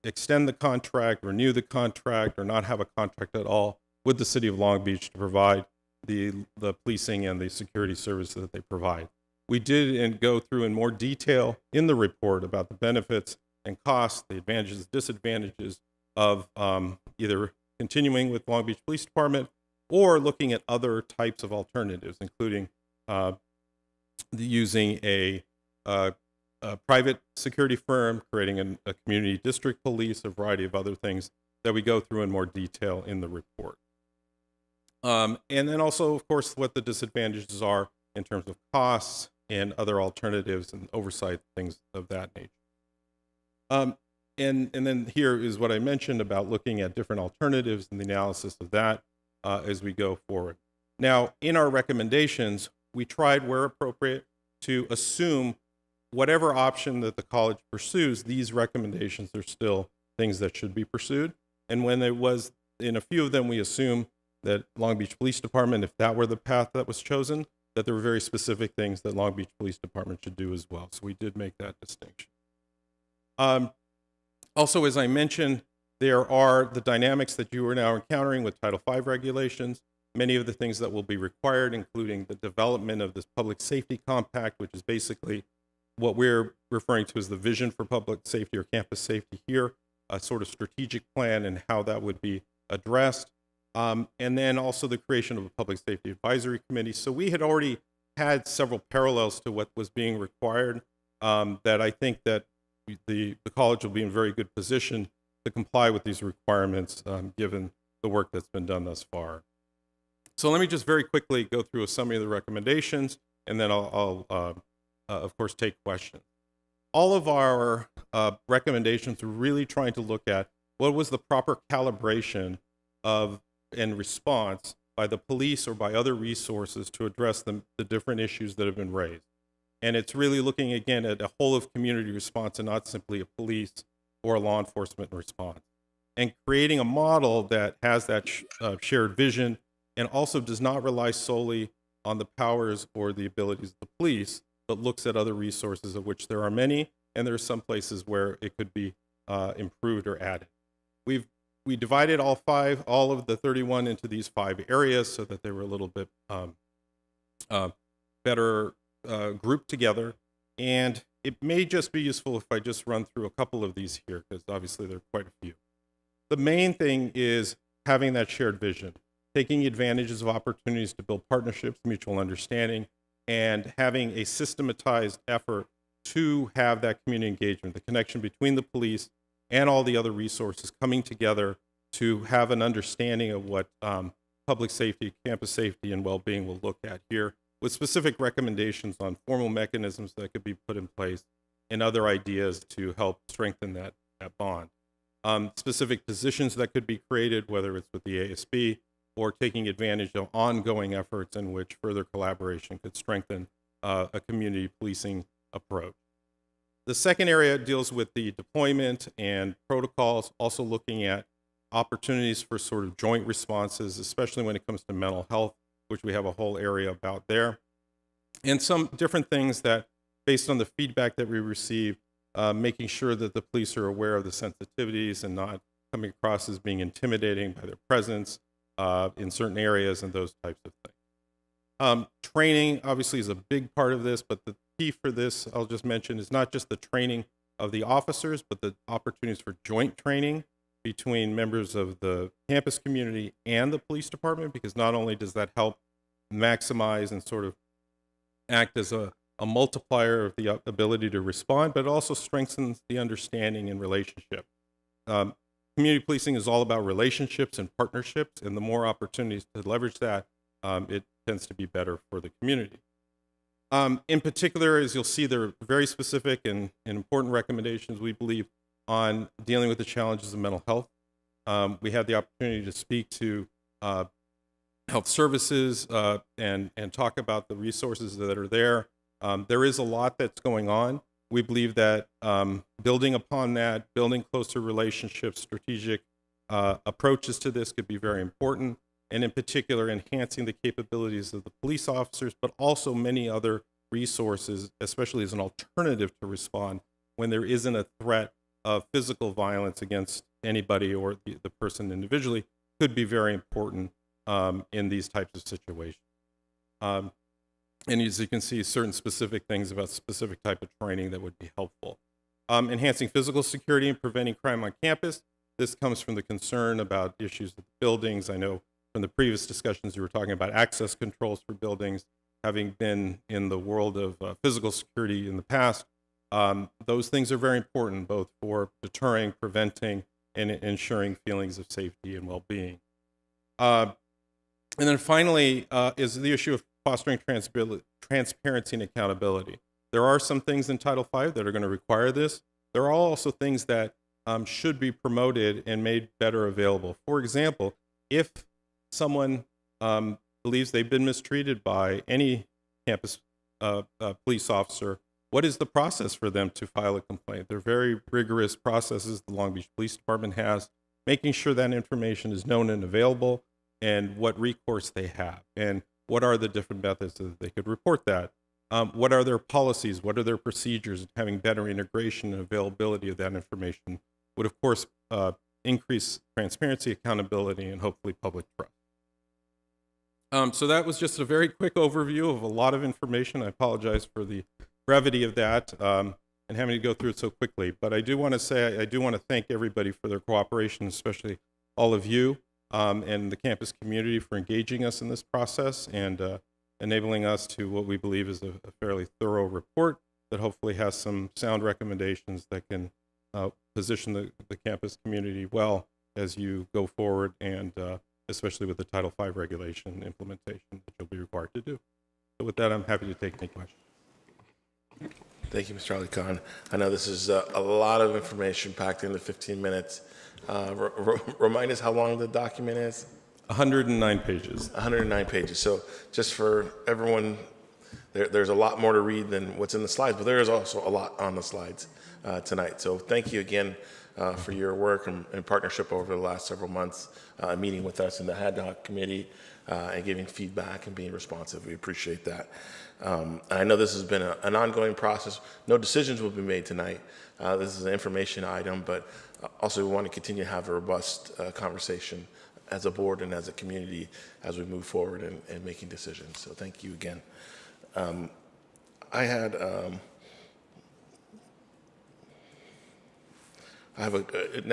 extend the contract, renew the contract, or not have a contract at all with the city of Long Beach to provide the policing and the security services that they provide. We did and go through in more detail in the report about the benefits and costs, the advantages, disadvantages of either continuing with Long Beach Police Department or looking at other types of alternatives, including using a private security firm, creating a community district police, a variety of other things that we go through in more detail in the report. And then also, of course, what the disadvantages are in terms of costs and other alternatives and oversight, things of that nature. And then here is what I mentioned about looking at different alternatives and the analysis of that as we go forward. Now, in our recommendations, we tried, where appropriate, to assume whatever option that the college pursues, these recommendations are still things that should be pursued. And when it was, in a few of them, we assume that Long Beach Police Department, if that were the path that was chosen, that there were very specific things that Long Beach Police Department should do as well. So we did make that distinction. Also, as I mentioned, there are the dynamics that you are now encountering with Title V regulations. many of the things that will be required, including the development of this public safety compact, which is basically what we're referring to as the vision for public safety or campus safety here, a sort of strategic plan and how that would be addressed. And then also the creation of a public safety advisory committee. So we had already had several parallels to what was being required that I think that the college will be in very good position to comply with these requirements given the work that's been done thus far. So let me just very quickly go through a summary of the recommendations, and then I'll of course, take questions. All of our recommendations are really trying to look at what was the proper calibration of and response by the police or by other resources to address the different issues that have been raised. And it's really looking, again, at a whole of community response and not simply a police or a law enforcement response. And creating a model that has that shared vision and also does not rely solely on the powers or the abilities of the police, but looks at other resources, of which there are many, and there are some places where it could be improved or added. We divided all of the 31 into these 5 areas so that they were a little bit better grouped together. And it may just be useful if I just run through a couple of these here, because obviously there are quite a few. The main thing is having that shared vision, taking advantages of opportunities to build partnerships, mutual understanding, and having a systematized effort to have that community engagement, the connection between the police and all the other resources coming together to have an understanding of what public safety, campus safety, and well-being will look at here, with specific recommendations on formal mechanisms that could be put in place and other ideas to help strengthen that bond. Specific positions that could be created, whether it's with the ASB or taking advantage of ongoing efforts in which further collaboration could strengthen a community policing approach. The second area deals with the deployment and protocols, also looking at opportunities for sort of joint responses, especially when it comes to mental health, which we have a whole area about there. And some different things that, based on the feedback that we received, making sure that the police are aware of the sensitivities and not coming across as being intimidating by their presence in certain areas and those types of things. Training, obviously, is a big part of this, but the key for this, I'll just mention, is not just the training of the officers, but the opportunities for joint training between members of the campus community and the police department, because not only does that help maximize and sort of act as a multiplier of the ability to respond, but it also strengthens the understanding and relationship. Community policing is all about relationships and partnerships, and the more opportunities to leverage that, it tends to be better for the community. In particular, as you'll see, there are very specific and important recommendations, we believe, on dealing with the challenges of mental health. We had the opportunity to speak to health services and talk about the resources that are there. There is a lot that's going on. We believe that building upon that, building closer relationships, strategic approaches to this could be very important, and in particular, enhancing the capabilities of the police officers, but also many other resources, especially as an alternative to respond when there isn't a threat of physical violence against anybody or the person individually, could be very important in these types of situations. And as you can see, certain specific things about specific type of training that would be helpful. Enhancing physical security and preventing crime on campus. This comes from the concern about issues with buildings. I know from the previous discussions you were talking about access controls for buildings. Having been in the world of physical security in the past, those things are very important, both for deterring, preventing, and ensuring feelings of safety and well-being. And then finally is the issue of fostering transparency and accountability. There are some things in Title V that are going to require this. There are also things that should be promoted and made better available. For example, if someone believes they've been mistreated by any campus police officer, what is the process for them to file a complaint? They're very rigorous processes the Long Beach Police Department has, making sure that information is known and available, and what recourse they have, and what are the different methods that they could report that. What are their policies? What are their procedures? Having better integration and availability of that information would, of course, increase transparency, accountability, and hopefully public trust. So that was just a very quick overview of a lot of information. I apologize for the brevity of that and having to go through it so quickly. But I do want to say, I do want to thank everybody for their cooperation, especially all of you and the campus community for engaging us in this process and enabling us to what we believe is a fairly thorough report that hopefully has some sound recommendations that can position the campus community well as you go forward and especially with the Title V regulation implementation that you'll be required to do. So with that, I'm happy to take any questions. Thank you, Mr. Ali Khan. I know this is a lot of information packed into 15 minutes. Remind us how long the document is? 109 pages. 109 pages. So just for everyone, there's a lot more to read than what's in the slides, but there is also a lot on the slides tonight. So thank you again for your work and partnership over the last several months, meeting with us in the ad hoc committee and giving feedback and being responsive. We appreciate that. I know this has been an ongoing process. No decisions will be made tonight. This is an information item, but also we want to continue to have a robust conversation as a board and as a community as we move forward in making decisions. So thank you again. Now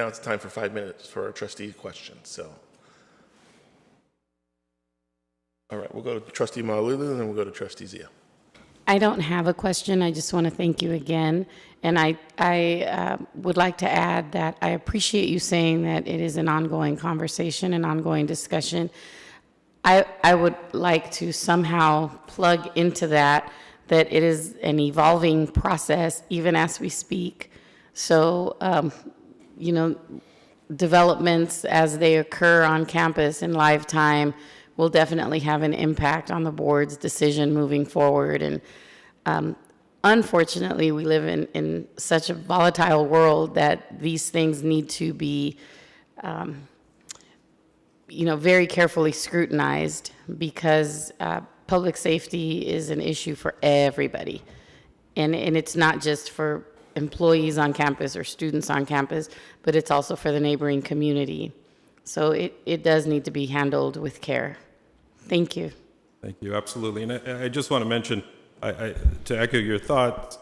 it's time for 5 minutes for a trustee question. So, all right, we'll go to Trustee Malauulu and then we'll go to Trustee Zia. I don't have a question. I just want to thank you again. And I would like to add that I appreciate you saying that it is an ongoing conversation, an ongoing discussion. I would like to somehow plug into that it is an evolving process even as we speak. So, developments as they occur on campus in live time will definitely have an impact on the board's decision moving forward. And unfortunately, we live in such a volatile world that these things need to be, very carefully scrutinized because public safety is an issue for everybody. And it's not just for employees on campus or students on campus, but it's also for the neighboring community. So it does need to be handled with care. Thank you. Thank you, absolutely. And I just want to mention, to echo your thoughts,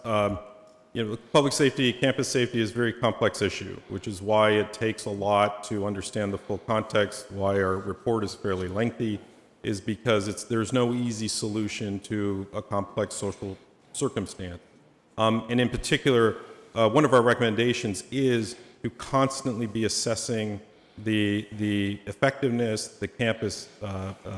public safety, campus safety is a very complex issue, which is why it takes a lot to understand the full context, why our report is fairly lengthy, is because there's no easy solution to a complex social circumstance. And in particular, one of our recommendations is to constantly be assessing the effectiveness, the campus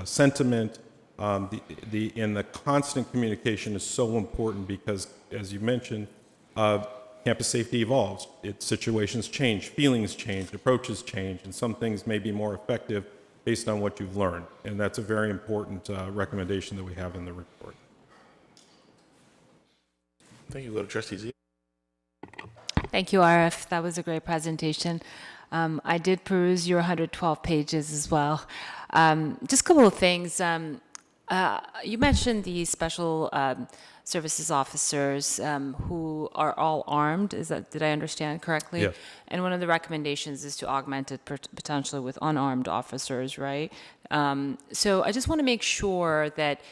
sentiment, and the constant communication is so important because, as you mentioned, campus safety evolves. Situations change, feelings change, approaches change, and some things may be more effective based on what you've learned. And that's a very important recommendation that we have in the report. Thank you. Go to Trustee Zia. Thank you, RF. That was a great presentation. I did peruse your 112 pages as well. Just a couple of things. You mentioned the special services officers who are all armed. Did I understand correctly? Yeah. And one of the recommendations is to augment it potentially with unarmed officers, right? So I just want to make sure that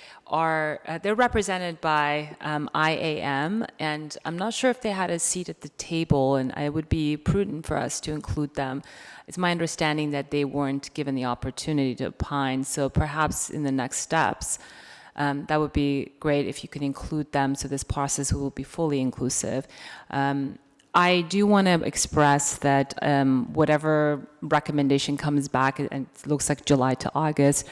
they're represented by IAM, and I'm not sure if they had a seat at the table, and it would be prudent for us to include them. It's my understanding that they weren't given the opportunity to opine, so perhaps in the next steps, that would be great if you could include them so this process will be fully inclusive. I do want to express that whatever recommendation comes back, and it looks like July to August,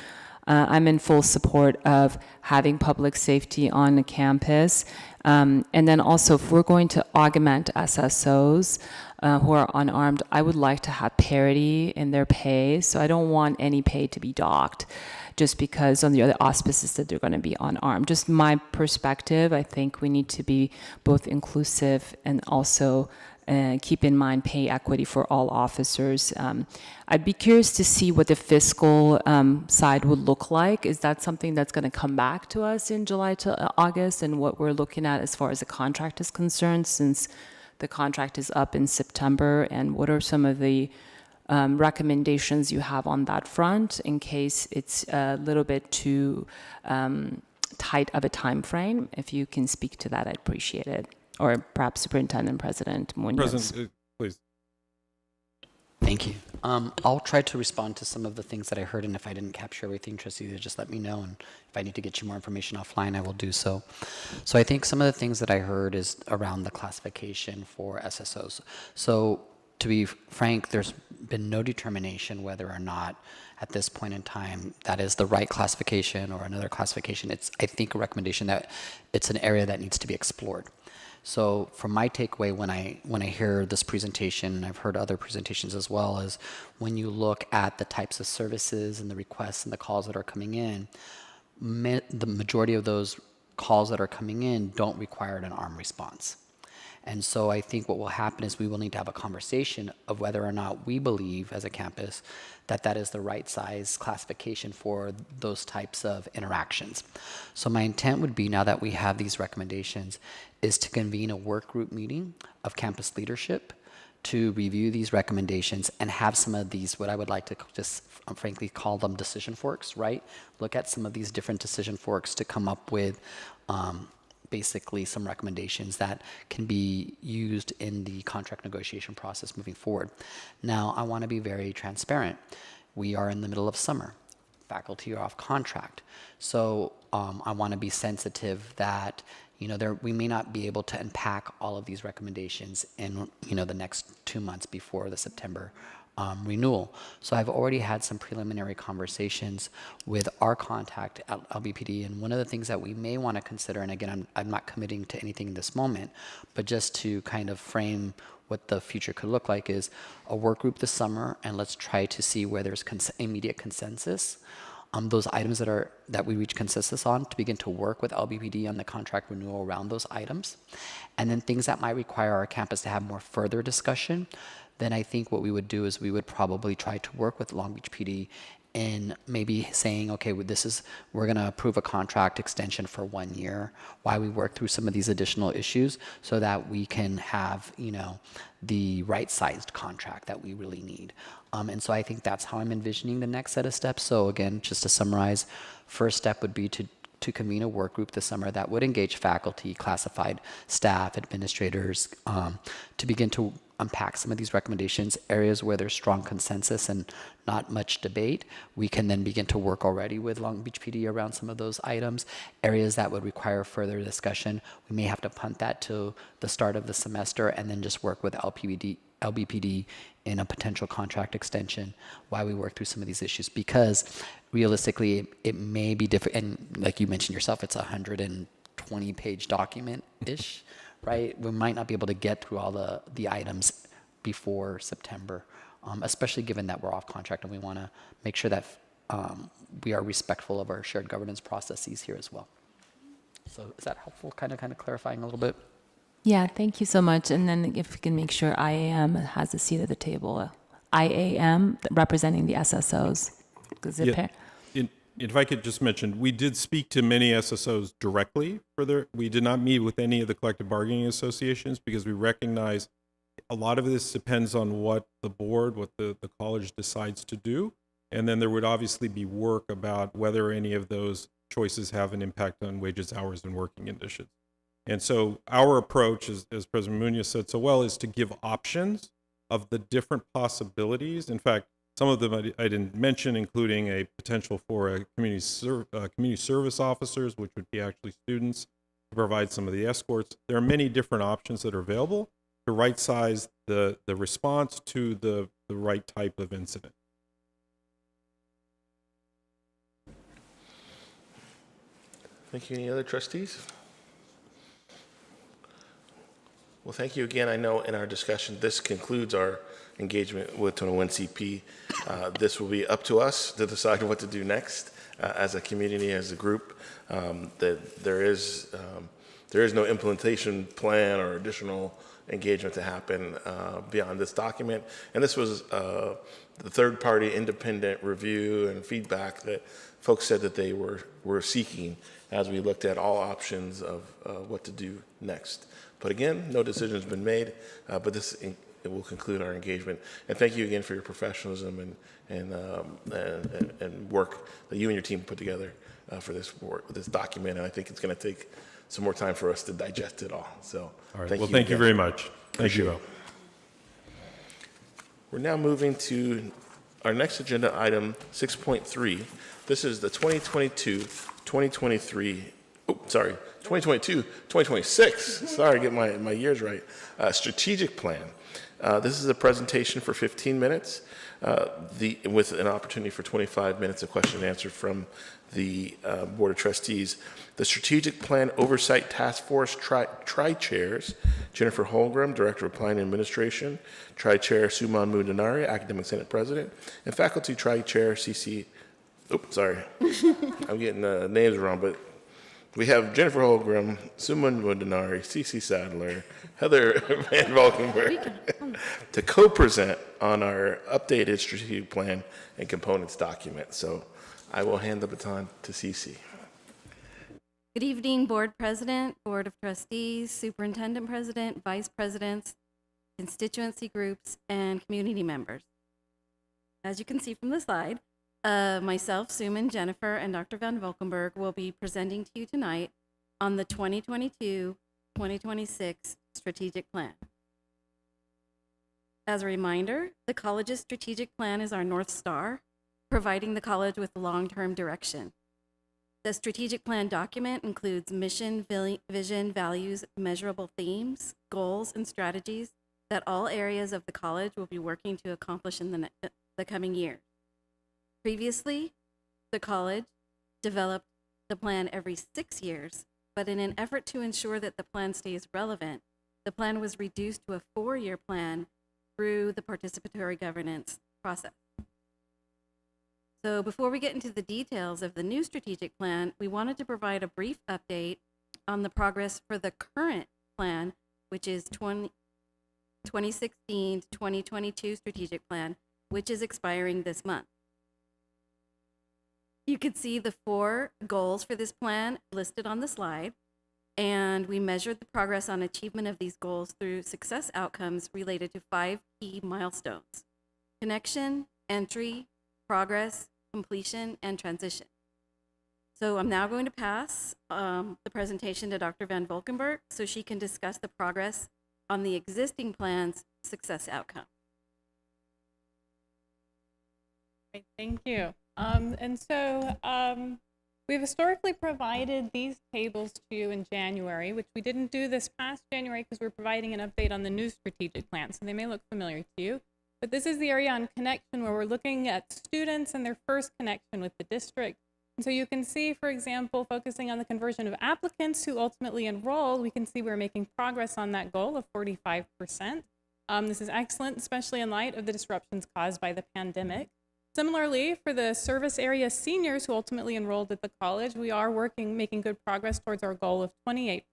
I'm in full support of having public safety on the campus. And then also, if we're going to augment SSOs who are unarmed, I would like to have parity in their pay. So I don't want any pay to be docked just because on the other auspices that they're going to be unarmed. Just my perspective, I think we need to be both inclusive and also keep in mind pay equity for all officers. I'd be curious to see what the fiscal side would look like. Is that something that's going to come back to us in July to August, and what we're looking at as far as the contract is concerned, since the contract is up in September, and what are some of the recommendations you have on that front in case it's a little bit too tight of a time frame. If you can speak to that, I'd appreciate it. Or perhaps Superintendent President Munoz. President, please. Thank you. I'll try to respond to some of the things that I heard, and if I didn't capture everything, trustees, just let me know, and if I need to get you more information offline, I will do so. So I think some of the things that I heard is around the classification for SSOs. So to be frank, there's been no determination whether or not at this point in time that is the right classification or another classification. It's, I think, a recommendation that it's an area that needs to be explored. So from my takeaway when I hear this presentation, and I've heard other presentations as well, is when you look at the types of services and the requests and the calls that are coming in, the majority of those calls that are coming in don't require an armed response. And so I think what will happen is we will need to have a conversation of whether or not we believe as a campus that that is the right size classification for those types of interactions. So my intent would be, now that we have these recommendations, is to convene a work group meeting of campus leadership to review these recommendations and have some of these, what I would like to just frankly call them decision forks, right? Look at some of these different decision forks to come up with basically some recommendations that can be used in the contract negotiation process moving forward. Now, I want to be very transparent. We are in the middle of summer. Faculty are off contract. So I want to be sensitive that we may not be able to unpack all of these recommendations in the next 2 months before the September renewal. So I've already had some preliminary conversations with our contact at LBPD, and one of the things that we may want to consider, and again, I'm not committing to anything in this moment, but just to kind of frame what the future could look like, is a work group this summer, and let's try to see where there's immediate consensus. Those items that we reach consensus on, to begin to work with LBPD on the contract renewal around those items. And then things that might require our campus to have more further discussion, then I think what we would do is we would probably try to work with Long Beach PD in maybe saying, okay, we're going to approve a contract extension for 1 year while we work through some of these additional issues, so that we can have, the right-sized contract that we really need. And so I think that's how I'm envisioning the next set of steps. So again, just to summarize, first step would be to convene a work group this summer that would engage faculty, classified staff, administrators, to begin to unpack some of these recommendations, areas where there's strong consensus and not much debate. We can then begin to work already with Long Beach PD around some of those items. Areas that would require further discussion, we may have to punt that to the start of the semester and then just work with LBPD in a potential contract extension while we work through some of these issues, because realistically it may be different. And like you mentioned yourself, it's a 120-page document-ish. Right? We might not be able to get through all the items before September, especially given that we're off contract, and we want to make sure that we are respectful of our shared governance processes here as well. So is that helpful, kind of clarifying a little bit? Yeah, thank you so much. And then if we can make sure IAM has a seat at the table. IAM representing the SSOs. If I could just mention, we did speak to many SSOs directly. We did not meet with any of the collective bargaining associations, because we recognize a lot of this depends on what the board, what the college decides to do. And then there would obviously be work about whether any of those choices have an impact on wages, hours, and working conditions. And so our approach, as President Munoz said so well, is to give options of the different possibilities. In fact, some of them I didn't mention, including a potential for a community service officers, which would be actually students, to provide some of the escorts. There are many different options that are available to right-size the response to the right type of incident. Thank you. Any other trustees? Well, thank you again. I know in our discussion, this concludes our engagement with 21CP. This will be up to us to decide what to do next as a community, as a group. That there is no implementation plan or additional engagement to happen beyond this document. And this was the third-party independent review and feedback that folks said that they were seeking as we looked at all options of what to do next. But again, no decision has been made, but this we'll conclude our engagement. And thank you again for your professionalism and work that you and your team put together for this document. And I think it's going to take some more time for us to digest it all. So, All right. thank Well, you thank you again. very much. Thank you. Appreciate it. We're now moving to our next agenda item, 6.3. This is the 2022, 2026, get my years right, strategic plan. This is a presentation for 15 minutes with an opportunity for 25 minutes of question and answer from the Board of Trustees. The Strategic Plan Oversight Task Force Tri-Chairs, Jennifer Holmgren, Director of Planning and Administration, Tri-Chair Suman Mudanari, Academic Senate President, and Faculty Tri-Chair CC, I'm getting names wrong, but we have Jennifer Holmgren, Suman Mudanari, CC Sadler, Heather Van Valkenburg to co-present on our updated strategic plan and components document. So I will hand the baton to CC. Good evening, Board President, Board of Trustees, Superintendent President, Vice Presidents, constituency groups, and community members. As you can see from the slide, myself, Suman, Jennifer, and Dr. Van Valkenburg will be presenting to you tonight on the 2022-2026 strategic plan. As a reminder, the college's strategic plan is our North Star, providing the college with long-term direction. The strategic plan document includes mission, vision, values, measurable themes, goals, and strategies that all areas of the college will be working to accomplish in the coming year. Previously, the college developed the plan every 6 years, but in an effort to ensure that the plan stays relevant, the plan was reduced to a 4-year plan through the participatory governance process. So before we get into the details of the new strategic plan, we wanted to provide a brief update on the progress for the current plan, which is 2016 to 2022 strategic plan, which is expiring this month. You can see the 4 goals for this plan listed on the slide, and we measured the progress on achievement of these goals through success outcomes related to 5 key milestones: connection, entry, progress, completion, and transition. So I'm now going to pass the presentation to Dr. Van Valkenburg so she can discuss the progress on the existing plan's success outcome. Great, thank you. We've historically provided these tables to you in January, which we didn't do this past January because we're providing an update on the new strategic plan, so they may look familiar to you. But this is the area on connection where we're looking at students and their first connection with the district. And so you can see, for example, focusing on the conversion of applicants who ultimately enroll, we can see we're making progress on that goal of 45%. This is excellent, especially in light of the disruptions caused by the pandemic. Similarly, for the service area seniors who ultimately enrolled at the college, we are making good progress towards our goal of 28%.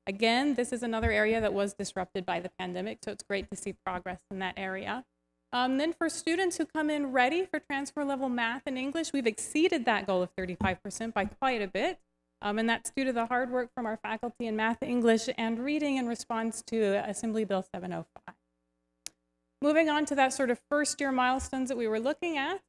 Again, this is another area that was disrupted by the pandemic, so it's great to see progress in that area. Then for students who come in ready for transfer level math and English, we've exceeded that goal of 35% by quite a bit. And that's due to the hard work from our faculty in math, English, and reading in response to Assembly Bill 705. Moving on to that sort of first year milestones that we were looking at,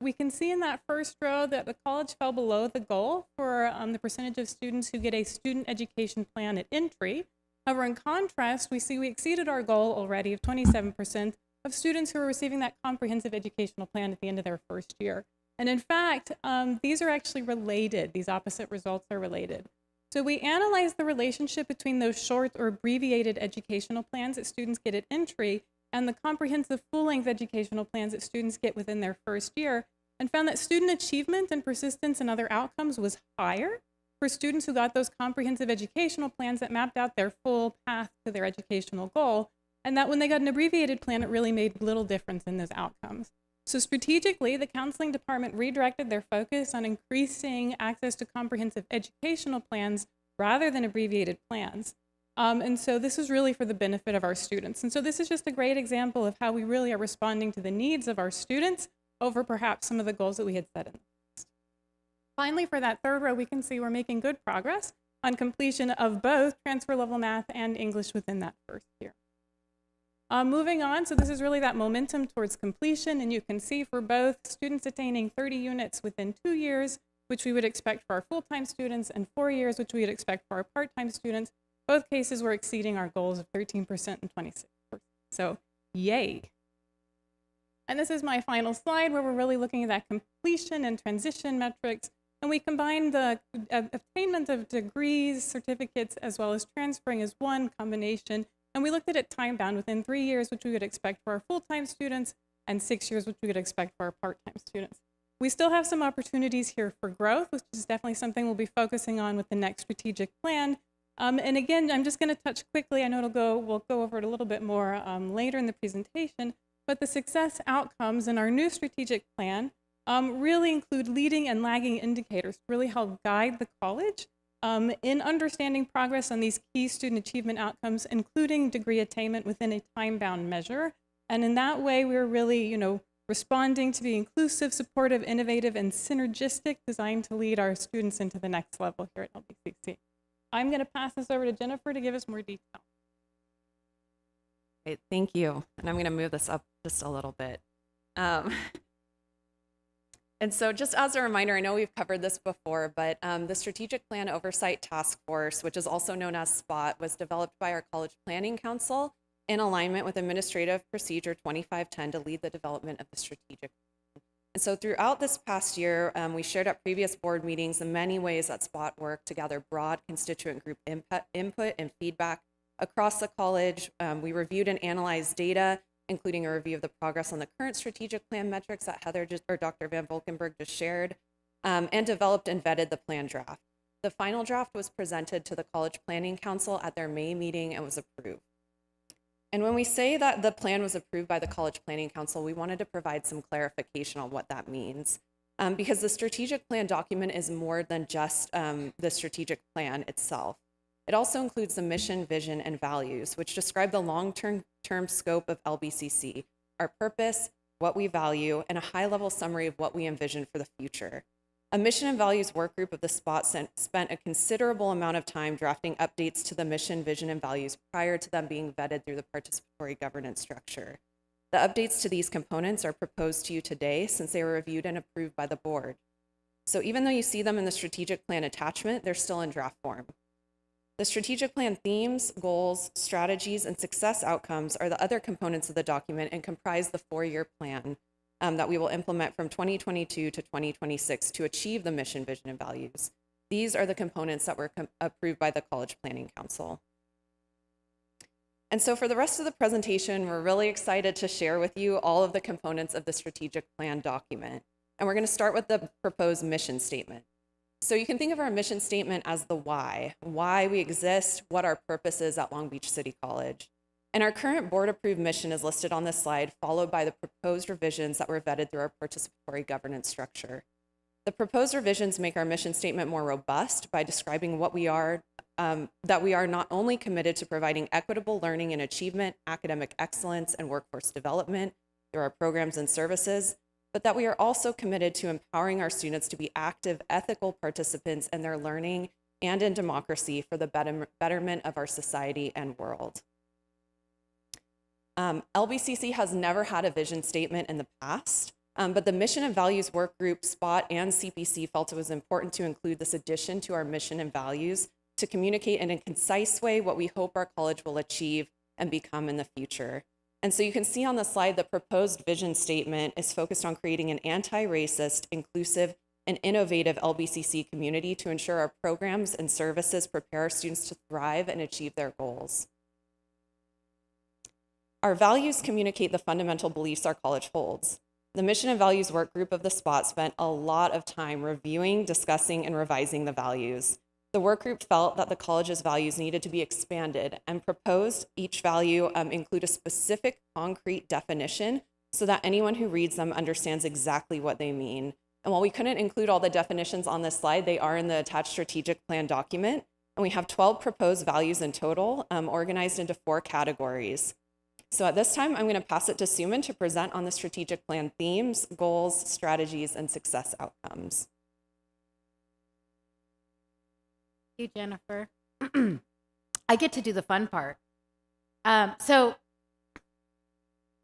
we can see in that first row that the college fell below the goal for the percentage of students who get a student education plan at entry. However, in contrast, we see we exceeded our goal already of 27% of students who are receiving that comprehensive educational plan at the end of their first year. And in fact, these are actually related. These opposite results are related. So we analyzed the relationship between those short or abbreviated educational plans that students get at entry and the comprehensive full-length educational plans that students get within their first year, and found that student achievement and persistence and other outcomes was higher for students who got those comprehensive educational plans that mapped out their full path to their educational goal, and that when they got an abbreviated plan, it really made little difference in those outcomes. So strategically, the counseling department redirected their focus on increasing access to comprehensive educational plans rather than abbreviated plans. And so this is really for the benefit of our students. And so this is just a great example of how we really are responding to the needs of our students over perhaps some of the goals that we had set in the past. Finally, for that third row, we can see we're making good progress on completion of both transfer level math and English within that first year. Moving on, so this is really that momentum towards completion, and you can see for both students attaining 30 units within 2 years, which we would expect for our full-time students, and 4 years, which we would expect for our part-time students. Both cases were exceeding our goals of 13% and 26%. So, yay. And this is my final slide where we're really looking at that completion and transition metrics. And we combine the attainment of degrees, certificates, as well as transferring as one combination. And we looked at it time bound within 3 years, which we would expect for our full-time students, and 6 years, which we would expect for our part-time students. We still have some opportunities here for growth, which is definitely something we'll be focusing on with the next strategic plan. And again, I'm just going to touch quickly. I know we'll go over it a little bit more later in the presentation, but the success outcomes in our new strategic plan really include leading and lagging indicators to really help guide the college in understanding progress on these key student achievement outcomes, including degree attainment within a time-bound measure. And in that way, we're really, responding to be inclusive, supportive, innovative, and synergistic, designed to lead our students into the next level here at LBCC. I'm going to pass this over to Jennifer to give us more detail. Great, thank you. And I'm going to move this up just a little bit. And so just as a reminder, I know we've covered this before, but the Strategic Plan Oversight Task Force, which is also known as SPOT, was developed by our College Planning Council in alignment with Administrative Procedure 2510 to lead the development of the strategic plan. And so throughout this past year, we shared at previous board meetings the many ways that SPOT worked to gather broad constituent group input and feedback across the college. We reviewed and analyzed data, including a review of the progress on the current strategic plan metrics that Dr. Van Volkenberg just shared, and developed and vetted the plan draft. The final draft was presented to the College Planning Council at their May meeting and was approved. And when we say that the plan was approved by the College Planning Council, we wanted to provide some clarification on what that means. Because the strategic plan document is more than just the strategic plan itself. It also includes the mission, vision, and values, which describe the long-term scope of LBCC, our purpose, what we value, and a high-level summary of what we envision for the future. A mission and values work group of the SPOT spent a considerable amount of time drafting updates to the mission, vision, and values prior to them being vetted through the participatory governance structure. The updates to these components are proposed to you today since they were reviewed and approved by the board. So even though you see them in the strategic plan attachment, they're still in draft form. The strategic plan themes, goals, strategies, and success outcomes are the other components of the document and comprise the 4-year plan that we will implement from 2022 to 2026 to achieve the mission, vision, and values. These are the components that were approved by the College Planning Council. And so for the rest of the presentation, we're really excited to share with you all of the components of the strategic plan document. And we're going to start with the proposed mission statement. So you can think of our mission statement as the why we exist, what our purpose is at Long Beach City College. And our current board-approved mission is listed on this slide, followed by the proposed revisions that were vetted through our participatory governance structure. The proposed revisions make our mission statement more robust by describing what we are, that we are not only committed to providing equitable learning and achievement, academic excellence, and workforce development through our programs and services, but that we are also committed to empowering our students to be active, ethical participants in their learning and in democracy for the betterment of our society and world. LBCC has never had a vision statement in the past, but the mission and values work group, SPOT, and CPC felt it was important to include this addition to our mission and values to communicate in a concise way what we hope our college will achieve and become in the future. And so you can see on the slide, the proposed vision statement is focused on creating an anti-racist, inclusive, and innovative LBCC community to ensure our programs and services prepare our students to thrive and achieve their goals. Our values communicate the fundamental beliefs our college holds. The mission and values work group of the SPOT spent a lot of time reviewing, discussing, and revising the values. The work group felt that the college's values needed to be expanded and proposed each value include a specific concrete definition so that anyone who reads them understands exactly what they mean. And while we couldn't include all the definitions on this slide, they are in the attached strategic plan document. And we have 12 proposed values in total, organized into 4 categories. So at this time, I'm going to pass it to Suman to present on the strategic plan themes, goals, strategies, and success outcomes. Thank you, Jennifer. I get to do the fun part. So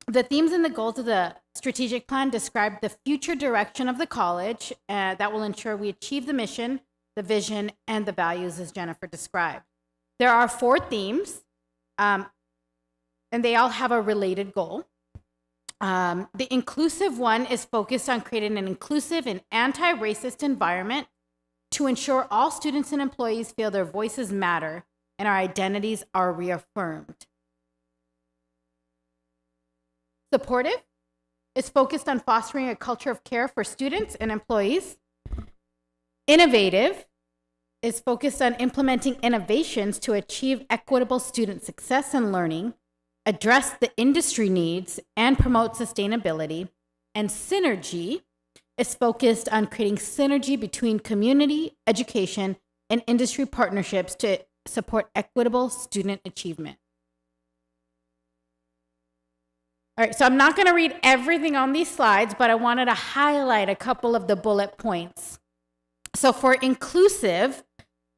The themes and the goals of the strategic plan describe the future direction of the college that will ensure we achieve the mission, the vision, and the values as Jennifer described. There are 4 themes, and they all have a related goal. The inclusive one is focused on creating an inclusive and anti-racist environment to ensure all students and employees feel their voices matter and our identities are reaffirmed. Supportive is focused on fostering a culture of care for students and employees. Innovative is focused on implementing innovations to achieve equitable student success and learning, address the industry needs, and promote sustainability. And synergy is focused on creating synergy between community, education, and industry partnerships to support equitable student achievement. All right, so I'm not going to read everything on these slides, but I wanted to highlight a couple of the bullet points. So for inclusive,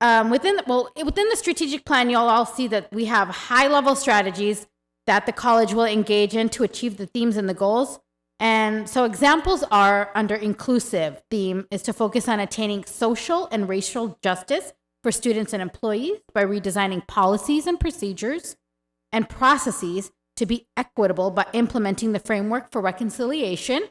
within the strategic plan, you'll all see that we have high-level strategies that the college will engage in to achieve the themes and the goals. And so examples are under inclusive theme is to focus on attaining social and racial justice for students and employees by redesigning policies and procedures and processes to be equitable by implementing the framework for reconciliation.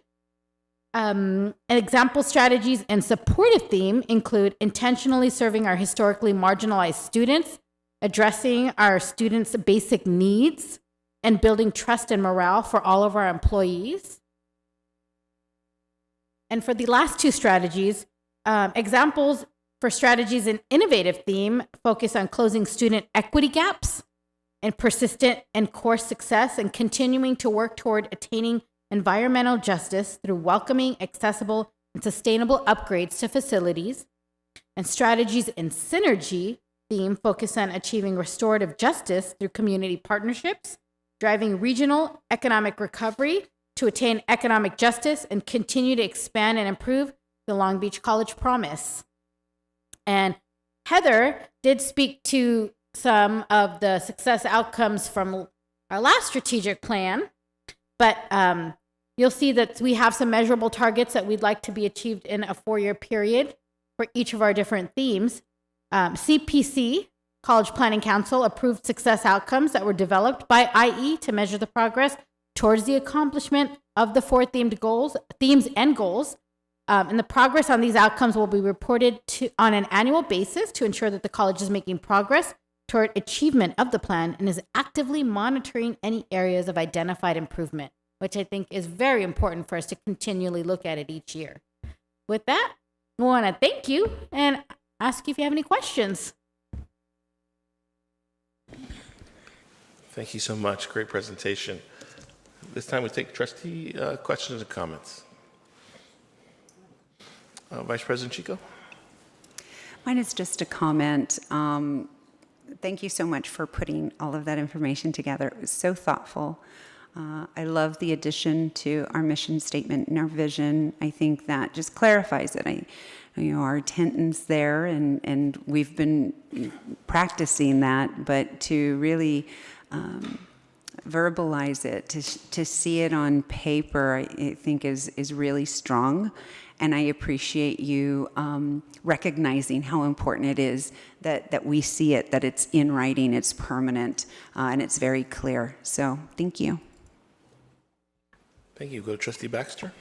Example strategies and supportive theme include intentionally serving our historically marginalized students, addressing our students' basic needs, and building trust and morale for all of our employees. And for the last 2 strategies, examples for strategies in innovative theme focus on closing student equity gaps and persistent and core success and continuing to work toward attaining environmental justice through welcoming, accessible, and sustainable upgrades to facilities. And strategies in synergy theme focus on achieving restorative justice through community partnerships, driving regional economic recovery to attain economic justice and continue to expand and improve the Long Beach College promise. And Heather did speak to some of the success outcomes from our last strategic plan, but you'll see that we have some measurable targets that we'd like to be achieved in a 4-year period for each of our different themes. CPC, College Planning Council, approved success outcomes that were developed by IE to measure the progress towards the accomplishment of the 4 themes and goals. And the progress on these outcomes will be reported on an annual basis to ensure that the college is making progress toward achievement of the plan and is actively monitoring any areas of identified improvement, which I think is very important for us to continually look at it each year. With that, I want to thank you and ask you if you have any questions. Thank you so much. Great presentation. This time we take trustee questions and comments. Vice President Chico? Mine is just a comment. Thank you so much for putting all of that information together. It was so thoughtful. I love the addition to our mission statement and our vision. I think that just clarifies it. Our attendance there, and we've been practicing that, but to really verbalize it, to see it on paper, I think is really strong. And I appreciate you recognizing how important it is that we see it, that it's in writing, it's permanent, and it's very clear. So thank you. Thank you. Go to Trustee Baxter.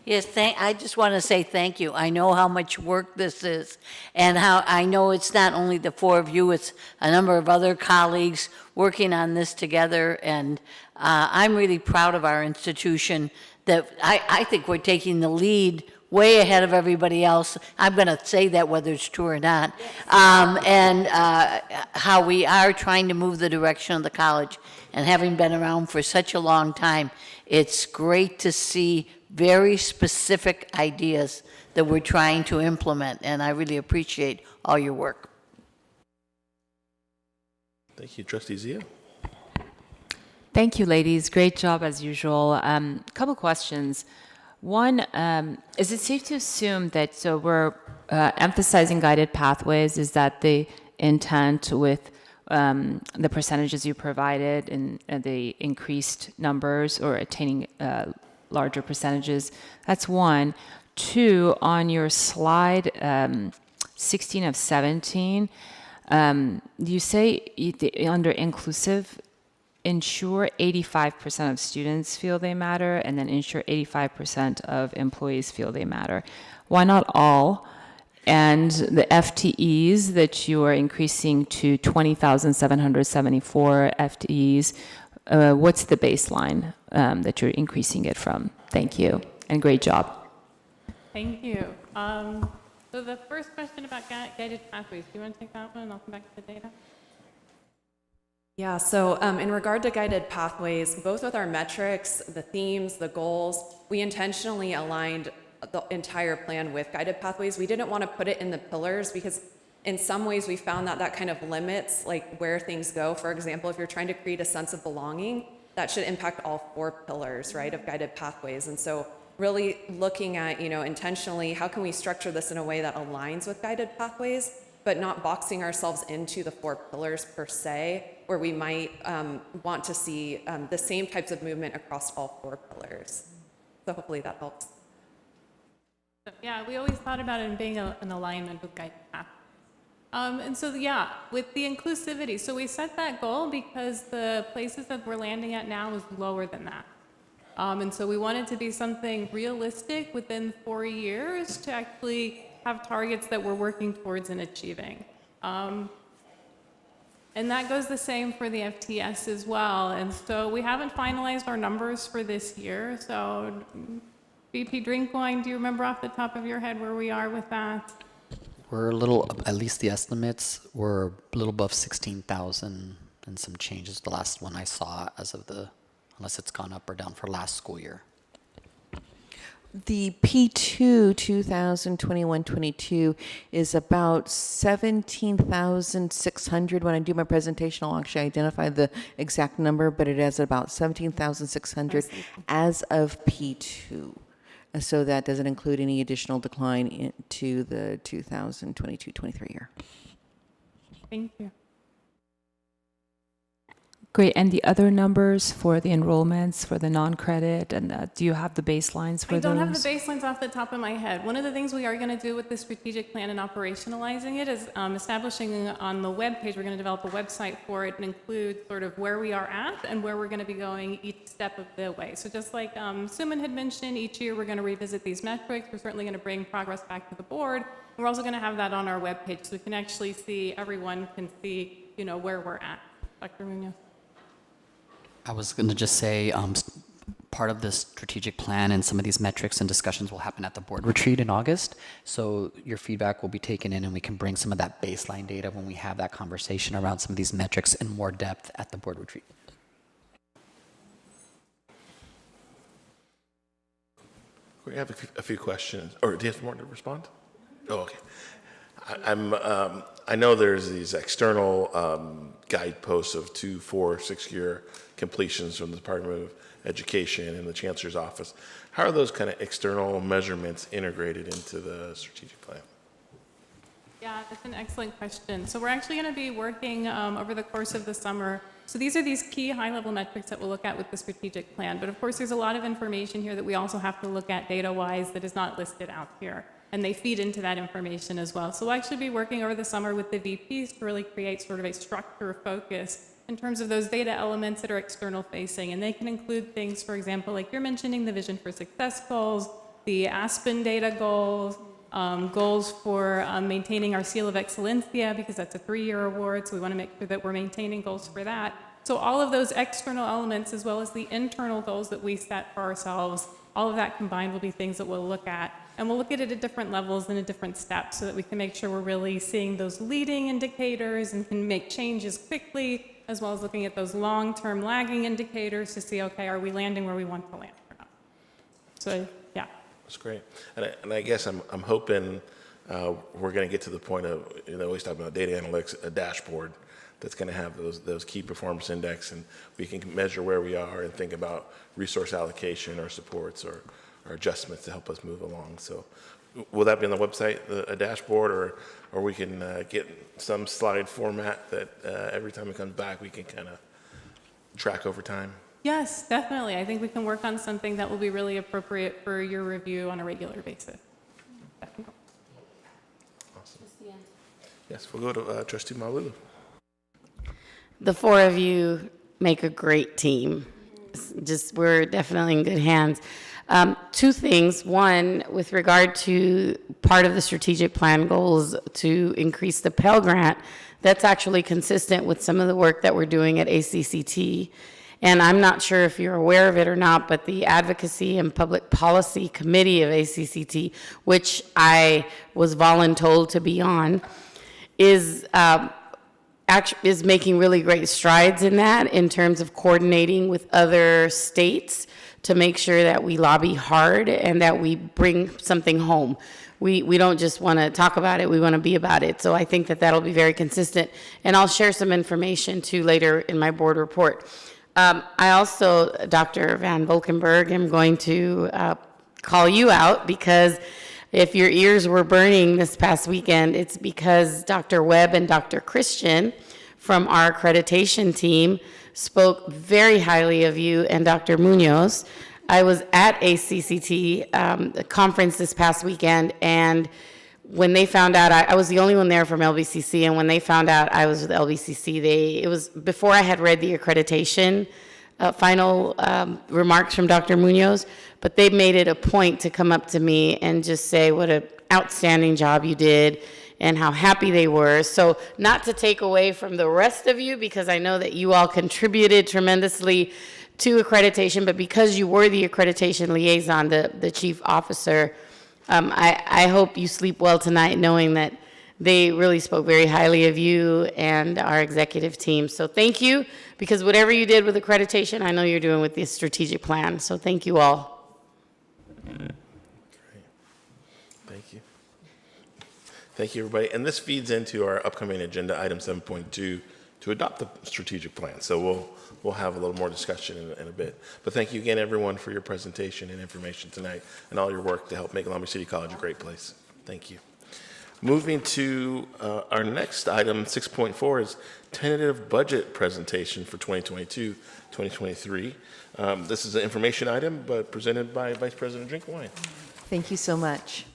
Yes, I just want to say thank you. I know how much work this is, and how I know it's not only the 4 of you, it's a number of other colleagues working on this together, and I'm really proud of our institution that I think we're taking the lead way ahead of everybody else. I'm going to say that whether it's true or not, and how we are trying to move the direction of the college, and having been around for such a long time, it's great to see very specific ideas that we're trying to implement, and I really appreciate all your work. Thank you. Trustee Zia? Thank you, ladies. Great job as usual. Couple questions. One, is it safe to assume that, so we're emphasizing guided pathways, is that the intent with the percentages you provided and the increased numbers or attaining larger percentages. That's one. Two, on your slide 16 of 17, you say under inclusive, ensure 85% of students feel they matter, and then ensure 85% of employees feel they matter. Why not all? And the FTEs that you are increasing to 20,774 FTEs, what's the baseline that you're increasing it from? Thank you, and great job. Thank you. So the first question about guided pathways, do you want to take that one and I'll come back to the data? Yeah, so in regard to guided pathways, both with our metrics, the themes, the goals, we intentionally aligned the entire plan with guided pathways. We didn't want to put it in the pillars because in some ways we found that that kind of limits like where things go. For example, if you're trying to create a sense of belonging, that should impact all 4 pillars, right, of guided pathways. And so really looking at, intentionally, how can we structure this in a way that aligns with guided pathways, but not boxing ourselves into the 4 pillars per se, where we might want to see the same types of movement across all 4 pillars. So hopefully that helps. So, yeah, we always thought about it being an alignment with guided pathways. And so, yeah, with the inclusivity, so we set that goal because the places that we're landing at now is lower than that. And so we wanted to be something realistic within 4 years to actually have targets that we're working towards and achieving. And that goes the same for the FTS as well. And so we haven't finalized our numbers for this year. So VP Drinkwine, do you remember off the top of your head where we are with that? We're a little, at least the estimates were a little above 16,000 and some changes. The last one I saw as of unless it's gone up or down for last school year. The P2 2021-22 is about 17,600. When I do my presentation, I'll actually identify the exact number, but it is about 17,600 as of P2. So that doesn't include any additional decline into the 2022-23 year. Thank you. Great. And the other numbers for the enrollments, for the non-credit, and do you have the baselines for those? I don't have the baselines off the top of my head. One of the things we are going to do with the strategic plan and operationalizing it is establishing on the web page, we're going to develop a website for it and include sort of where we are at and where we're going to be going each step of the way. So just like Suman had mentioned, each year we're going to revisit these metrics. We're certainly going to bring progress back to the board. We're also going to have that on our web page so we can actually see, everyone can see, where we're at. Dr. Munoz. I was going to just say part of this strategic plan and some of these metrics and discussions will happen at the board retreat in August. So your feedback will be taken in and we can bring some of that baseline data when we have that conversation around some of these metrics in more depth at the board retreat. We have a few questions. Or do you have more to respond? Oh, okay. I know there's these external guideposts of 2, 4, 6-year completions from the Department of Education and the Chancellor's Office. How are those kind of external measurements integrated into the strategic plan? Yeah, that's an excellent question. So we're actually going to be working over the course of the summer. So these are these key high-level metrics that we'll look at with the strategic plan. But of course, there's a lot of information here that we also have to look at data-wise that is not listed out here. And they feed into that information as well. So we'll actually be working over the summer with the VPs to really create sort of a structure focus in terms of those data elements that are external facing. And they can include things, for example, like you're mentioning the Vision for Success goals, the Aspen data goals, goals for maintaining our Seal of Excellencia, because that's a 3-year award, so we want to make sure that we're maintaining goals for that. So all of those external elements, as well as the internal goals that we set for ourselves, all of that combined will be things that we'll look at. And we'll look at it at different levels and at different steps so that we can make sure we're really seeing those leading indicators and can make changes quickly, as well as looking at those long-term lagging indicators to see, okay, are we landing where we want to land or not? So, yeah. That's great. And I guess I'm hoping we're going to get to the point of, always talking about data analytics, a dashboard that's going to have those key performance index, and we can measure where we are and think about resource allocation or supports or adjustments to help us move along. So will that be on the website, a dashboard, or we can get some slide format that every time it comes back, we can kind of track over time? Yes, definitely. I think we can work on something that will be really appropriate for your review on a regular basis. Definitely. Awesome. Yes, we'll go to Trustee Malulu. The four of you make a great team. We're definitely in good hands. Two things. One, with regard to part of the strategic plan goals to increase the Pell Grant, that's actually consistent with some of the work that we're doing at ACCT. And I'm not sure if you're aware of it or not, but the Advocacy and Public Policy Committee of ACCT, which I was voluntold to be on, is making really great strides in that in terms of coordinating with other states to make sure that we lobby hard and that we bring something home. We don't just want to talk about it, we want to be about it. So I think that that'll be very consistent. And I'll share some information too later in my board report. I also, Dr. Van Valkenburg, am going to call you out because if your ears were burning this past weekend, it's because Dr. Webb and Dr. Christian from our accreditation team spoke very highly of you and Dr. Munoz. I was at ACCT conference this past weekend, and when they found out, I was the only one there from LBCC, and when they found out I was with LBCC, it was before I had read the accreditation final remarks from Dr. Munoz, but they made it a point to come up to me and just say what an outstanding job you did and how happy they were. So not to take away from the rest of you, because I know that you all contributed tremendously to accreditation, but because you were the accreditation liaison, the chief officer, I hope you sleep well tonight knowing that they really spoke very highly of you and our executive team. So thank you, because whatever you did with accreditation, I know you're doing with the strategic plan. So thank you all. Great. Thank you. Thank you, everybody. And this feeds into our upcoming agenda item 7.2 to adopt the strategic plan. So we'll have a little more discussion in a bit. But thank you again, everyone, for your presentation and information tonight and all your work to help make Long Beach City College a great place. Thank you. Moving to our next item, 6.4, is tentative budget presentation for 2022-2023. This is an information item, but presented by Vice President Drinkwine. Thank you so much.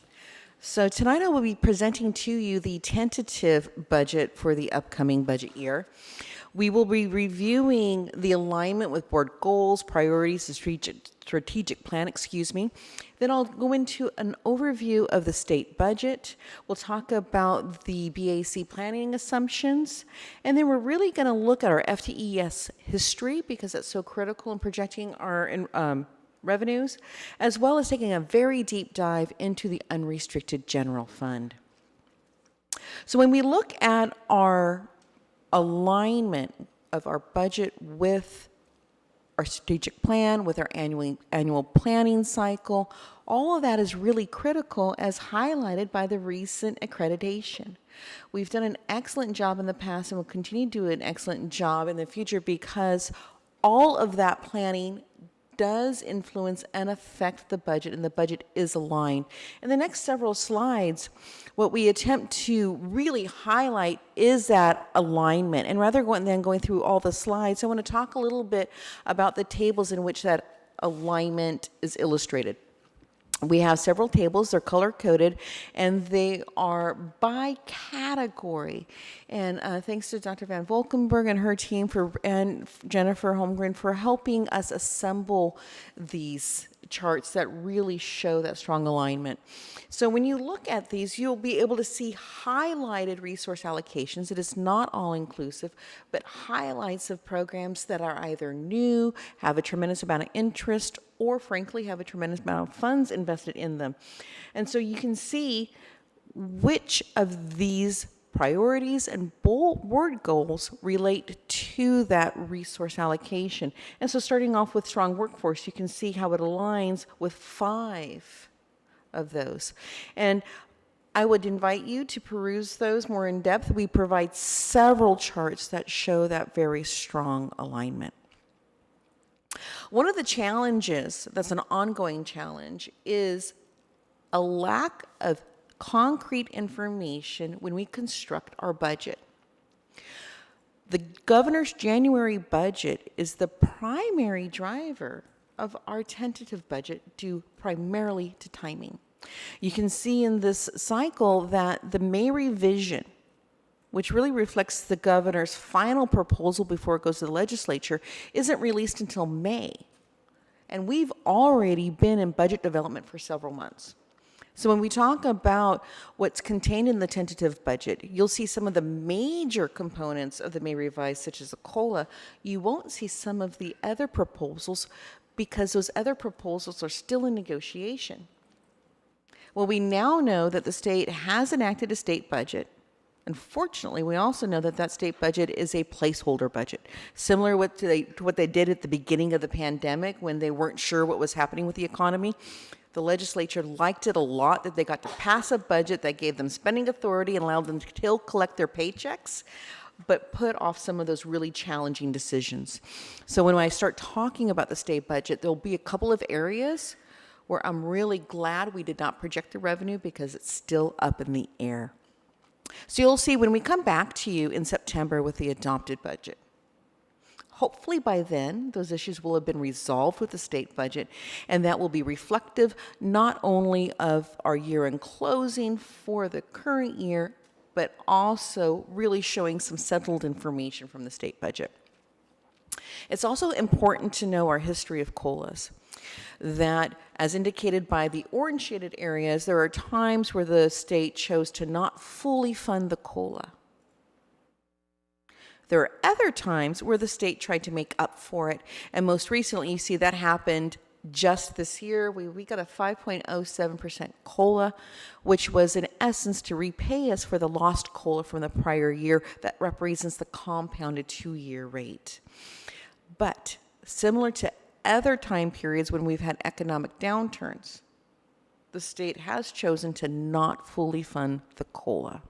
So tonight I will be presenting to you the tentative budget for the upcoming budget year. We will be reviewing the alignment with board goals, priorities, the strategic plan, Then I'll go into an overview of the state budget. We'll talk about the BAC planning assumptions. And then we're really going to look at our FTES history because that's so critical in projecting our revenues, as well as taking a very deep dive into the unrestricted general fund. So when we look at our alignment of our budget with our strategic plan, with our annual planning cycle, all of that is really critical as highlighted by the recent accreditation. We've done an excellent job in the past and will continue to do an excellent job in the future because all of that planning does influence and affect the budget, and the budget is aligned. In the next several slides, what we attempt to really highlight is that alignment. And rather than going through all the slides, I want to talk a little bit about the tables in which that alignment is illustrated. We have several tables, they're color-coded, and they are by category. And thanks to Dr. Van Valkenburg and her team and Jennifer Holmgren for helping us assemble these charts that really show that strong alignment. So when you look at these, you'll be able to see highlighted resource allocations. It is not all-inclusive, but highlights of programs that are either new, have a tremendous amount of interest, or frankly have a tremendous amount of funds invested in them. And so you can see which of these priorities and board goals relate to that resource allocation. And so starting off with strong workforce, you can see how it aligns with 5 of those. And I would invite you to peruse those more in depth. We provide several charts that show that very strong alignment. One of the challenges that's an ongoing challenge is a lack of concrete information when we construct our budget. The governor's January budget is the primary driver of our tentative budget, due primarily to timing. You can see in this cycle that the May revision, which really reflects the governor's final proposal before it goes to the legislature, isn't released until May. And we've already been in budget development for several months. So when we talk about what's contained in the tentative budget, you'll see some of the major components of the May revise, such as the COLA. You won't see some of the other proposals because those other proposals are still in negotiation. Well, we now know that the state has enacted a state budget. Unfortunately, we also know that that state budget is a placeholder budget, similar to what they did at the beginning of the pandemic when they weren't sure what was happening with the economy. The legislature liked it a lot that they got to pass a budget that gave them spending authority and allowed them to still collect their paychecks, but put off some of those really challenging decisions. So when I start talking about the state budget, there'll be a couple of areas where I'm really glad we did not project the revenue because it's still up in the air. So you'll see when we come back to you in September with the adopted budget, hopefully by then, those issues will have been resolved with the state budget, and that will be reflective not only of our year-end closing for the current year, but also really showing some settled information from the state budget. It's also important to know our history of COLAs, that as indicated by the orange shaded areas, there are times where the state chose to not fully fund the COLA. There are other times where the state tried to make up for it, and most recently you see that happened just this year. We got a 5.07% COLA, which was in essence to repay us for the lost COLA from the prior year. That represents the compounded 2-year rate. But similar to other time periods when we've had economic downturns, the state has chosen to not fully fund the COLA.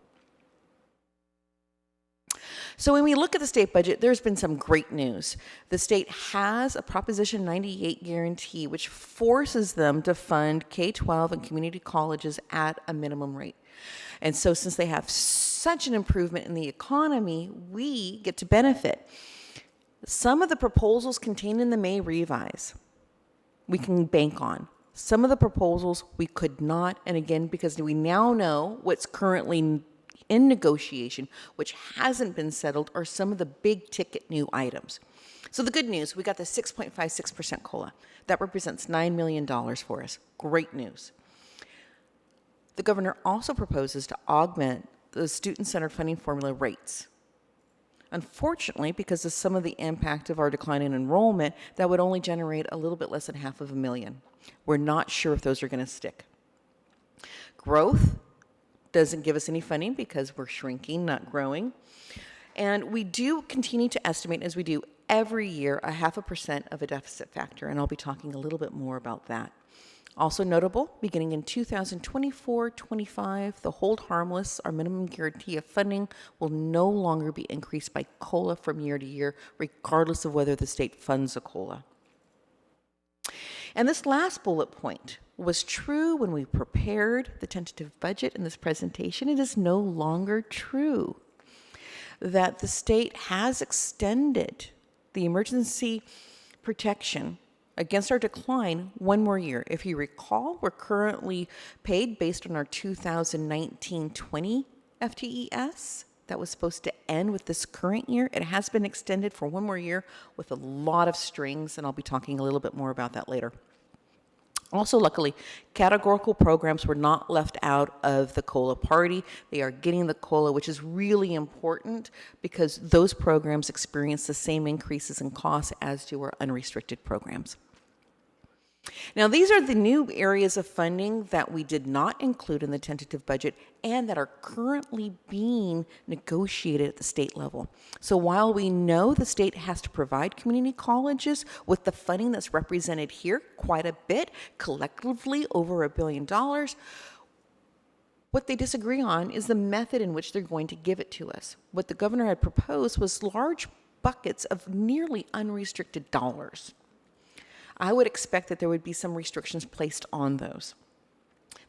So when we look at the state budget, there's been some great news. The state has a Proposition 98 guarantee, which forces them to fund K-12 and community colleges at a minimum rate. And so since they have such an improvement in the economy, we get to benefit. Some of the proposals contained in the May revise, we can bank on. Some of the proposals we could not, and again, because we now know what's currently in negotiation, which hasn't been settled, are some of the big ticket new items. So the good news, we got the 6.56% COLA. That represents $9 million for us. Great news. The governor also proposes to augment the student-centered funding formula rates. Unfortunately, because of some of the impact of our decline in enrollment, that would only generate a little bit less than $500,000. We're not sure if those are going to stick. Growth doesn't give us any funding because we're shrinking, not growing. And we do continue to estimate, as we do every year, 0.5% of a deficit factor, and I'll be talking a little bit more about that. Also notable, beginning in 2024-25, the hold harmless, our minimum guarantee of funding, will no longer be increased by COLA from year to year, regardless of whether the state funds a COLA. And this last bullet point was true when we prepared the tentative budget in this presentation. It is no longer true that the state has extended the emergency protection against our decline one more year. If you recall, we're currently paid based on our 2019-20 FTES. That was supposed to end with this current year. It has been extended for one more year with a lot of strings, and I'll be talking a little bit more about that later. Also, luckily, categorical programs were not left out of the COLA party. They are getting the COLA, which is really important because those programs experience the same increases in costs as do our unrestricted programs. Now, these are the new areas of funding that we did not include in the tentative budget and that are currently being negotiated at the state level. So while we know the state has to provide community colleges with the funding that's represented here quite a bit, collectively over $1 billion, what they disagree on is the method in which they're going to give it to us. What the governor had proposed was large buckets of nearly unrestricted dollars. I would expect that there would be some restrictions placed on those.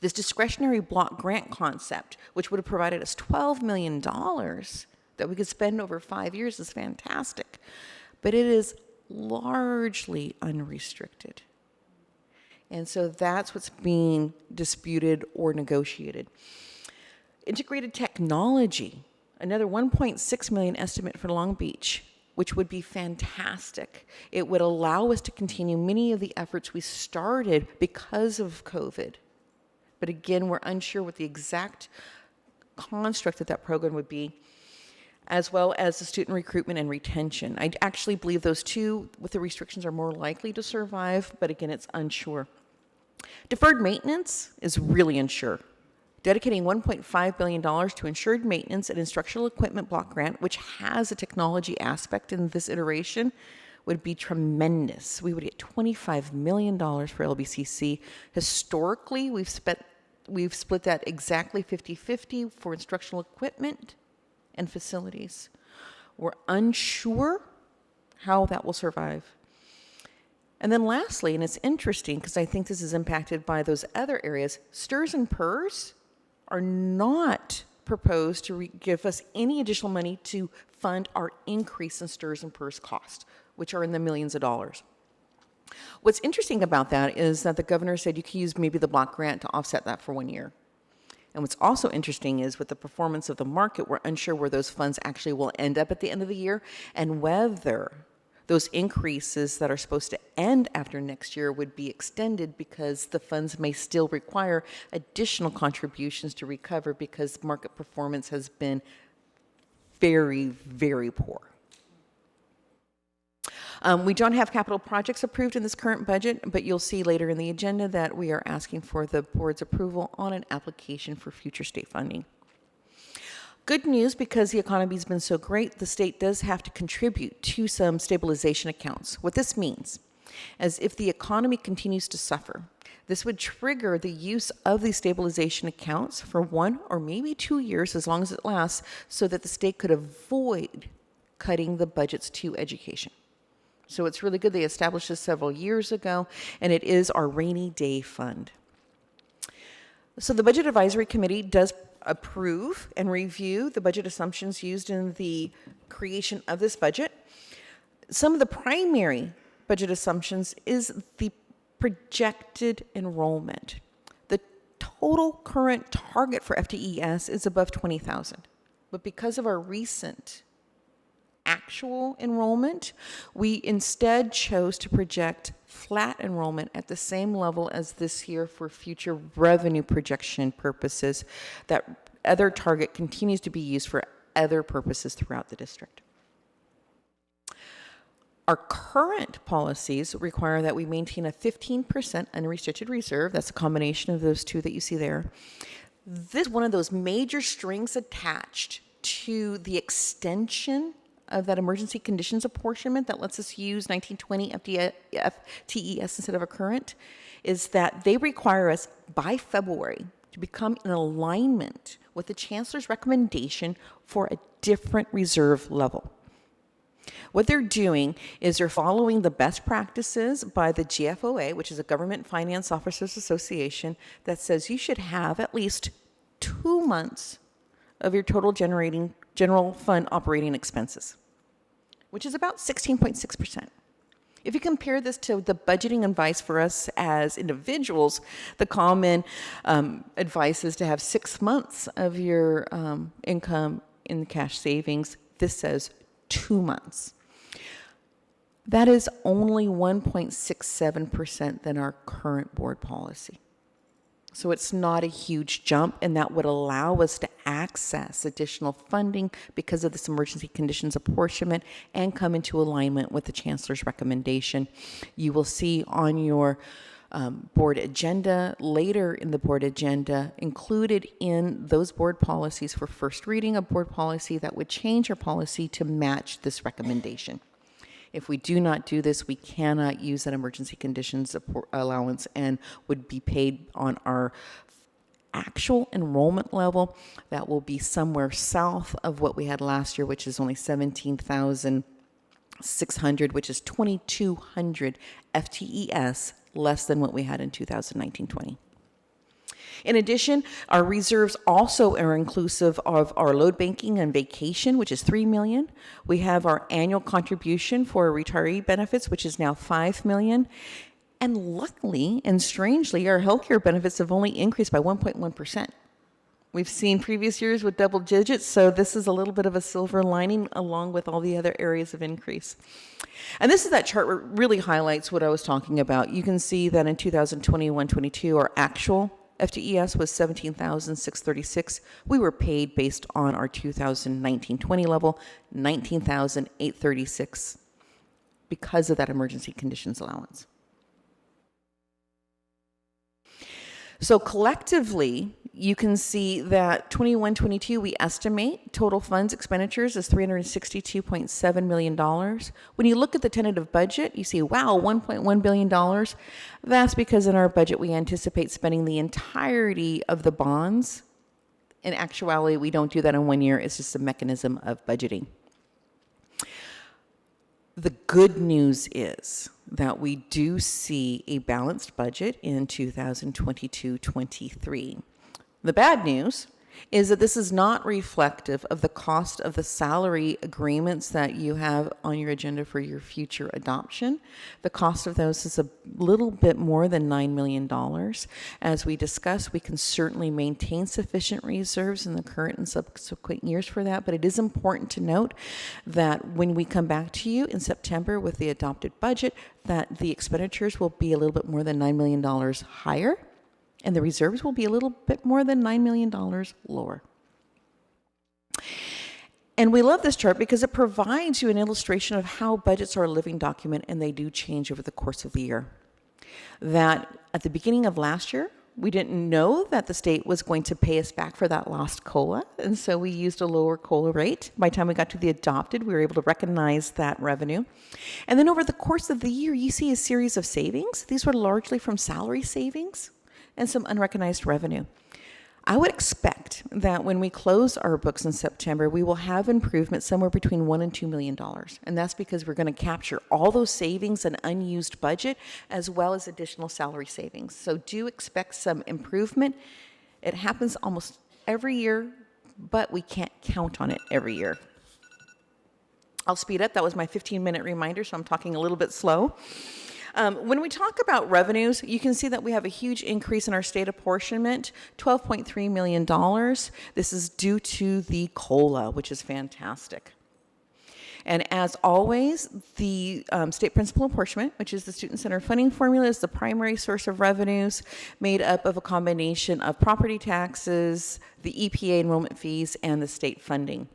This discretionary block grant concept, which would have provided us $12 million that we could spend over 5 years, is fantastic. But it is largely unrestricted. And so that's what's being disputed or negotiated. Integrated technology, another 1.6 million estimate for Long Beach, which would be fantastic. It would allow us to continue many of the efforts we started because of COVID. But again, we're unsure what the exact construct of that program would be, as well as the student recruitment and retention. I actually believe those two, with the restrictions, are more likely to survive, but again, it's unsure. Deferred maintenance is really unsure. Dedicating $1.5 billion to insured maintenance and instructional equipment block grant, which has a technology aspect in this iteration, would be tremendous. We would get $25 million for LBCC. Historically, we've split that exactly 50-50 for instructional equipment and facilities. We're unsure how that will survive. And then lastly, and it's interesting because I think this is impacted by those other areas, STRS and PERS are not proposed to give us any additional money to fund our increase in STRS and PERS costs, which are in the millions of dollars. What's interesting about that is that the governor said you could use maybe the block grant to offset that for 1 year. And what's also interesting is with the performance of the market, we're unsure where those funds actually will end up at the end of the year and whether those increases that are supposed to end after next year would be extended because the funds may still require additional contributions to recover because market performance has been very, very poor. We don't have capital projects approved in this current budget, but you'll see later in the agenda that we are asking for the board's approval on an application for future state funding. Good news, because the economy's been so great, the state does have to contribute to some stabilization accounts. What this means is if the economy continues to suffer, this would trigger the use of these stabilization accounts for 1 or maybe 2 years, as long as it lasts, so that the state could avoid cutting the budgets to education. So it's really good. They established this several years ago, and it is our rainy day fund. So the Budget Advisory Committee does approve and review the budget assumptions used in the creation of this budget. Some of the primary budget assumptions is the projected enrollment. The total current target for FTES is above 20,000, but because of our recent actual enrollment, we instead chose to project flat enrollment at the same level as this year for future revenue projection purposes. That other target continues to be used for other purposes throughout the district. Our current policies require that we maintain a 15% unrestricted reserve. That's a combination of those two that you see there. This is one of those major strings attached to the extension of that emergency conditions apportionment that lets us use 1920 FTES instead of a current, is that they require us by February to become in alignment with the chancellor's recommendation for a different reserve level. What they're doing is they're following the best practices by the GFOA, which is a Government Finance Officers Association, that says you should have at least 2 months of your total general fund operating expenses, which is about 16.6%. If you compare this to the budgeting advice for us as individuals, the common advice is to have 6 months of your income in cash savings. This says 2 months. That is only 1.67% than our current board policy. So it's not a huge jump, and that would allow us to access additional funding because of this emergency conditions apportionment and come into alignment with the chancellor's recommendation. You will see on your board agenda, later in the board agenda, included in those board policies for first reading, a board policy that would change our policy to match this recommendation. If we do not do this, we cannot use that emergency conditions allowance and would be paid on our actual enrollment level. That will be somewhere south of what we had last year, which is only 17,600, which is 2,200 FTES less than what we had in 2019-20. In addition, our reserves also are inclusive of our load banking and vacation, which is $3 million. We have our annual contribution for retiree benefits, which is now $5 million. And luckily and strangely, our healthcare benefits have only increased by 1.1%. We've seen previous years with double digits, so this is a little bit of a silver lining along with all the other areas of increase. And this is that chart where it really highlights what I was talking about. You can see that in 2021-22, our actual FTES was 17,636. We were paid based on our 2019-20 level, 19,836, because of that emergency conditions allowance. So collectively, you can see that 21-22, we estimate total funds expenditures is $362.7 million. When you look at the tentative budget, you see, wow, $1.1 billion. That's because in our budget, we anticipate spending the entirety of the bonds. In actuality, we don't do that in 1 year. It's just a mechanism of budgeting. The good news is that we do see a balanced budget in 2022-23. The bad news is that this is not reflective of the cost of the salary agreements that you have on your agenda for your future adoption. The cost of those is a little bit more than $9 million. As we discussed, we can certainly maintain sufficient reserves in the current and subsequent years for that, but it is important to note that when we come back to you in September with the adopted budget, that the expenditures will be a little bit more than $9 million higher, and the reserves will be a little bit more than $9 million lower. And we love this chart because it provides you an illustration of how budgets are a living document, and they do change over the course of the year. That at the beginning of last year, we didn't know that the state was going to pay us back for that lost COLA, and so we used a lower COLA rate. By the time we got to the adopted, we were able to recognize that revenue. And then over the course of the year, you see a series of savings. These were largely from salary savings and some unrecognized revenue. I would expect that when we close our books in September, we will have improvement somewhere between $1 and $2 million. And that's because we're going to capture all those savings and unused budget, as well as additional salary savings. So do expect some improvement. It happens almost every year, but we can't count on it every year. I'll speed up. That was my 15-minute reminder, so I'm talking a little bit slow. When we talk about revenues, you can see that we have a huge increase in our state apportionment, $12.3 million. This is due to the COLA, which is fantastic. And as always, the state principal apportionment, which is the student center funding formula, is the primary source of revenues, made up of a combination of property taxes, the EPA enrollment fees, and the state funding.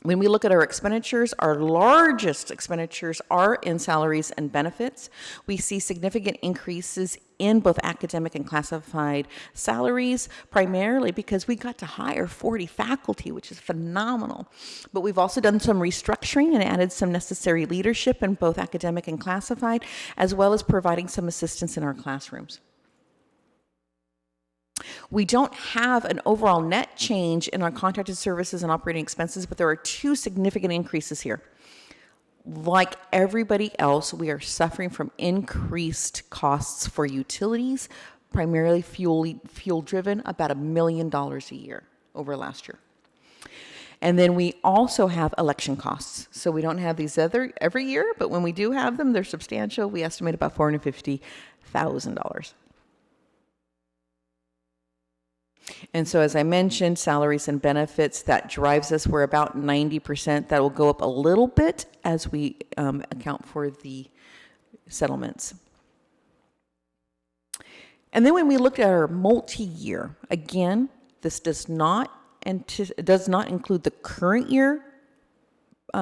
When we look at our expenditures, our largest expenditures are in salaries and benefits. We see significant increases in both academic and classified salaries, primarily because we got to hire 40 faculty, which is phenomenal. But we've also done some restructuring and added some necessary leadership in both academic and classified, as well as providing some assistance in our classrooms. We don't have an overall net change in our contracted services and operating expenses, but there are two significant increases here. Like everybody else, we are suffering from increased costs for utilities, primarily fuel-driven, about $1 million a year over last year. And then we also have election costs. So we don't have these every year, but when we do have them, they're substantial. We estimate about $450,000. And so, as I mentioned, salaries and benefits, that drives us. We're about 90%. That will go up a little bit as we account for the settlements. And then when we look at our multi-year, again, this does not include the current year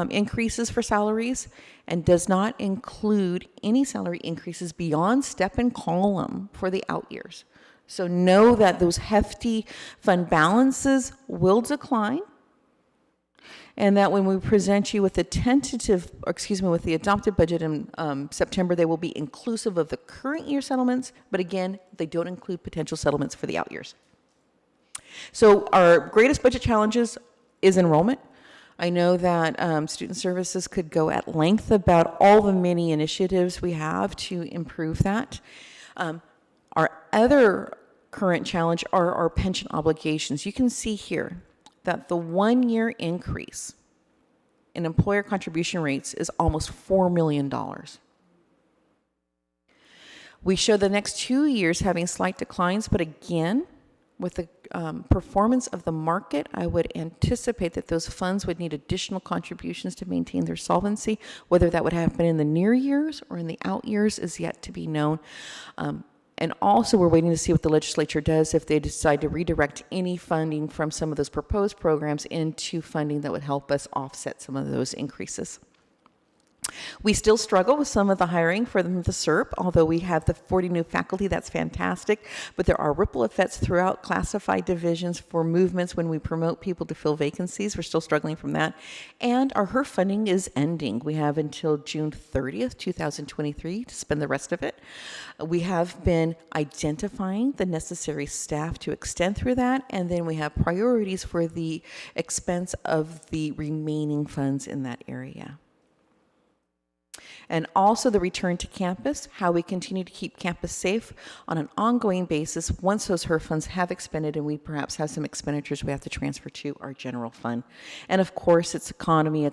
increases for salaries, and does not include any salary increases beyond step and column for the out years. So know that those hefty fund balances will decline, and that when we present you with the with the adopted budget in September, they will be inclusive of the current year settlements, but again, they don't include potential settlements for the out years. So our greatest budget challenges is enrollment. I know that student services could go at length about all the many initiatives we have to improve that. Our other current challenge are our pension obligations. You can see here that the 1-year increase in employer contribution rates is almost $4 million. We show the next 2 years having slight declines, but again, with the performance of the market, I would anticipate that those funds would need additional contributions to maintain their solvency. Whether that would happen in the near years or in the out years is yet to be known. And also, we're waiting to see what the legislature does if they decide to redirect any funding from some of those proposed programs into funding that would help us offset some of those increases. We still struggle with some of the hiring for the SERP, although we have the 40 new faculty, that's fantastic. But there are ripple effects throughout classified divisions for movements when we promote people to fill vacancies. We're still struggling from that. And our HERF funding is ending. We have until June 30th, 2023 to spend the rest of it. We have been identifying the necessary staff to extend through that, and then we have priorities for the expense of the remaining funds in that area. And also the return to campus, how we continue to keep campus safe on an ongoing basis once those HERF funds have expended and we perhaps have some expenditures we have to transfer to our general fund. And of course, it's economy.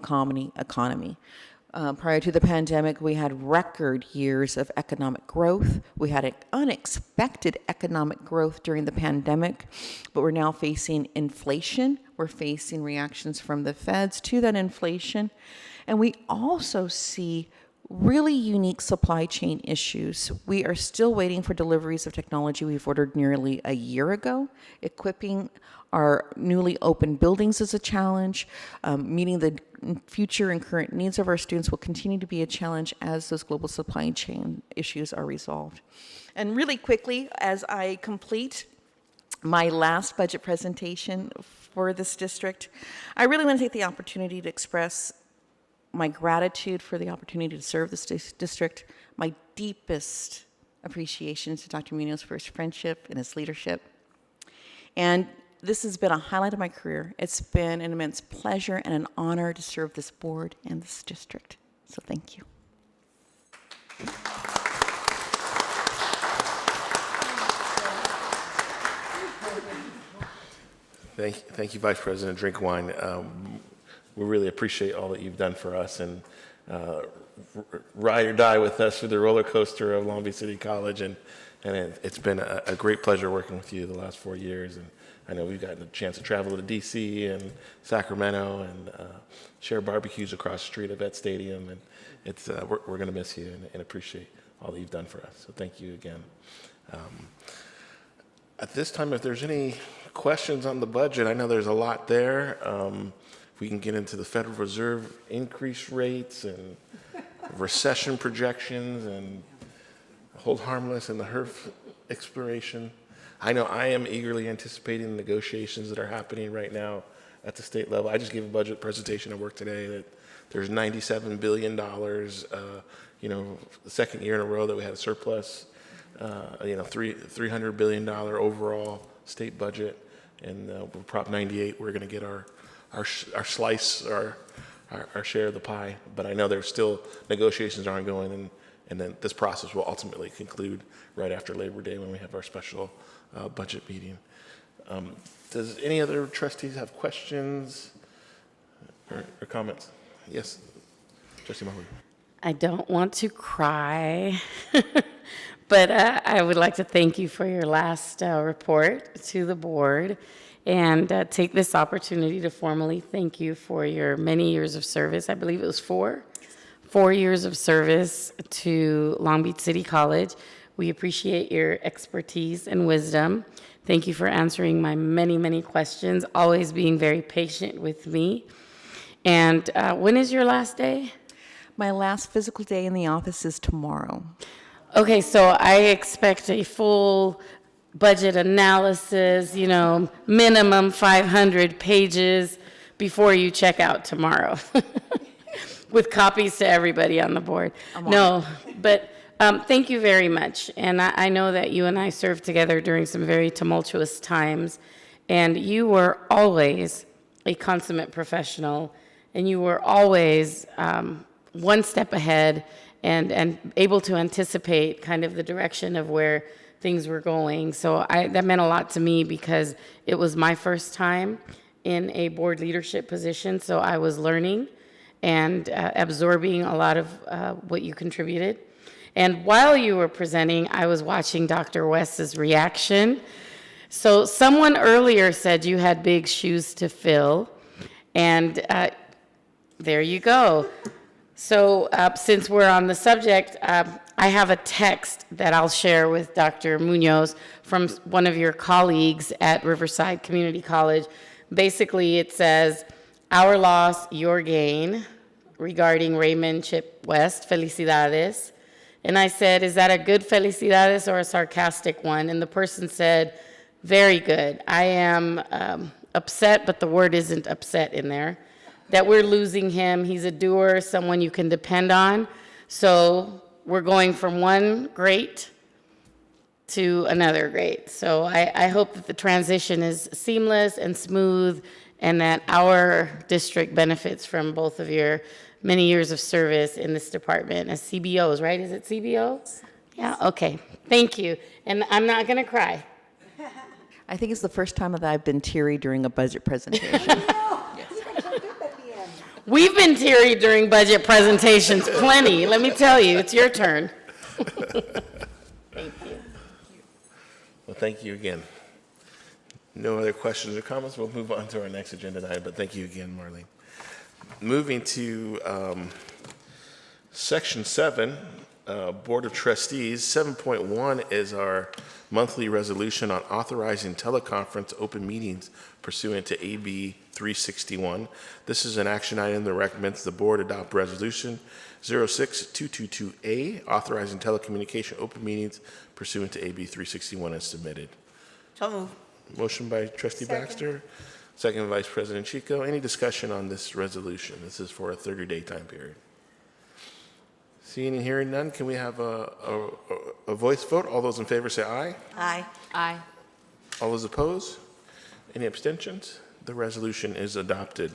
Prior to the pandemic, we had record years of economic growth. We had an unexpected economic growth during the pandemic, but we're now facing inflation. We're facing reactions from the feds to that inflation. And we also see really unique supply chain issues. We are still waiting for deliveries of technology we've ordered nearly a year ago. Equipping our newly opened buildings is a challenge. Meeting the future and current needs of our students will continue to be a challenge as those global supply chain issues are resolved. And really quickly, as I complete my last budget presentation for this district, I really want to take the opportunity to express my gratitude for the opportunity to serve this district, my deepest appreciation to Dr. Munoz for his friendship and his leadership. And this has been a highlight of my career. It's been an immense pleasure and an honor to serve this board and this district. So thank you. Thank you, Vice President Drinkwine. We really appreciate all that you've done for us and ride or die with us through the roller coaster of Long Beach City College. And it's been a great pleasure working with you the last 4 years. And I know we've gotten a chance to travel to D.C. and Sacramento and share barbecues across the street at Vet Stadium. And it's we're going to miss you and appreciate all that you've done for us. So thank you again. At this time, if there's any questions on the budget, I know there's a lot there. We can get into the Federal Reserve increase rates and recession projections and hold harmless and the HERF expiration. I know I am eagerly anticipating the negotiations that are happening right now at the state level. I just gave a budget presentation at work today that there's $97 billion, the second year in a row that we had a surplus, $300 billion overall state budget. And with Prop 98, we're going to get our slice, our share of the pie. But I know there's still negotiations are ongoing, and then this process will ultimately conclude right after Labor Day when we have our special budget meeting. Does any other trustees have questions or comments? Yes, Trustee Mahmoud. I don't want to cry, but I would like to thank you for your last report to the board. And take this opportunity to formally thank you for your many years of service. I believe it was 4 years of service to Long Beach City College. We appreciate your expertise and wisdom. Thank you for answering my many, many questions, always being very patient with me. And when is your last day? My last physical day in the office is tomorrow. Okay, so I expect a full budget analysis, minimum 500 pages before you check out tomorrow with copies to everybody on the board. But thank you very much. And I know that you and I served together during some very tumultuous times, and you were always a consummate professional, and you were always one step ahead and able to anticipate kind of the direction of where things were going. So that meant a lot to me because it was my first time in a board leadership position. So I was learning and absorbing a lot of what you contributed. And while you were presenting, I was watching Dr. West's reaction. So someone earlier said you had big shoes to fill, and there you go. So since we're on the subject, I have a text that I'll share with Dr. Munoz from one of your colleagues at Riverside Community College. Basically, it says, "Our loss, your gain," regarding Raymond Chip West. Felicidades. And I said, "Is that a good felicidades or a sarcastic one?" And the person said, "Very good. I am upset, but the word isn't upset in there, that we're losing him. He's a doer, someone you can depend on. So we're going from one great to another great." So I hope that the transition is seamless and smooth, and that our district benefits from both of your many years of service in this department as CBOs, right? Is it CBOs? Yeah, okay. Thank you. And I'm not going to cry. I think it's the first time that I've been teary during a budget presentation. We've been teary during budget presentations plenty. Let me tell you, it's your turn. Thank you. Well, thank you again. No other questions or comments. We'll move on to our next agenda item, but thank you again, Marlene. Moving to Section 7, Board of Trustees. 7.1 is our monthly resolution on authorizing teleconference open meetings pursuant to AB 361. This is an action item that recommends the board adopt resolution 06222A, authorizing telecommunication open meetings pursuant to AB 361 as submitted. So moved. Motion by Trustee Baxter, second by Vice President Chico. Any discussion on this resolution? This is for a 30-day time period. Seeing and hearing none, can we have a voice vote? All those in favor say aye. Aye. Aye. All those opposed? Any abstentions? The resolution is adopted.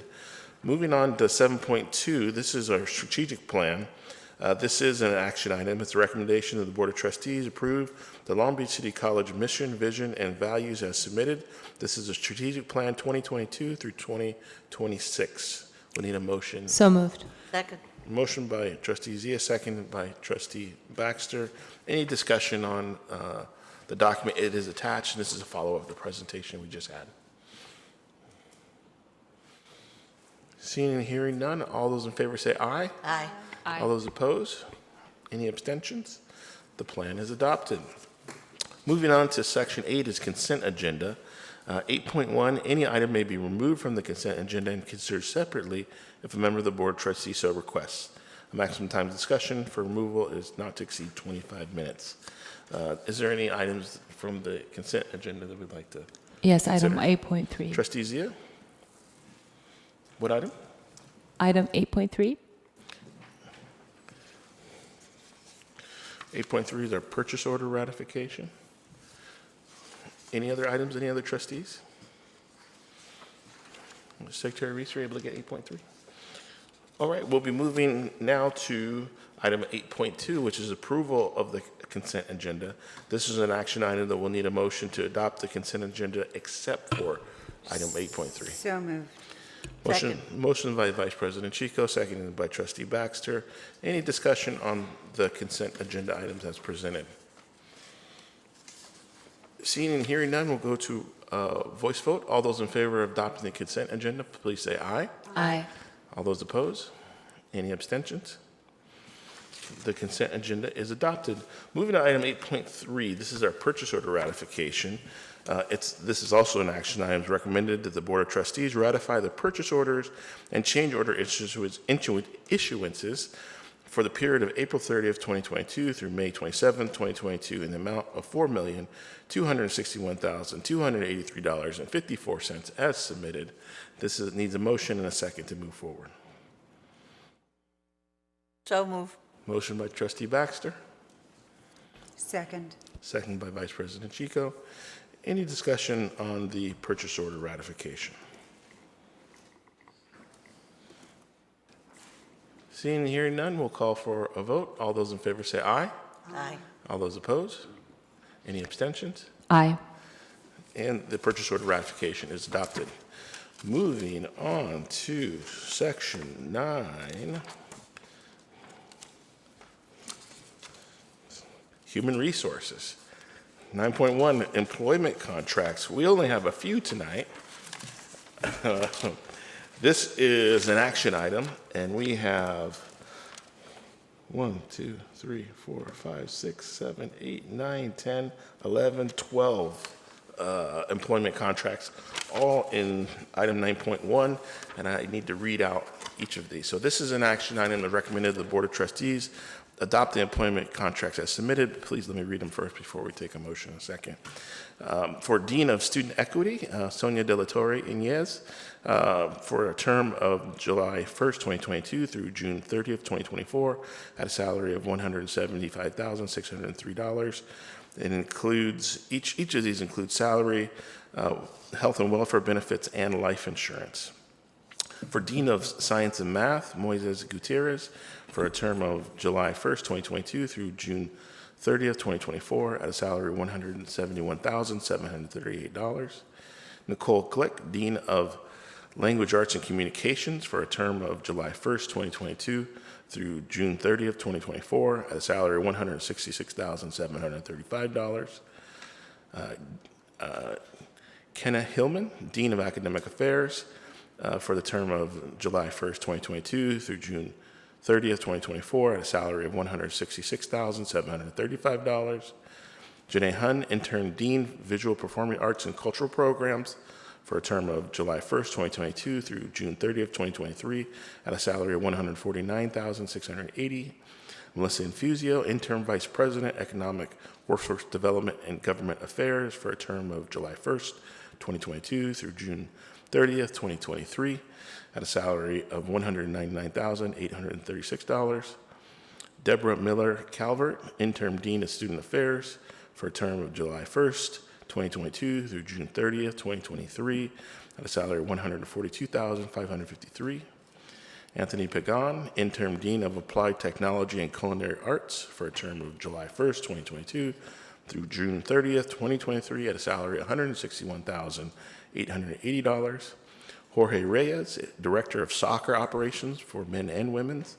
Moving on to 7.2, this is our strategic plan. This is an action item. It's a recommendation that the Board of Trustees approve the Long Beach City College mission, vision, and values as submitted. This is a strategic plan 2022 through 2026. We need a motion. So moved. Second. Motion by Trustee Zia, seconded by Trustee Baxter. Any discussion on the document? It is attached, and this is a follow-up of the presentation we just had. Seeing and hearing none, all those in favor say aye. Aye. Aye. All those opposed? Any abstentions? The plan is adopted. Moving on to Section 8 is consent agenda. 8.1, any item may be removed from the consent agenda and considered separately if a member of the Board of Trustees so requests. A maximum time of discussion for removal is not to exceed 25 minutes. Is there any items from the consent agenda that we'd like to Yes, item consider? 8.3. Trustee Zia? What item? Item 8.3. 8.3 is our purchase order ratification. Any other items, any other trustees? Secretary Reese, are you able to get 8.3? All right, we'll be moving now to item 8.2, which is approval of the consent agenda. This is an action item that will need a motion to adopt the consent agenda except for item 8.3. So moved. Motion by Vice President Chico, seconded by Trustee Baxter. Any discussion on the consent agenda items as presented? Seeing and hearing none, we'll go to voice vote. All those in favor of adopting the consent agenda, please say aye. Aye. All those opposed? Any abstentions? The consent agenda is adopted. Moving to item 8.3, this is our purchase order ratification. This is also an action item. It's recommended that the Board of Trustees ratify the purchase orders and change order issuances for the period of April 30th, 2022 through May 27th, 2022 in the amount of $4,261,283.54 as submitted. This needs a motion and a second to move forward. So move. Motion by Trustee Baxter. Second. Second by Vice President Chico. Any discussion on the purchase order ratification? Seeing and hearing none, we'll call for a vote. All those in favor say aye. Aye. All those opposed? Any abstentions? Aye. And the purchase order ratification is adopted. Moving on to section 9, human resources. 9.1, employment contracts. We only have a few tonight. This is an action item, and we have 1, 2, 3, 4, 5, 6, 7, 8, 9, 10, 11, 12 employment contracts, all in item 9.1, and I need to read out each of these. So this is an action item that recommended the Board of Trustees adopt the employment contracts as submitted. Please let me read them first before we take a motion in a second. For Dean of Student Equity, Sonia De La Torre Inez, for a term of July 1st, 2022 through June 30th, 2024, at a salary of $175,603. It includes, each of these includes salary, health and welfare benefits, and life insurance. For Dean of Science and Math, Moises Gutierrez, for a term of July 1st, 2022 through June 30th, 2024, at a salary of $171,738. Nicole Glick, Dean of Language Arts and Communications, for a term of July 1st, 2022 through June 30th, 2024, at a salary of $166,735. Kenna Hillman, Dean of Academic Affairs, for the term of July 1st, 2022 through June 30th, 2024, at a salary of $166,735. Janae Hun, Intern Dean, Visual Performing Arts and Cultural Programs, for a term of July 1st, 2022 through June 30th, 2023, at a salary of $149,680. Melissa Infusio, Interim Vice President, Economic Workforce Development and Government Affairs, for a term of July 1st, 2022 through June 30th, 2023, at a salary of $199,836. Deborah Miller Calvert, Interim Dean of Student Affairs, for a term of July 1st, 2022 through June 30th, 2023, at a salary of $142,553. Anthony Pagan, Interim Dean of Applied Technology and Culinary Arts, for a term of July 1st, 2022 through June 30th, 2023, at a salary of $161,880. Jorge Reyes, Director of Soccer Operations for men and women's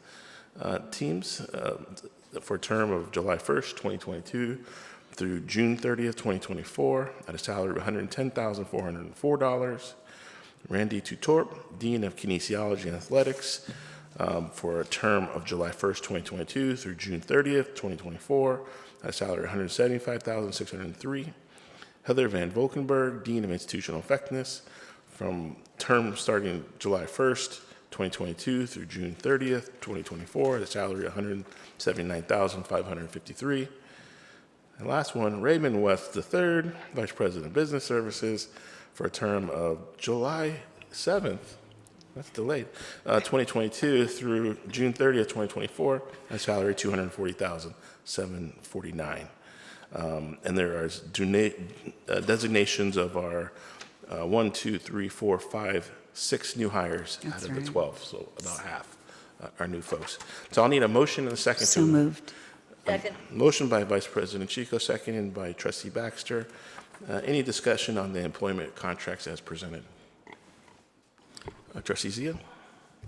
teams, for a term of July 1st, 2022 through June 30th, 2024, at a salary of $110,404. Randy Tutorp, Dean of Kinesiology and Athletics, for a term of July 1st, 2022 through June 30th, 2024, at a salary of $175,603. Heather Van Volkenberg, Dean of Institutional Effectiveness, from term starting July 1st, 2022 through June 30th, 2024, at a salary of $179,553. And last one, Raymond West III, Vice President of Business Services, for a term of July 7th, that's delayed, 2022 through June 30th, 2024, at a salary of $240,749. And there are designations of our 1, 2, 3, 4, 5, 6 new hires out of the 12, so about half are new folks. So I'll need a motion and a second. So moved. Second. Motion by Vice President Chico, seconded by Trustee Baxter. Any discussion on the employment contracts as presented? Trustee Zia?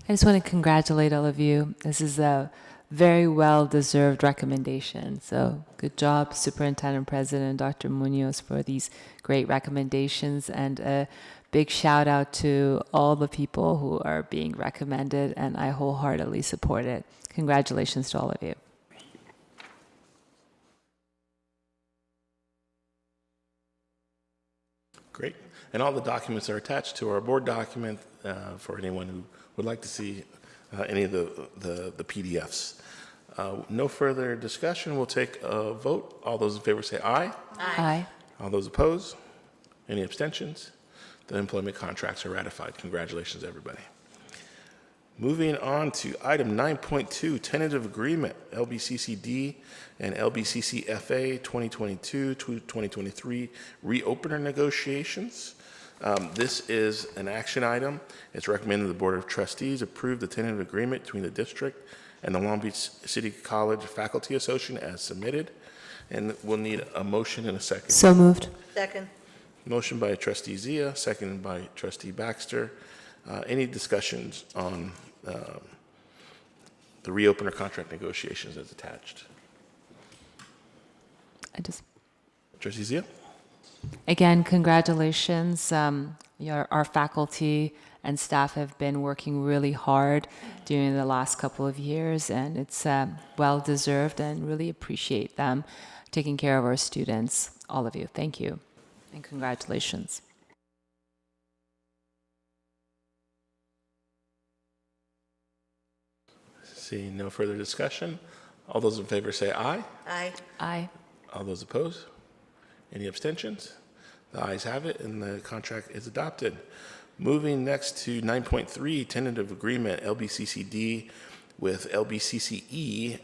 I just want to congratulate all of you. This is a very well-deserved recommendation. So good job, Superintendent President Dr. Munoz, for these great recommendations, and a big shout out to all the people who are being recommended, and I wholeheartedly support it. Congratulations to all of you. Great. And all the documents are attached to our board document for anyone who would like to see any of the PDFs. No further discussion. We'll take a vote. All those in favor say aye. Aye. All those opposed? Any abstentions? The employment contracts are ratified. Congratulations, everybody. Moving on to item 9.2, tentative agreement, LBCCD and LBCCFA 2022-2023 reopener negotiations. This is an action item. It's recommended the Board of Trustees approve the tentative agreement between the district and the Long Beach City College Faculty Association as submitted. And we'll need a motion and a second. So moved. Second. Motion by trustee Zia, seconded by trustee Baxter. Any discussions on the reopener contract negotiations as attached? Trustee Zia? Again, congratulations. Our faculty and staff have been working really hard during the last couple of years, and it's well deserved, and really appreciate them taking care of our students. All of you, thank you, and congratulations. Seeing no further discussion, all those in favor say aye. Aye. Aye. All those opposed? Any abstentions? The ayes have it, and the contract is adopted. Moving next to 9.3, tentative agreement, LBCCD with LBCCE/AFT,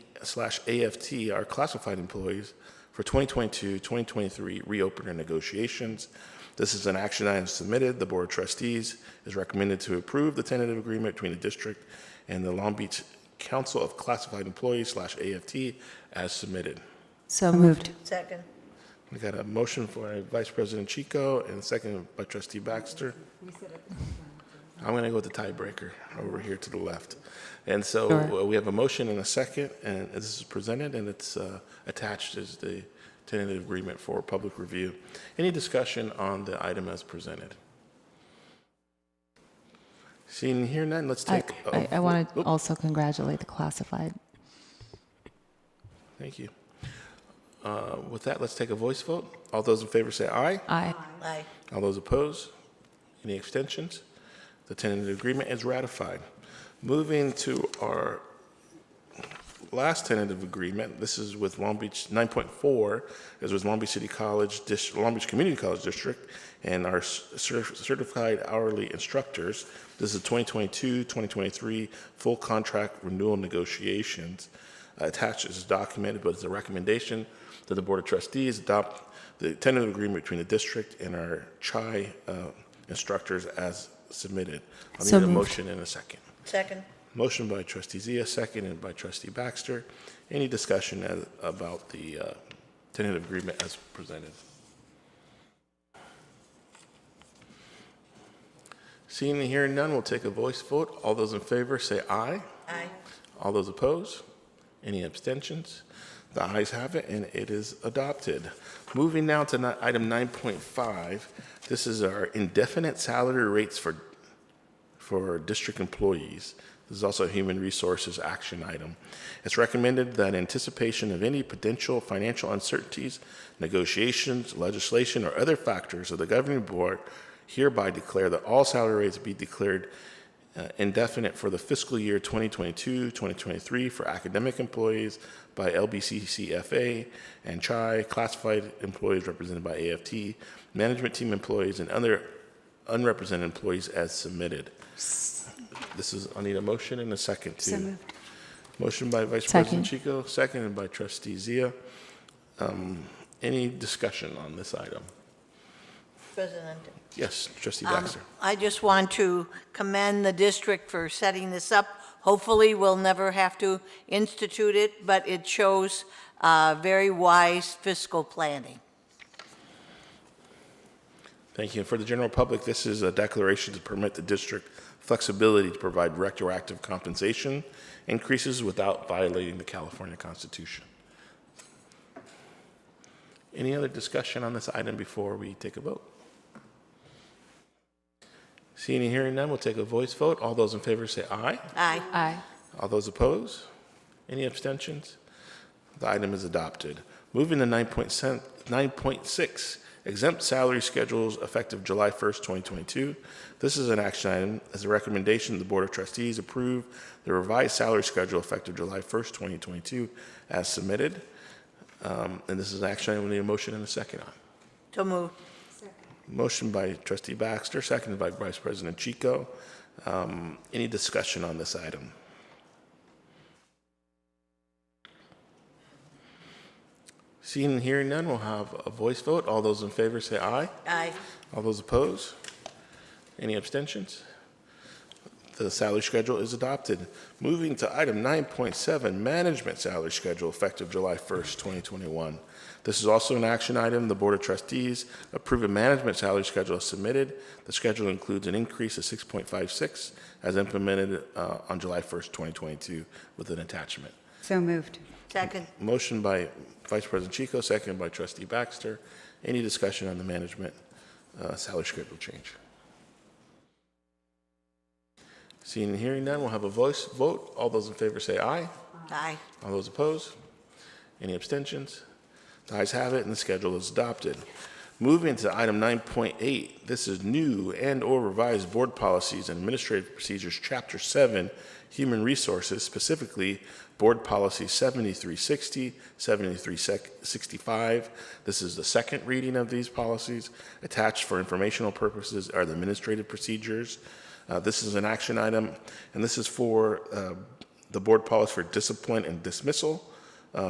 our classified employees, for 2022-2023 reopener negotiations. This is an action item submitted. The Board of Trustees is recommended to approve the tentative agreement between the district and the Long Beach Council of Classified Employees/AFT as submitted. So moved. Second. We got a motion for Vice President Chico and a second by Trustee Baxter. I'm going to go with the tiebreaker over here to the left. And so we have a motion and a second, and this is presented, and it's attached as the tentative agreement for public review. Any discussion on the item as presented? Seeing and hearing none, let's take. I want to also congratulate the classified. Thank you. With that, let's take a voice vote. All those in favor say aye. Aye. Aye. All those opposed? Any abstentions? The tentative agreement is ratified. Moving to our last tentative agreement, this is with Long Beach, 9.4 is with Long Beach City College, Long Beach Community College District, and our certified hourly instructors. This is 2022-2023 full contract renewal negotiations. Attached is documented, but it's a recommendation that the Board of Trustees adopt the tentative agreement between the district and our CHI instructors as submitted. I'll So need a moved. motion in a second. Second. Motion by Trustee Zia, seconded by Trustee Baxter. Any discussion about the tentative agreement as presented? Seeing and hearing none, we'll take a voice vote. All those in favor say aye. Aye. All those opposed? Any abstentions? The ayes have it, and it is adopted. Moving now to item 9.5. This is our indefinite salary rates for district employees. This is also a human resources action item. It's recommended that in anticipation of any potential financial uncertainties, negotiations, legislation, or other factors of the governing board hereby declare that all salary rates be declared indefinite for the fiscal year 2022-2023 for academic employees by LBCCFA and CHI, classified employees represented by AFT, management team employees, and other unrepresented employees as submitted. I need a motion and a second too. So moved. Motion by Vice President Chico, seconded by Trustee Zia. Any discussion on this item? President. Yes, Trustee Baxter. I just want to commend the district for setting this up. Hopefully, we'll never have to institute it, but it shows very wise fiscal planning. Thank you. And for the general public, this is a declaration to permit the district flexibility to provide retroactive compensation increases without violating the California Constitution. Any other discussion on this item before we take a vote? Seeing and hearing none, we'll take a voice vote. All those in favor say aye. Aye. Aye. All those opposed? Any abstentions? The item is adopted. Moving to 9.6, exempt salary schedules effective July 1st, 2022. This is an action item. As a recommendation, the Board of Trustees approve the revised salary schedule effective July 1st, 2022 as submitted. And this is an action item. We need a motion and a second on. So moved. Motion by Trustee Baxter, seconded by Vice President Chico. Any discussion on this item? Seeing and hearing none, we'll have a voice vote. All those in favor say aye. Aye. All those opposed? Any abstentions? The salary schedule is adopted. Moving to item 9.7, management salary schedule effective July 1st, 2021. This is also an action item. The Board of Trustees approve a management salary schedule as submitted. The schedule includes an increase of 6.56 as implemented on July 1st, 2022 with an attachment. So moved. Second. Motion by Vice President Chico, seconded by Trustee Baxter. Any discussion on the management salary schedule change? Seeing and hearing none, we'll have a voice vote. All those in favor say aye. Aye. All those opposed? Any abstentions? The ayes have it, and the schedule is adopted. Moving to item 9.8, this is new and/or revised board policies and administrative procedures, Chapter 7, Human Resources, specifically Board Policy 7360, 7365. This is the second reading of these policies. Attached for informational purposes are the administrative procedures. This is an action item, and this is for the board policy for discipline and dismissal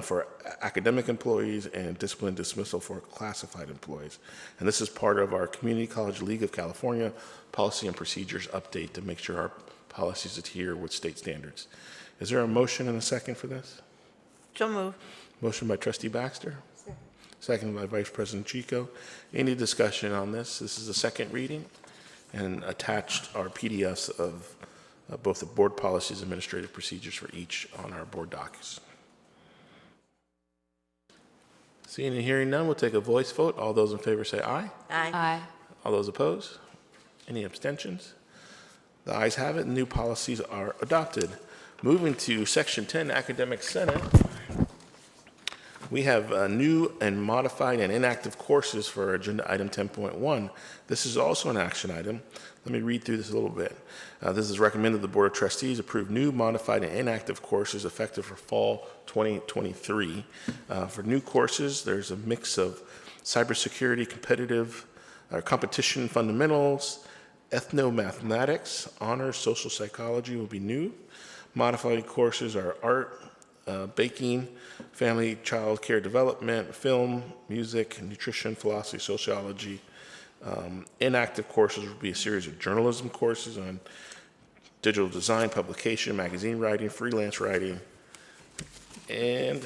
for academic employees and discipline and dismissal for classified employees. And this is part of our Community College League of California policy and procedures update to make sure our policies adhere with state standards. Is there a motion and a second for this? So moved. Motion by Trustee Baxter. Second by Vice President Chico. Any discussion on this? This is the second reading, and attached are PDFs of both the board policies and administrative procedures for each on our board docs. Seeing and hearing none, we'll take a voice vote. All those in favor say aye. Aye. All those opposed? Any abstentions? The ayes have it, and new policies are adopted. Moving to Section 10, Academic Senate. We have new and modified and inactive courses for agenda item 10.1. This is also an action item. Let me read through this a little bit. This is recommended the Board of Trustees approve new, modified, and inactive courses effective for fall 2023. For new courses, there's a mix of cybersecurity, competition fundamentals, ethnomathematics, honors, social psychology will be new. Modified courses are art, baking, family, child care development, film, music, nutrition, philosophy, sociology. Inactive courses will be a series of journalism courses on digital design, publication, magazine writing, freelance writing, and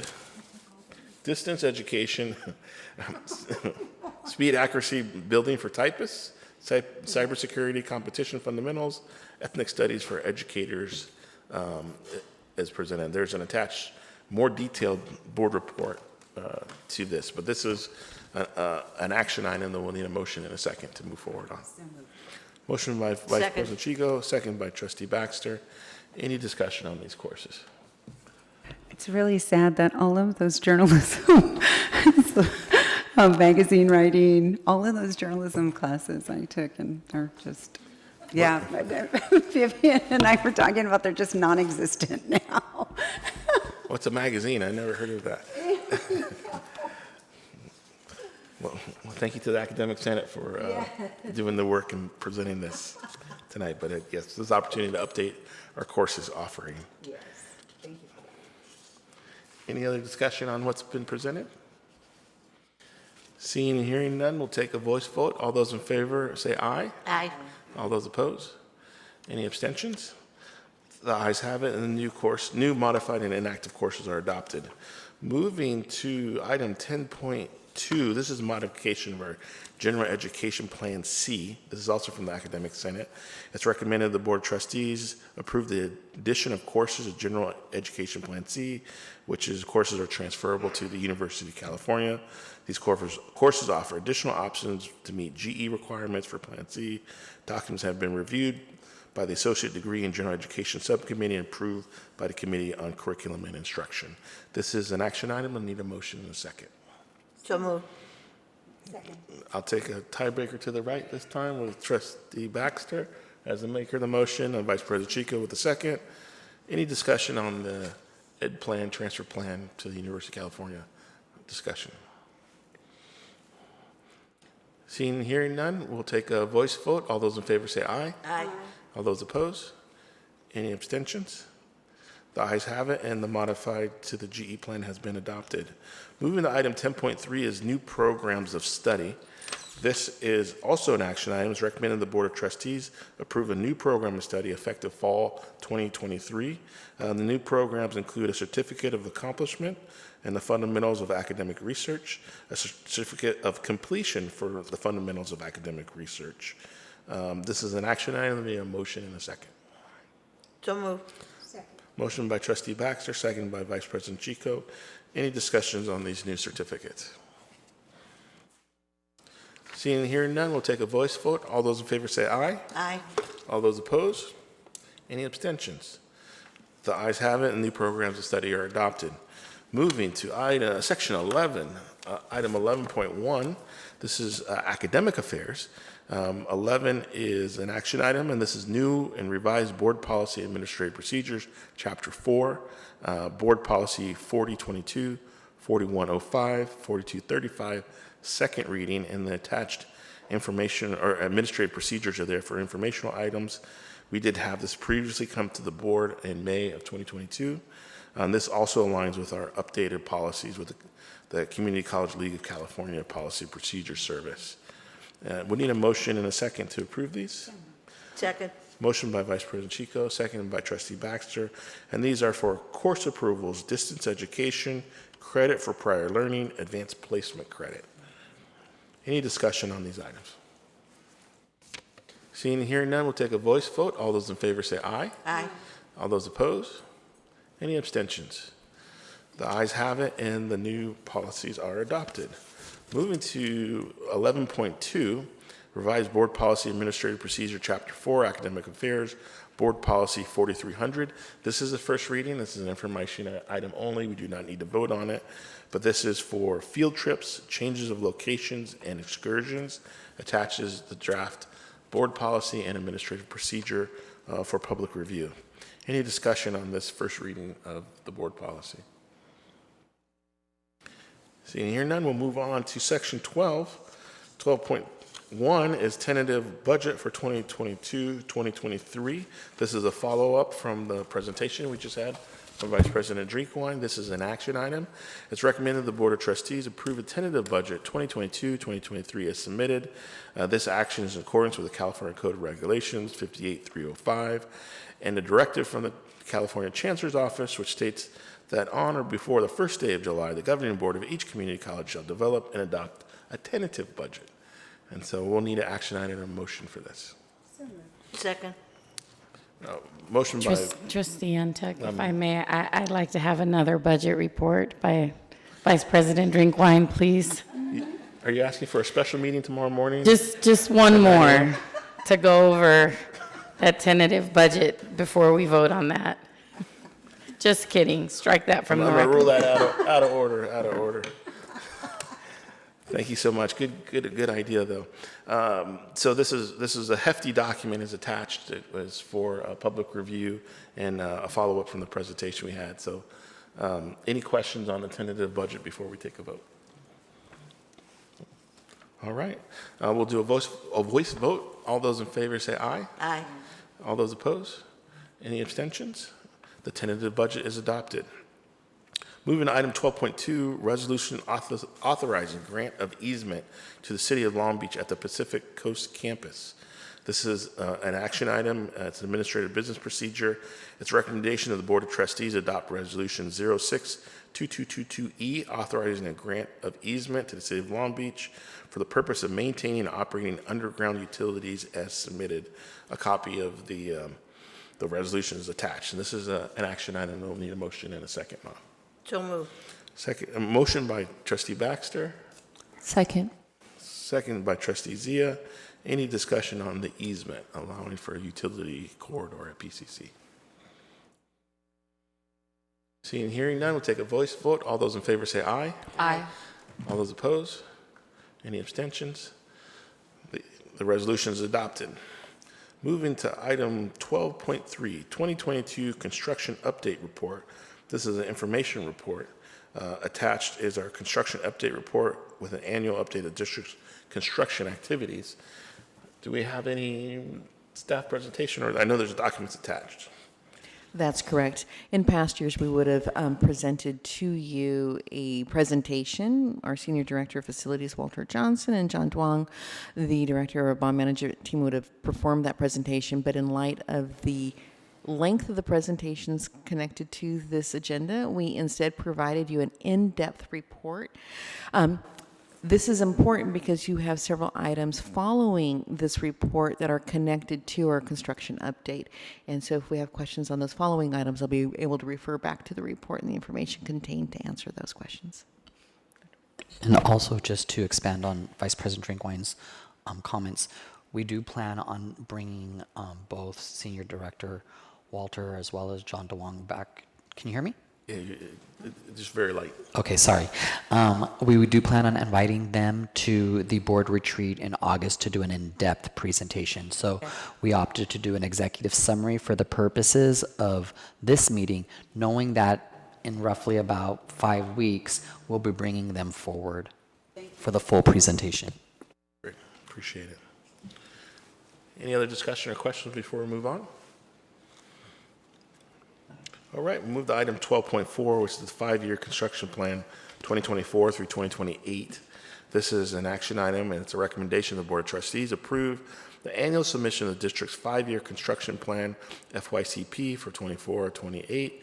distance education, speed, accuracy, building for typists, cybersecurity, competition fundamentals, ethnic studies for educators, as presented. There's an attached, more detailed board report to this, but this is an action item that we'll need a motion in a second to move forward on. Motion by Vice President Chico, second by Trustee Baxter. Any discussion on these courses? It's really sad that all of those journalism, magazine writing, all of those journalism classes I took and are just, yeah, Vivian and I were talking about they're just non-existent now. What's a magazine? I never heard of that. Well, thank you to the Academic Senate for doing the work and presenting this tonight. But yes, this is an opportunity to update our courses offering. Yes, thank you. Any other discussion on what's been presented? Seeing and hearing none, we'll take a voice vote. All those in favor say aye. Aye. All those opposed? Any abstentions? The ayes have it, and the new modified and inactive courses are adopted. Moving to item 10.2, this is a modification of our General Education Plan C. This is also from the Academic Senate. It's recommended the Board of Trustees approve the addition of courses of General Education Plan C, which is courses are transferable to the University of California. These courses offer additional options to meet GE requirements for Plan C. Documents have been reviewed by the Associate Degree in General Education Subcommittee and approved by the Committee on Curriculum and Instruction. This is an action item. I need a motion in a second. So moved. Second. I'll take a tiebreaker to the right this time with Trustee Baxter as the maker of the motion and Vice President Chico with the second. Any discussion on the ed plan, transfer plan to the University of California? Discussion. Seeing and hearing none, we'll take a voice vote. All those in favor say aye. Aye. All those opposed? Any abstentions? The ayes have it, and the modified to the GE plan has been adopted. Moving to item 10.3 is new programs of study. This is also an action item. It's recommended the Board of Trustees approve a new program and study effective fall 2023. The new programs include a certificate of accomplishment and the fundamentals of academic research, a certificate of completion for the fundamentals of academic research. This is an action item. Need a motion in a second. So moved. Motion by Trustee Baxter, second by Vice President Chico. Any discussions on these new certificates? Seeing and hearing none, we'll take a voice vote. All those in favor say aye. Aye. All those opposed? Any abstentions? The ayes have it, and new programs of study are adopted. Moving to section 11, item 11.1. This is academic affairs. 11 is an action item, and this is new and revised board policy administrative procedures, chapter 4, board policy 4022, 4105, 4235, second reading, and the attached information or administrative procedures are there for informational items. We did have this previously come to the board in May of 2022. This also aligns with our updated policies with the Community College League of California Policy Procedure Service. We need a motion and a second to approve these. Second. Motion by Vice President Chico, seconded by Trustee Baxter. And these are for course approvals, distance education, credit for prior learning, advanced placement credit. Any discussion on these items? Seeing and hearing none, we'll take a voice vote. All those in favor say aye. Aye. All those opposed? Any abstentions? The ayes have it, and the new policies are adopted. Moving to 11.2, revised board policy administrative procedure, chapter 4, academic affairs, board policy 4300. This is the first reading. This is an information item only. We do not need to vote on it, but this is for field trips, changes of locations, and excursions. Attaches the draft board policy and administrative procedure for public review. Any discussion on this first reading of the board policy? Seeing here none, we'll move on to section 12. 12.1 is tentative budget for 2022-2023. This is a follow-up from the presentation we just had from Vice President Drinkwine. This is an action item. It's recommended the Board of Trustees approve a tentative budget 2022-2023 as submitted. This action is in accordance with the California Code of Regulations 58305 and the directive from the California Chancellor's Office, which states that on or before the first day of July, the governing board of each community college shall develop and adopt a tentative budget. And so we'll need an action item and a motion for this. Second. Motion by Trustee Ntuk, if I may, I'd like to have another budget report by Vice President Drinkwine, please. Are you asking for a special meeting tomorrow morning? Just one more to go over that tentative budget before we vote on that. Just kidding. Strike that from the I'm gonna record. rule that out of order. Thank you so much. Good idea though. So this is a hefty document is attached. It was for a public review and a follow-up from the presentation we had. So any questions on the tentative budget before we take a vote? All right. We'll do a voice vote. All those in favor say aye. Aye. All those opposed? Any abstentions? The tentative budget is adopted. Moving to item 12.2, resolution authorizing grant of easement to the City of Long Beach at the Pacific Coast Campus. This is an action item. It's an administrative business procedure. It's a recommendation of the Board of Trustees adopt resolution 06-2222E, authorizing a grant of easement to the City of Long Beach for the purpose of maintaining and operating underground utilities as submitted. A copy of the resolution is attached. And this is an action item. We'll need a motion in a second, Mom. So moved. Second, a motion by Trustee Baxter. Second. Second by Trustee Zia. Any discussion on the easement allowing for a utility corridor at PCC? Seeing and hearing none, we'll take a voice vote. All those in favor say aye. Aye. All those opposed? Any abstentions? The resolution is adopted. Moving to item 12.3, 2022 Construction Update Report. This is an information report. Attached is our construction update report with an annual update of district's construction activities. Do we have any staff presentation, or I know there's documents attached? That's correct. In past years, we would have presented to you a presentation. Our Senior Director of Facilities, Walter Johnson, and John Duong, the Director of our Bond Management Team, would have performed that presentation. But in light of the length of the presentations connected to this agenda, we instead provided you an in-depth report. This is important because you have several items following this report that are connected to our construction update. And so if we have questions on those following items, I'll be able to refer back to the report and the information contained to answer those questions. And also, just to expand on Vice President Drinkwine's comments, we do plan on bringing both Senior Director Walter as well as John DeWong back. Can you hear me? Yeah, just very light. Okay, sorry. We do plan on inviting them to the board retreat in August to do an in-depth presentation. So we opted to do an executive summary for the purposes of this meeting, knowing that in roughly about 5 weeks, we'll be bringing them forward for the full presentation. Great, appreciate it. Any other discussion or questions before we move on? All right, we'll move to item 12.4, which is the 5-year construction plan 2024 through 2028. This is an action item, and it's a recommendation the Board of Trustees approve the annual submission of the district's 5-year construction plan, FYCP, for 24-28,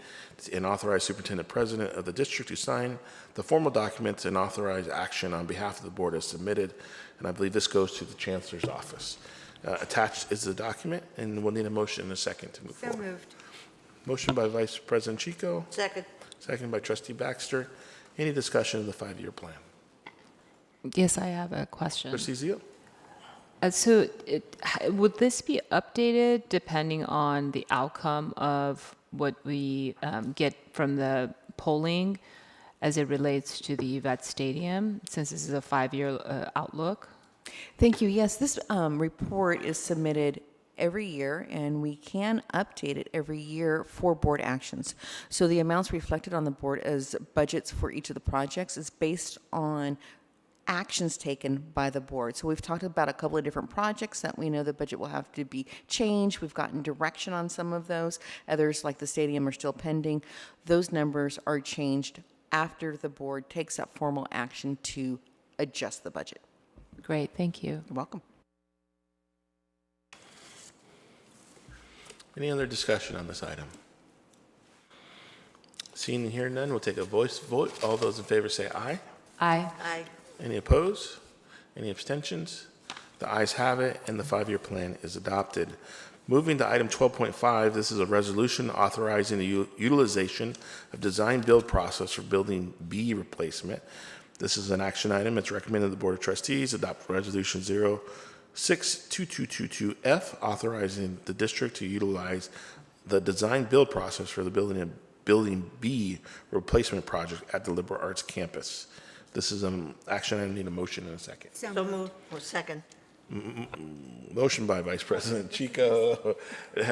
and authorize Superintendent President of the district to sign the formal documents and authorize action on behalf of the board as submitted. And I believe this goes to the Chancellor's office. Attached is the document, and we'll need a motion and a second to move forward. moved. Motion by Vice President Chico, Second. second by Trustee Baxter. Any discussion of the 5-year plan? Yes, I have a question. Trustee Zia? Would this be updated depending on the outcome of what we get from the polling as it relates to the Vet Stadium, since this is a 5-year outlook? Thank you. Yes, this report is submitted every year, and we can update it every year for board actions. So the amounts reflected on the board as budgets for each of the projects is based on actions taken by the board. So we've talked about a couple of different projects that we know the budget will have to be changed. We've gotten direction on some of those. Others, like the stadium, are still pending. Those numbers are changed after the board takes that formal action to adjust the budget. Great, thank you. You're welcome. Any other discussion on this item? Seeing and hearing none, we'll take a voice vote. All those in favor say aye. Aye. Aye. Any opposed? Any abstentions? The ayes have it, and the 5-year plan is adopted. Moving to item 12.5, this is a resolution authorizing the utilization of design-build process for Building B replacement. This is an action item. It's recommended the Board of Trustees adopt Resolution 062222F, authorizing the district to utilize the design-build process for the Building B replacement project at the Liberal Arts campus. This is an action item. Need a motion and a second. So moved. Or second. Motion by Vice President Chico,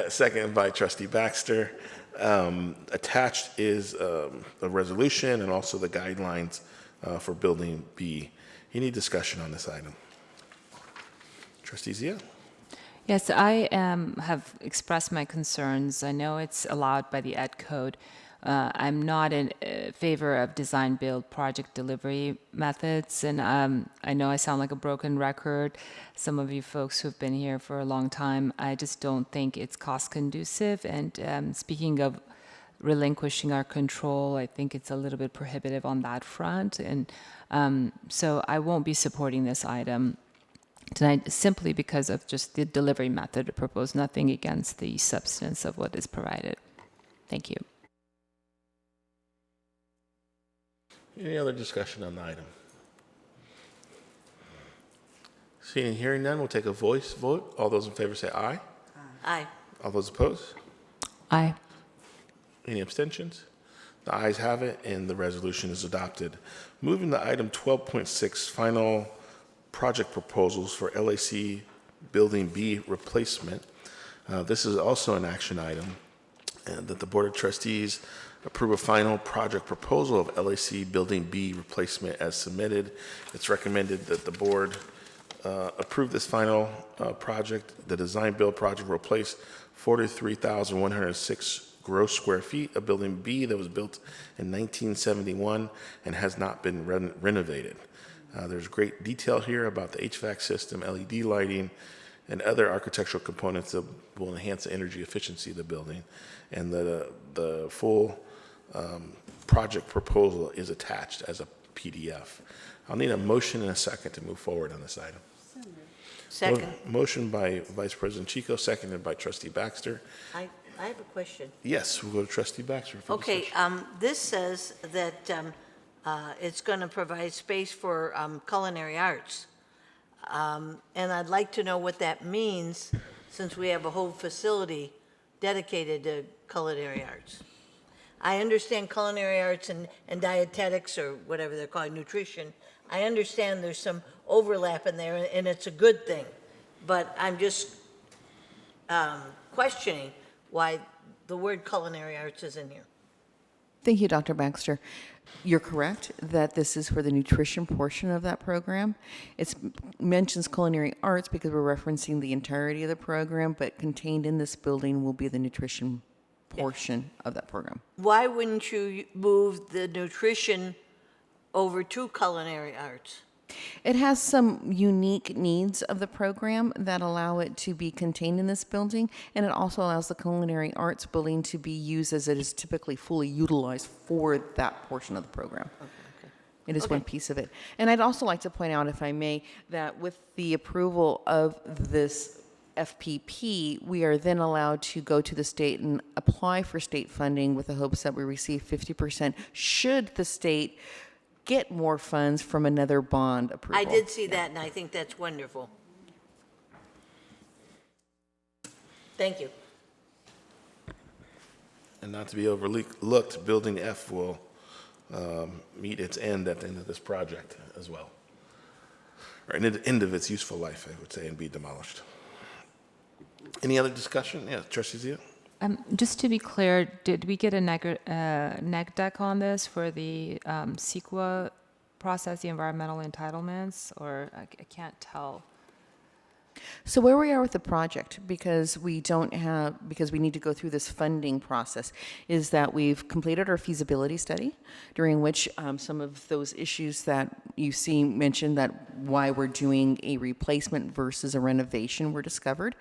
second by Trustee Baxter. Attached is a resolution and also the guidelines for Building B. Any discussion on this item? Trustee Zia? Yes, I have expressed my concerns. I know it's allowed by the Ed Code. I'm not in favor of design-build project delivery methods, and I know I sound like a broken record. Some of you folks who've been here for a long time, I just don't think it's cost-conducive. And speaking of relinquishing our control, I think it's a little bit prohibitive on that front. And so I won't be supporting this item tonight simply because of just the delivery method. I propose nothing against the substance of what is provided. Thank you. Any other discussion on the item? Seeing and hearing none, we'll take a voice vote. All those in favor say aye. Aye. All those opposed? Aye. Any abstentions? The ayes have it, and the resolution is adopted. Moving to item 12.6, final project proposals for LAC Building B replacement. This is also an action item, and that the Board of Trustees approve a final project proposal of LAC Building B replacement as submitted. It's recommended that the board approve this final project. The design build project will replace 43,106 gross square feet of Building B that was built in 1971 and has not been renovated. There's great detail here about the HVAC system, LED lighting, and other architectural components that will enhance the energy efficiency of the building. And the full project proposal is attached as a PDF. I'll need a motion and a second to move forward on this item. Second. Motion by Vice President Chico, seconded by Trustee Baxter. I have a question. Yes, we'll go to Trustee Baxter for Okay, discussion. this says that it's going to provide space for culinary arts. And I'd like to know what that means, since we have a whole facility dedicated to culinary arts. I understand culinary arts and dietetics, or whatever they're called, nutrition. I understand there's some overlap in there, and it's a good thing. But I'm just questioning why the word culinary arts is in here. Thank you, Dr. Baxter. You're correct that this is for the nutrition portion of that program. It mentions culinary arts because we're referencing the entirety of the program, but contained in this building will be the nutrition portion of that program. Why wouldn't you move the nutrition over to culinary arts? It has some unique needs of the program that allow it to be contained in this building, and it also allows the culinary arts building to be used as it is typically fully utilized for that portion of the program. It is one piece of it. And I'd also like to point out, if I may, that with the approval of this FPP, we are then allowed to go to the state and apply for state funding with the hopes that we receive 50% should the state get more funds from another bond approval. I did see that, and I think that's wonderful. Thank you. And not to be overlooked, Building F will meet its end at the end of this project as well. Or at the end of its useful life, I would say, and be demolished. Any other discussion? Yeah, Trustee Zia? Just to be clear, did we get a neg deck on this for the CEQA process, the environmental entitlements, or I can't tell? So where we are with the project, because we need to go through this funding process, is that we've completed our feasibility study, during which some of those issues that you see mentioned, that why we're doing a replacement versus a renovation, were discovered.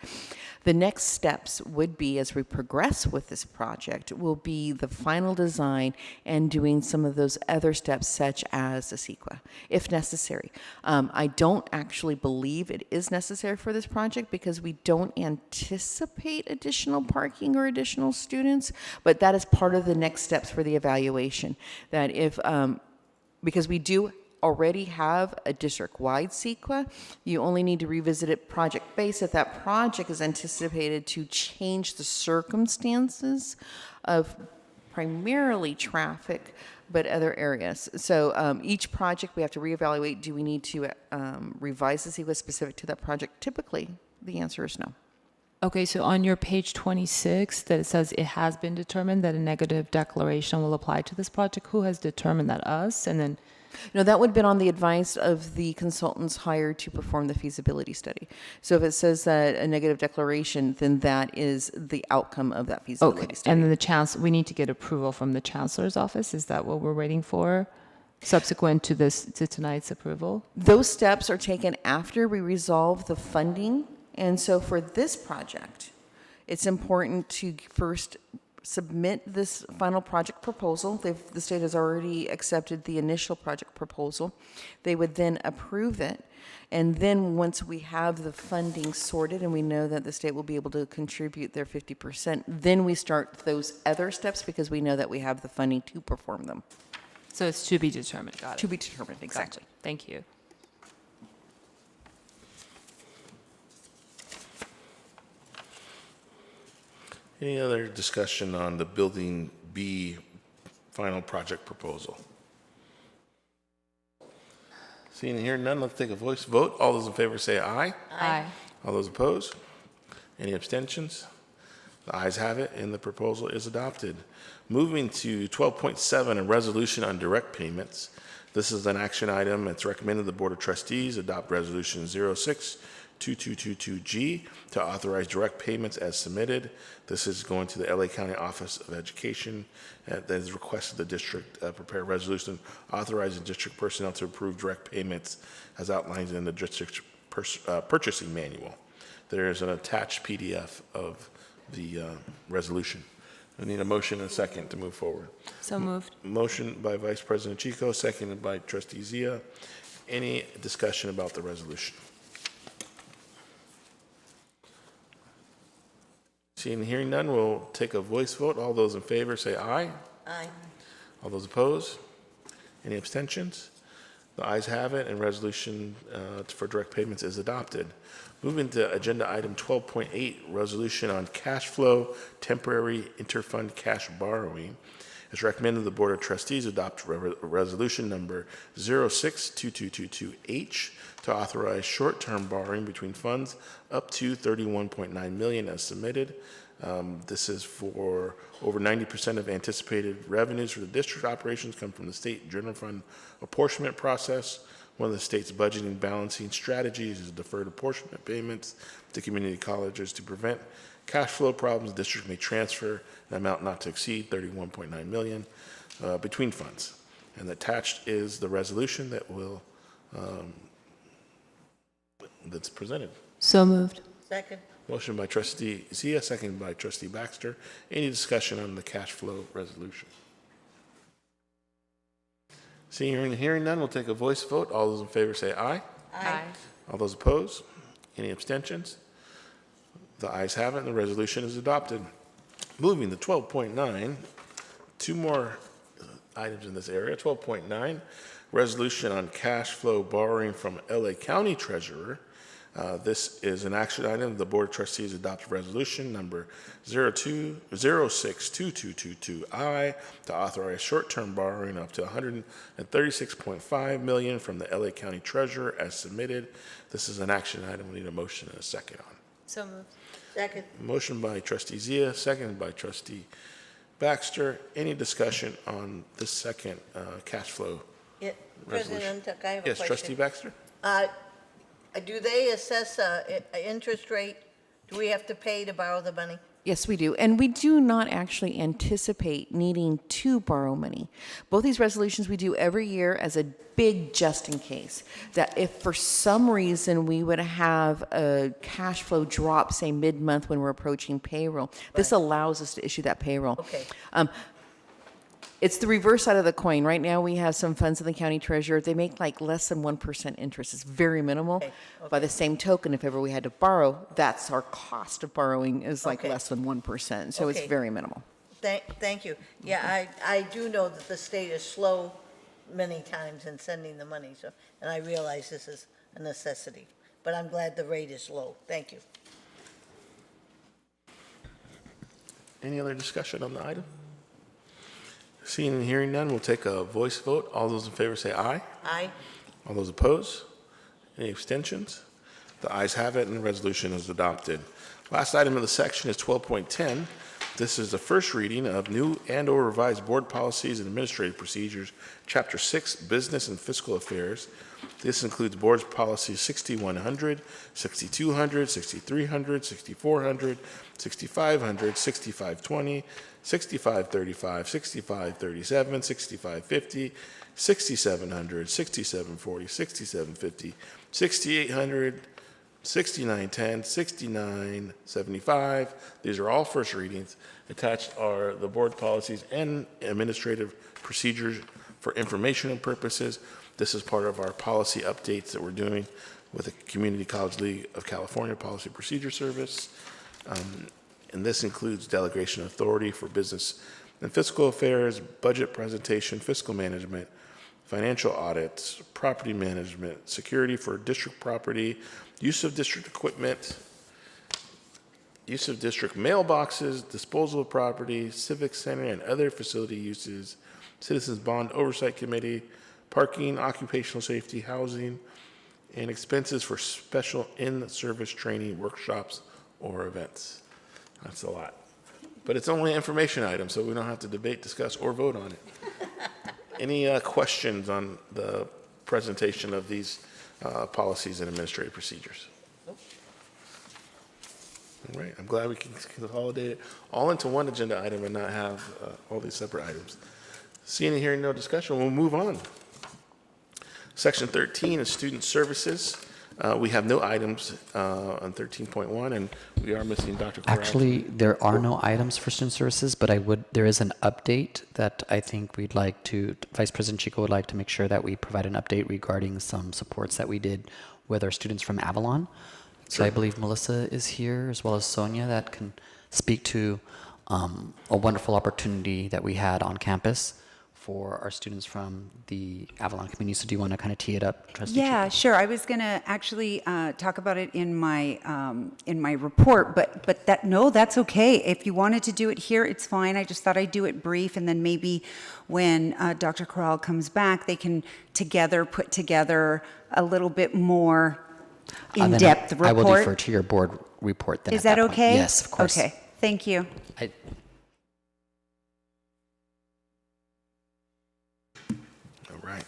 The next steps would be, as we progress with this project, will be the final design and doing some of those other steps, such as the CEQA, if necessary. I don't actually believe it is necessary for this project because we don't anticipate additional parking or additional students, but that is part of the next steps for the evaluation. That if, because we do already have a district-wide CEQA, you only need to revisit it project-based if that project is anticipated to change the circumstances of primarily traffic, but other areas. So each project we have to reevaluate. Do we need to revise the CEQA specific to that project? Typically, the answer is no. Okay, so on your page 26, that it says it has been determined that a negative declaration will apply to this project. Who has determined that? Us? And then No, that would have been on the advice of the consultants hired to perform the feasibility study. So if it says that a negative declaration, then that is the outcome of that feasibility study. and then we need to get approval from the chancellor's office. Is that what we're waiting for, subsequent to tonight's approval? Those steps are taken after we resolve the funding. And so for this project, it's important to first submit this final project proposal. The state has already accepted the initial project proposal. They would then approve it. And then once we have the funding sorted and we know that the state will be able to contribute their 50%, then we start those other steps because we know that we have the funding to perform them. So it's to be determined. Got it. To be determined, exactly. Gotcha. Thank you. Any other discussion on the Building B final project proposal? Seeing and hearing none, let's take a voice vote. All those in favor say aye. Aye. All those opposed? Any abstentions? The ayes have it, and the proposal is adopted. Moving to 12.7, a resolution on direct payments. This is an action item. It's recommended the Board of Trustees adopt Resolution 2222G to authorize direct payments as submitted. This is going to the LA County Office of Education. That has requested the district prepare a resolution authorizing district personnel to approve direct payments as outlined in the district purchasing manual. There is an attached PDF of the resolution. I need a motion and a second to move forward. So moved. Motion by Vice President Chico, seconded by Trustee Zia. Any discussion about the resolution? Seeing and hearing none, we'll take a voice vote. All those in favor say aye. Aye. All those opposed? Any abstentions? The ayes have it, and resolution for direct payments is adopted. Moving to agenda item 12.8, resolution on cash flow, temporary interfund cash borrowing. It's recommended the Board of Trustees adopt resolution number 062222H to authorize short-term borrowing between funds up to $31.9 million as submitted. This is for over 90% of anticipated revenues for the district operations come from the state general fund apportionment process. One of the state's budgeting balancing strategies is deferred apportionment payments to community colleges to prevent cash flow problems. The district may transfer an amount not to exceed $31.9 million between funds. And attached is the resolution that will that's presented. So moved. Second. Motion by Trustee Zia, second by Trustee Baxter. Any discussion on the cash flow resolution? Seeing and hearing none, we'll take a voice vote. All those in favor say aye. Aye. All those opposed? Any abstentions? The ayes have it, and the resolution is adopted. Moving to 12.9, two more items in this area. 12.9, resolution on cash flow borrowing from LA County Treasurer. This is an action item. The Board of Trustees adopted resolution number 062222I to authorize short-term borrowing up to $136.5 million from the LA County Treasurer as submitted. This is an action item. We need a motion and a second on. So moved. Second. Motion by Trustee Zia, second by Trustee Baxter. Any discussion on this second cash flow resolution? President, I have a Yes, question. Trustee Baxter? Do they assess an interest rate? Do we have to pay to borrow the money? Yes, we do. And we do not actually anticipate needing to borrow money. Both these resolutions we do every year as a big just in case. That if for some reason we would have a cash flow drop, say mid-month when we're approaching payroll, this allows us to issue that payroll. Okay. It's the reverse side of the coin. Right now, we have some funds in the county treasurer. They make like less than 1% interest. It's very minimal. Okay. By the same token, if ever we had to borrow, that's our cost of borrowing is like Okay. less than 1%. So it's Okay. very minimal. Thank you. Yeah, I do know that the state is slow many times in sending the money, so, and I realize this is a necessity. But I'm glad the rate is low. Thank you. Any other discussion on the item? Seeing and hearing none, we'll take a voice vote. All those in favor say aye. Aye. All those opposed? Any abstentions? The ayes have it, and the resolution is adopted. Last item of the section is 12.10. This is the first reading of new and/or revised board policies and administrative procedures, Chapter 6, Business and Fiscal Affairs. This includes board's policies 6100, 6200, 6300, 6400, 6500, 6520, 6535, 6537, 6550, 6700, 6740, 6750, 6800, 6910, 6975. These are all first readings. Attached are the board policies and administrative procedures for informational purposes. This is part of our policy updates that we're doing with the Community College League of California Policy Procedure Service. And this includes delegation of authority for business and fiscal affairs, budget presentation, fiscal management, financial audits, property management, security for district property, use of district equipment, use of district mailboxes, disposal of property, civic center and other facility uses, citizens bond oversight committee, parking, occupational safety, housing, and expenses for special in-service training, workshops, or events. That's a lot. But it's only an information item, so we don't have to debate, discuss, or vote on it. Any questions on the presentation of these policies and administrative procedures? Nope. All right, I'm glad we can consolidate it all into one agenda item and not have all these separate items. Seeing and hearing no discussion, we'll move on. Section 13 is student services. We have no items on 13.1, and we are missing Dr. Corral. Actually, there are no items for student services, but there is an update that I think Vice President Chico would like to make sure that we provide an update regarding some supports that we did with our students from Avalon. So I believe Melissa is here, as well as Sonia, that can speak to a wonderful opportunity that we had on campus for our students from the Avalon community. So do you want to kind of tee it up, Trustee Yeah, Chico? sure. I was going to actually talk about it in my report, but that's okay. If you wanted to do it here, it's fine. I just thought I'd do it brief, and then maybe when Dr. Corral comes back, they can put together a little bit more in-depth report. I will defer to your board report then. Is that okay? Yes, of course. Okay. Thank you. All right.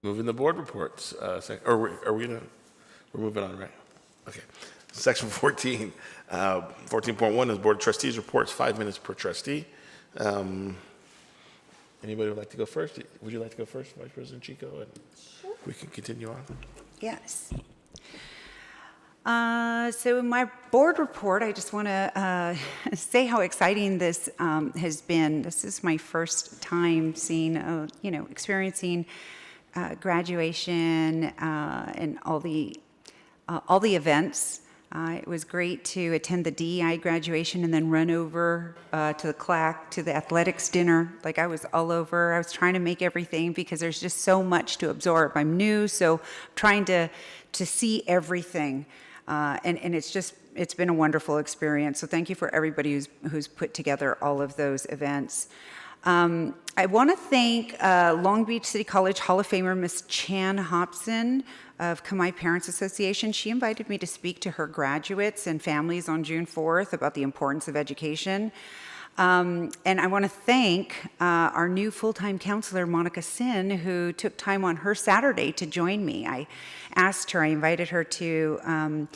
Moving the board reports. Are we gonna? We're moving on, right? Okay. Section 14. 14.1 is Board of Trustees reports, 5 minutes per trustee. Anybody would like to go first? Would you like to go first, Vice President Chico? And we can continue on. Yes. So in my board report, I just want to say how exciting this has been. This is my first time seeing, experiencing graduation and all the events. It was great to attend the DEI graduation and then run over to the CLAC, to the athletics dinner. Like, I was all over. I was trying to make everything because there's just so much to absorb. I'm new, so trying to see everything. And it's been a wonderful experience. So thank you for everybody who's put together all of those events. I want to thank Long Beach City College Hall of Famer Miss Chan Hobson of Kamai Parents Association. She invited me to speak to her graduates and families on June 4th about the importance of education. And I want to thank our new full-time counselor, Monica Sin, who took time on her Saturday to join me. I invited her to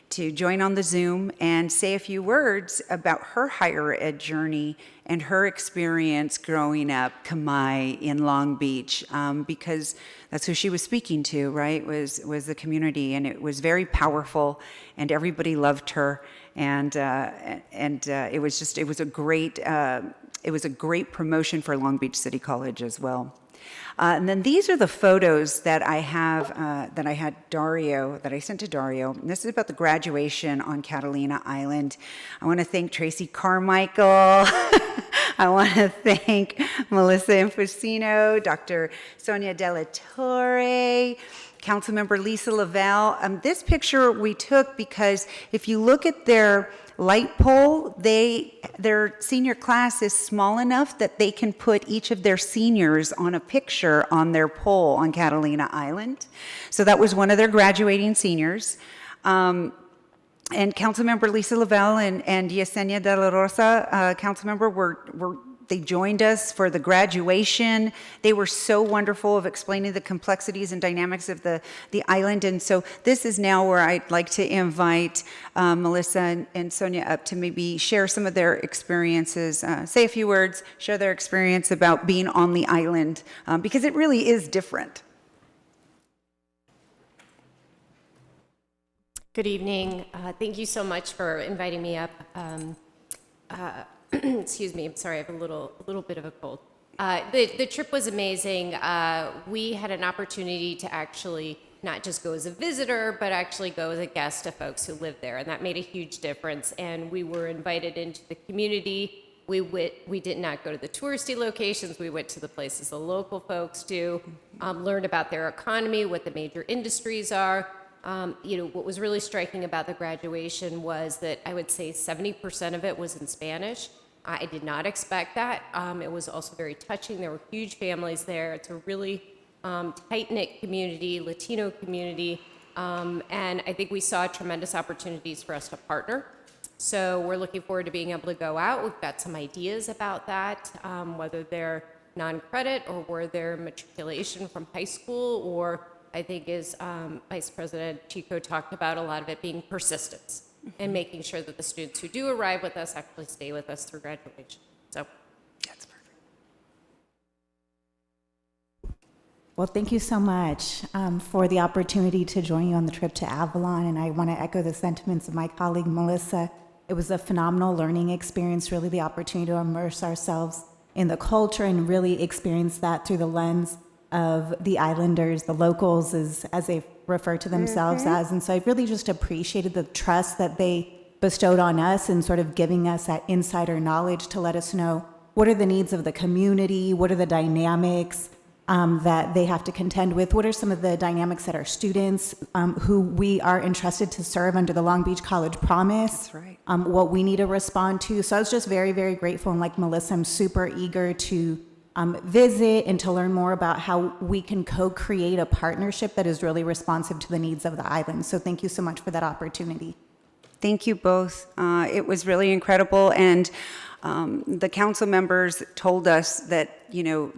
join on the Zoom and say a few words about her higher ed journey and her experience growing up Kamai in Long Beach, because that's who she was speaking to, right, was the community, and it was very powerful, and everybody loved her, and it was a great promotion for Long Beach City College as well. And then these are the photos that I have, that I sent to Dario. And this is about the graduation on Catalina Island. I want to thank Tracy Carmichael. I want to thank Melissa Infusino, Dr. Sonia Della Torre, Councilmember Lisa Lavelle. This picture we took because if you look at their light pole, their senior class is small enough that they can put each of their seniors on a picture on their pole on Catalina Island. So that was one of their graduating seniors. And Councilmember Lisa Lavelle and Yesenia De La Rosa, Councilmember, they joined us for the graduation. They were so wonderful of explaining the complexities and dynamics of the island. And so this is now where I'd like to invite Melissa and Sonia up to maybe share some of their experiences, say a few words, share their experience about being on the island, because it really is different. Good evening. Thank you so much for inviting me up. Excuse me, I'm sorry, I have a little bit of a cold. The trip was amazing. We had an opportunity to actually not just go as a visitor, but actually go as a guest to folks who live there, and that made a huge difference. And we were invited into the community. We did not go to the touristy locations. We went to the places the local folks do, learned about their economy, what the major industries are. What was really striking about the graduation was that I would say 70% of it was in Spanish. I did not expect that. It was also very touching. There were huge families there. It's a really tight-knit community, Latino community, and I think we saw tremendous opportunities for us to partner. So we're looking forward to being able to go out. We've got some ideas about that, whether they're non-credit or whether they're matriculation from high school or I think, is Vice President Chico talked about, a lot of it being persistence and making sure that the students who do arrive with us actually stay with us through graduation. So That's perfect. Well, thank you so much for the opportunity to join you on the trip to Avalon, and I want to echo the sentiments of my colleague Melissa. It was a phenomenal learning experience, really the opportunity to immerse ourselves in the culture and really experience that through the lens of the islanders, the locals, as they refer to themselves as. And so I really just appreciated the trust that they bestowed on us and sort of giving us that insider knowledge to let us know what are the needs of the community, what are the dynamics that they have to contend with, what are some of the dynamics that our students who we are entrusted to serve under the Long Beach College Promise, what we need to respond to. So I was just very, very grateful. And like Melissa, I'm super eager to visit and to learn more about how we can co-create a partnership that is really responsive to the needs of the island. So thank you so much for that opportunity. Thank you both. It was really incredible, and the council members told us that, you know,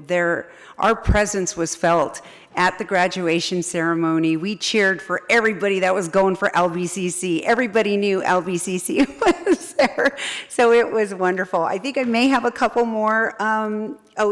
our presence was felt at the graduation ceremony. We cheered for everybody that was going for LBCC. Everybody knew LBCC was there, so it was wonderful. I think I may have a couple more.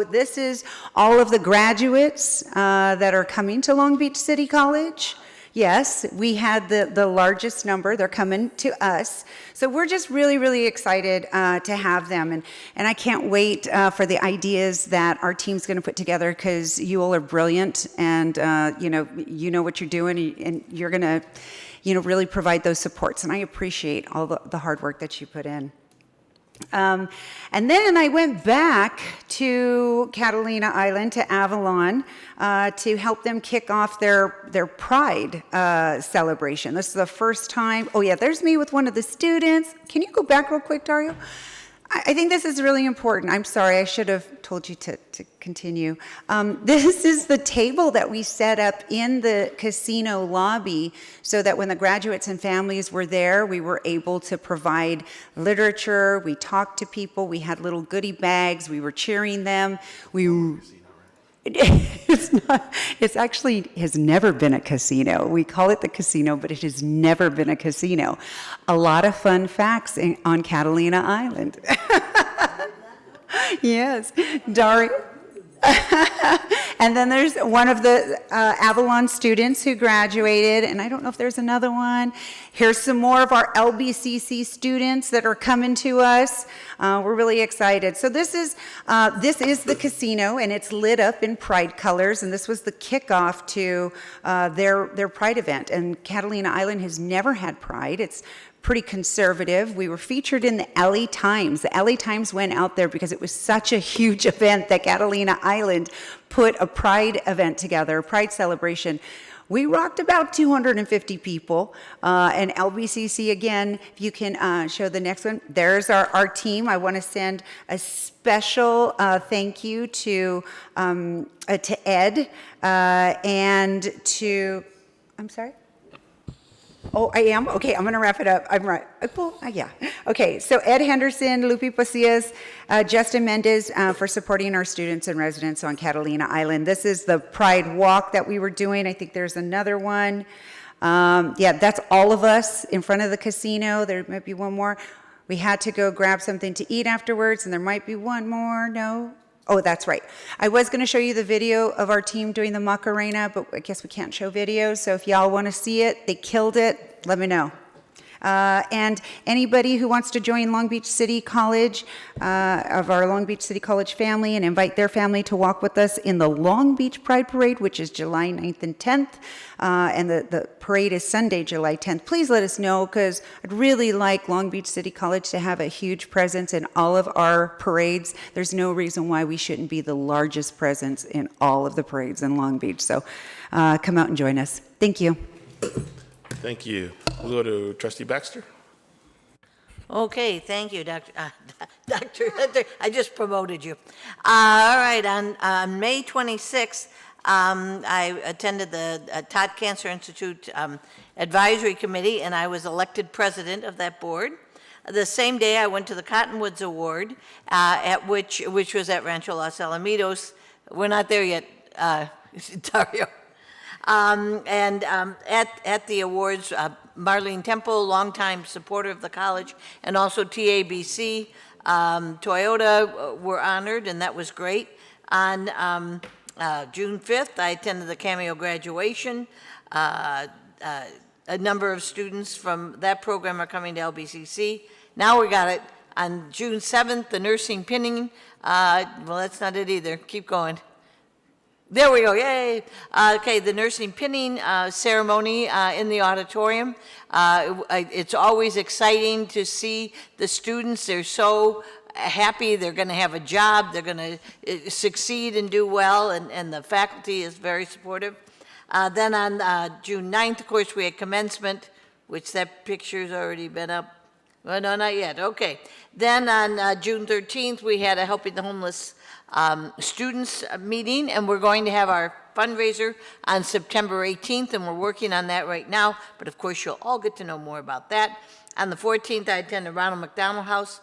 This is all of the graduates that are coming to Long Beach City College. Yes, we had the largest number. They're coming to us. So we're just really, really excited to have them. And I can't wait for the ideas that our team's going to put together, because you all are brilliant, and you know what you're doing, and you're going to really provide those supports. And I appreciate all the hard work that you put in. And then I went back to Catalina Island, to Avalon, to help them kick off their Pride celebration. This is the first time. Oh yeah, there's me with one of the students. Can you go back real quick, Dario? I think this is really important. I'm sorry, I should have told you to continue. This is the table that we set up in the casino lobby so that when the graduates and families were there, we were able to provide literature. We talked to people. We had little goodie bags. We were cheering them. It's actually has never been a casino. We call it the casino, but it has never been a casino. A lot of fun facts on Catalina Island. Yes, Dario. And then there's one of the Avalon students who graduated, and I don't know if there's another one. Here's some more of our LBCC students that are coming to us. We're really excited. So this is the casino, and it's lit up in Pride colors, and this was the kickoff to their Pride event. And Catalina Island has never had Pride. It's pretty conservative. We were featured in the LA Times. The LA Times went out there because it was such a huge event that Catalina Island put a Pride event together, a Pride celebration. We rocked about 250 people, and LBCC, again, if you can show the next one, there's our team. I want to send a special thank you to Ed and to, I'm sorry? Oh, I am? Okay, I'm going to wrap it up. I'm right. Well, yeah. Okay, so Ed Henderson, Lupi Pasillas, Justin Mendez for supporting our students and residents on Catalina Island. This is the Pride Walk that we were doing. I think there's another one. Yeah, that's all of us in front of the casino. There might be one more. We had to go grab something to eat afterwards, and there might be one more. No? Oh, that's right. I was going to show you the video of our team doing the Macarena, but I guess we can't show videos. So if y'all want to see it, they killed it, let me know. And anybody who wants to join Long Beach City College, of our Long Beach City College family, and invite their family to walk with us in the Long Beach Pride Parade, which is July 9th and 10th, and the parade is Sunday, July 10th. Please let us know, because I'd really like Long Beach City College to have a huge presence in all of our parades. There's no reason why we shouldn't be the largest presence in all of the parades in Long Beach. So come out and join us. Thank you. Thank you. We'll go to Trustee Baxter. Okay, thank you, Dr. I just promoted you. All right, on May 26th, I attended the Todd Cancer Institute Advisory Committee, and I was elected president of that board. The same day, I went to the Cottonwoods Award, which was at Rancho Los Alamitos. We're not there yet, Dario. At the awards, Marlene Temple, longtime supporter of the college, and also TABC, Toyota were honored, and that was great. On June 5th, I attended the Cameo graduation. A number of students from that program are coming to LBCC. Now we got it on June 7th, the nursing pinning. Well, that's not it either. Keep going. There we go, yay. Okay, the nursing pinning ceremony in the auditorium. It's always exciting to see the students. They're so happy they're going to have a job, they're going to succeed and do well, and the faculty is very supportive. Then on June 9th, of course, we had commencement, which that picture's already been up. Well, no, not yet, okay. Then on June 13th, we had a Helping the Homeless students meeting, and we're going to have our fundraiser on September 18th, and we're working on that right now, but of course you'll all get to know more about that. On the 14th, I attended Ronald McDonald House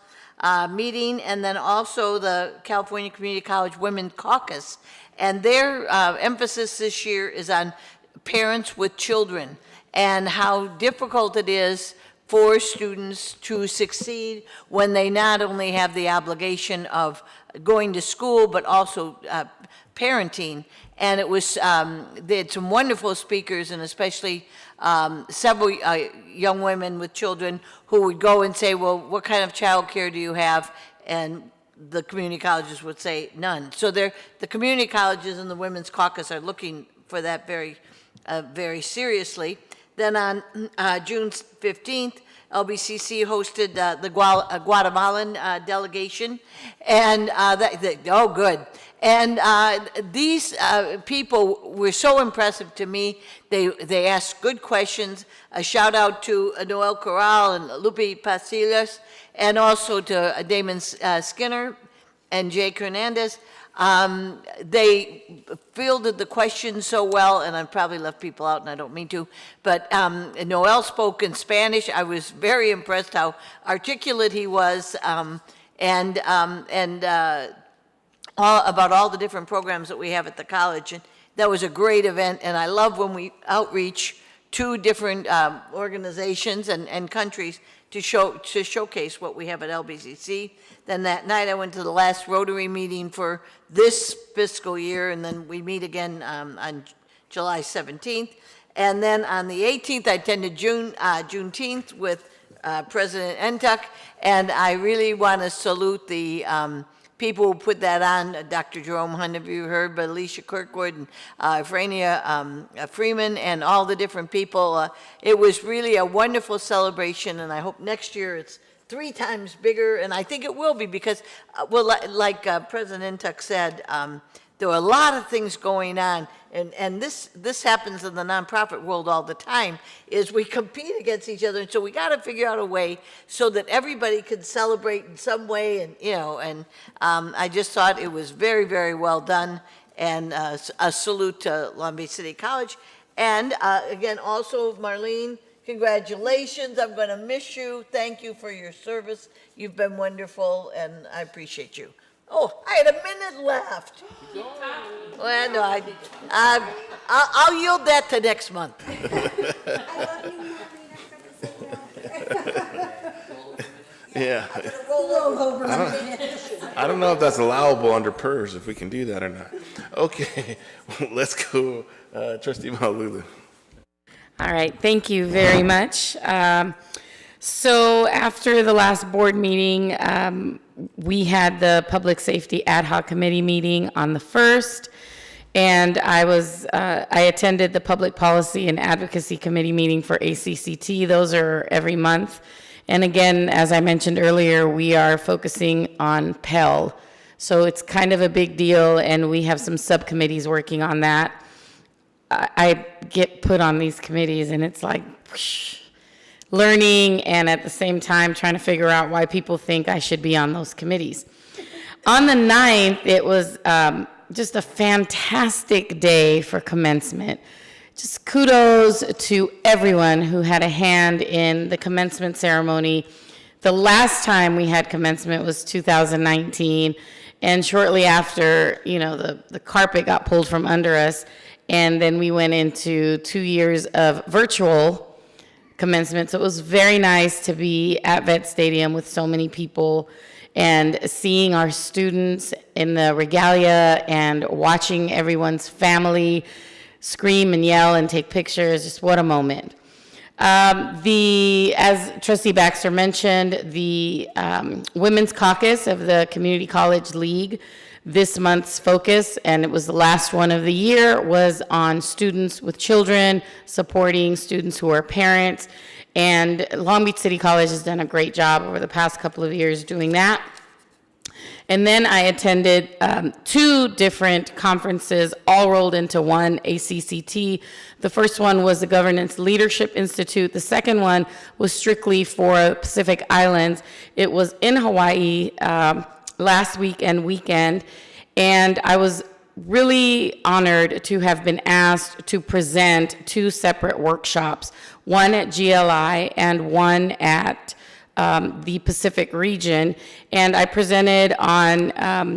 meeting, and then also the California Community College Women's Caucus, and their emphasis this year is on parents with children and how difficult it is for students to succeed when they not only have the obligation of going to school, but also parenting. And it was, they had some wonderful speakers, and especially several young women with children who would go and say, well, what kind of child care do you have? And the community colleges would say none. So the community colleges and the Women's Caucus are looking for that very, very seriously. Then on June 15th, LBCC hosted the Guatemalan delegation, and oh, good. And these people were so impressive to me. They asked good questions. A shout out to Noel Corral and Lupe Pasillas, and also to Damon Skinner and Jake Hernandez. They fielded the questions so well, and I probably left people out, and I don't mean to, but Noel spoke in Spanish. I was very impressed how articulate he was, and about all the different programs that we have at the college. And that was a great event, and I love when we outreach to different organizations and countries to showcase what we have at LBCC. Then that night I went to the last Rotary meeting for this fiscal year, and then we meet again on July 17th. And then on the 18th, I attended Juneteenth with President Entuck, and I really want to salute the people who put that on. Dr. Jerome Hunt, have you heard, but Alicia Kirkwood and Frania Freeman and all the different people. It was really a wonderful celebration, and I hope next year it's 3 times bigger, and I think it will be because, well, like President Entuck said, there were a lot of things going on, and this happens in the nonprofit world all the time, is we compete against each other, and so we got to figure out a way so that everybody can celebrate in some way, and I just thought it was very, very well done, and a salute to Long Beach City College. And again, also, Marlene, congratulations. I'm going to miss you. Thank you for your service. You've been wonderful, and I appreciate you. Oh, I had a minute left. Well, no, I'll yield that to next month. Yeah. I don't know if that's allowable under PERS, if we can do that or not. Okay, let's go, Trustee Malulu. All right, thank you very much. So after the last board meeting, we had the Public Safety Ad Hoc Committee meeting on the 1st, and I attended the Public Policy and Advocacy Committee meeting for ACCT. Those are every month. And again, as I mentioned earlier, we are focusing on Pell. So it's kind of a big deal, and we have some subcommittees working on that. I get put on these committees, and it's like whoosh, learning, and at the same time trying to figure out why people think I should be on those committees. On the 9th, it was just a fantastic day for commencement. Just kudos to everyone who had a hand in the commencement ceremony. The last time we had commencement was 2019, and shortly after, the carpet got pulled from under us, and then we went into 2 years of virtual commencement. So it was very nice to be at Vet Stadium with so many people and seeing our students in the regalia and watching everyone's family scream and yell and take pictures. Just what a moment. As Trustee Baxter mentioned, the Women's Caucus of the Community College League, this month's focus, and it was the last one of the year, was on students with children, supporting students who are parents. And Long Beach City College has done a great job over the past couple of years doing that. And then I attended 2 different conferences, all rolled into one, ACCT. The first one was the Governance Leadership Institute. The second one was strictly for Pacific Islands. It was in Hawaii last week and weekend, and I was really honored to have been asked to present 2 separate workshops, one at GLI and one at the Pacific region. And I presented on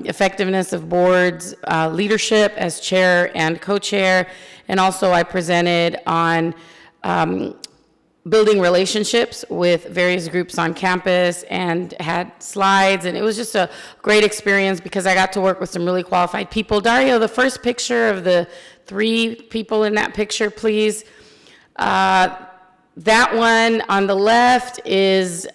effectiveness of boards, leadership as chair and co-chair, and also I presented on building relationships with various groups on campus and had slides, and it was just a great experience because I got to work with some really qualified people. Dario, the first picture of the 3 people in that picture, please. That one on the left is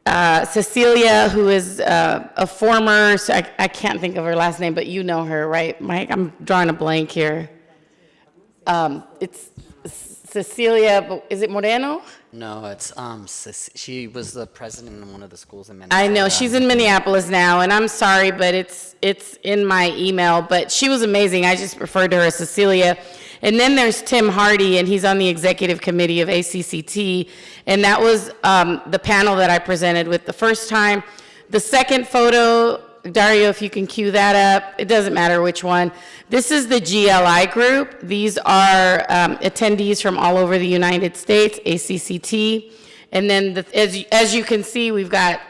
Cecilia, who is a former, so I can't think of her last name, but you know her, right, Mike? I'm drawing a blank here. It's Cecilia, but is it Moreno? No, it's she was the president in one of the schools in Minnesota. I know, she's in Minneapolis now, and I'm sorry, but it's in my email, but she was amazing. I just referred to her as Cecilia. And then there's Tim Hardy, and he's on the executive committee of ACCT, and that was the panel that I presented with the first time. The second photo, Dario, if you can cue that up, it doesn't matter which one. This is the GLI group. These are attendees from all over the United States, ACCT. And then, as you can see, we've got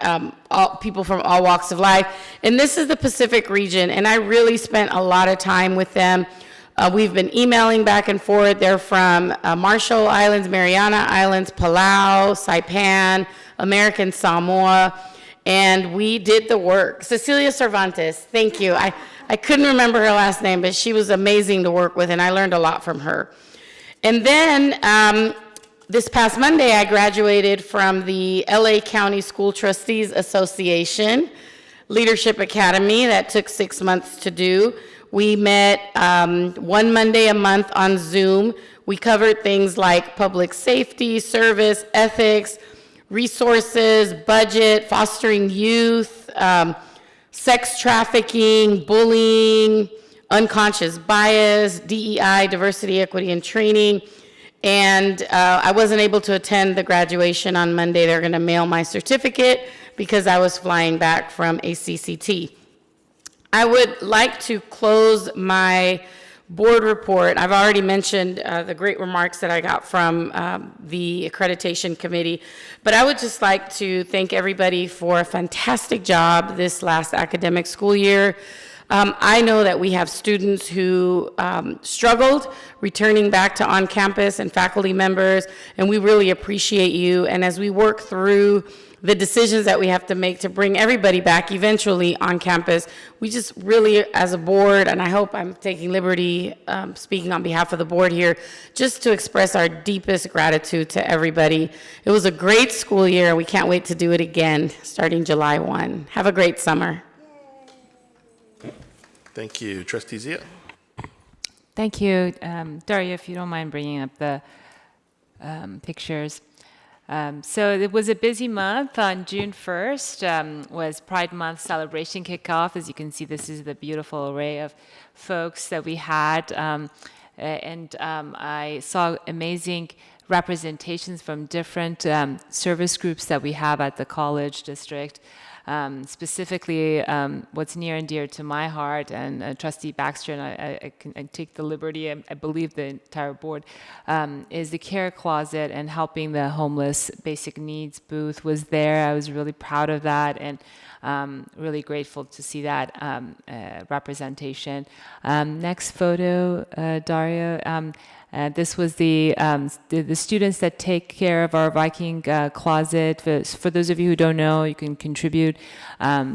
people from all walks of life. And this is the Pacific region, and I really spent a lot of time with them. We've been emailing back and forth. They're from Marshall Islands, Mariana Islands, Palau, Saipan, American Samoa, and we did the work. Cecilia Cervantes, thank you. I couldn't remember her last name, but she was amazing to work with, and I learned a lot from her. And then this past Monday, I graduated from the LA County School Trustees Association Leadership Academy. That took 6 months to do. We met one Monday a month on Zoom. We covered things like public safety, service, ethics, resources, budget, fostering youth, sex trafficking, bullying, unconscious bias, DEI, diversity, equity, and training. And I wasn't able to attend the graduation on Monday. They're going to mail my certificate because I was flying back from ACCT. I would like to close my board report. I've already mentioned the great remarks that I got from the accreditation committee, but I would just like to thank everybody for a fantastic job this last academic school year. I know that we have students who struggled returning back to on-campus and faculty members, and we really appreciate you. And as we work through the decisions that we have to make to bring everybody back eventually on campus, we just really, as a board, and I hope I'm taking liberty speaking on behalf of the board here, just to express our deepest gratitude to everybody. It was a great school year, and we can't wait to do it again starting July 1. Have a great summer. Thank you. Trustee Zia. Thank you. Daria, if you don't mind bringing up the pictures. So it was a busy month. On June 1st was Pride Month celebration kickoff. As you can see, this is the beautiful array of folks that we had. I saw amazing representations from different service groups that we have at the college district. specifically what's near and dear to my heart, and Trustee Baxter and I take the liberty, I believe the entire board, is the care closet and helping the homeless basic needs booth was there. I was really proud of that, and really grateful to see that representation. Next photo, Dario. This was the students that take care of our Viking closet. For those of you who don't know, you can contribute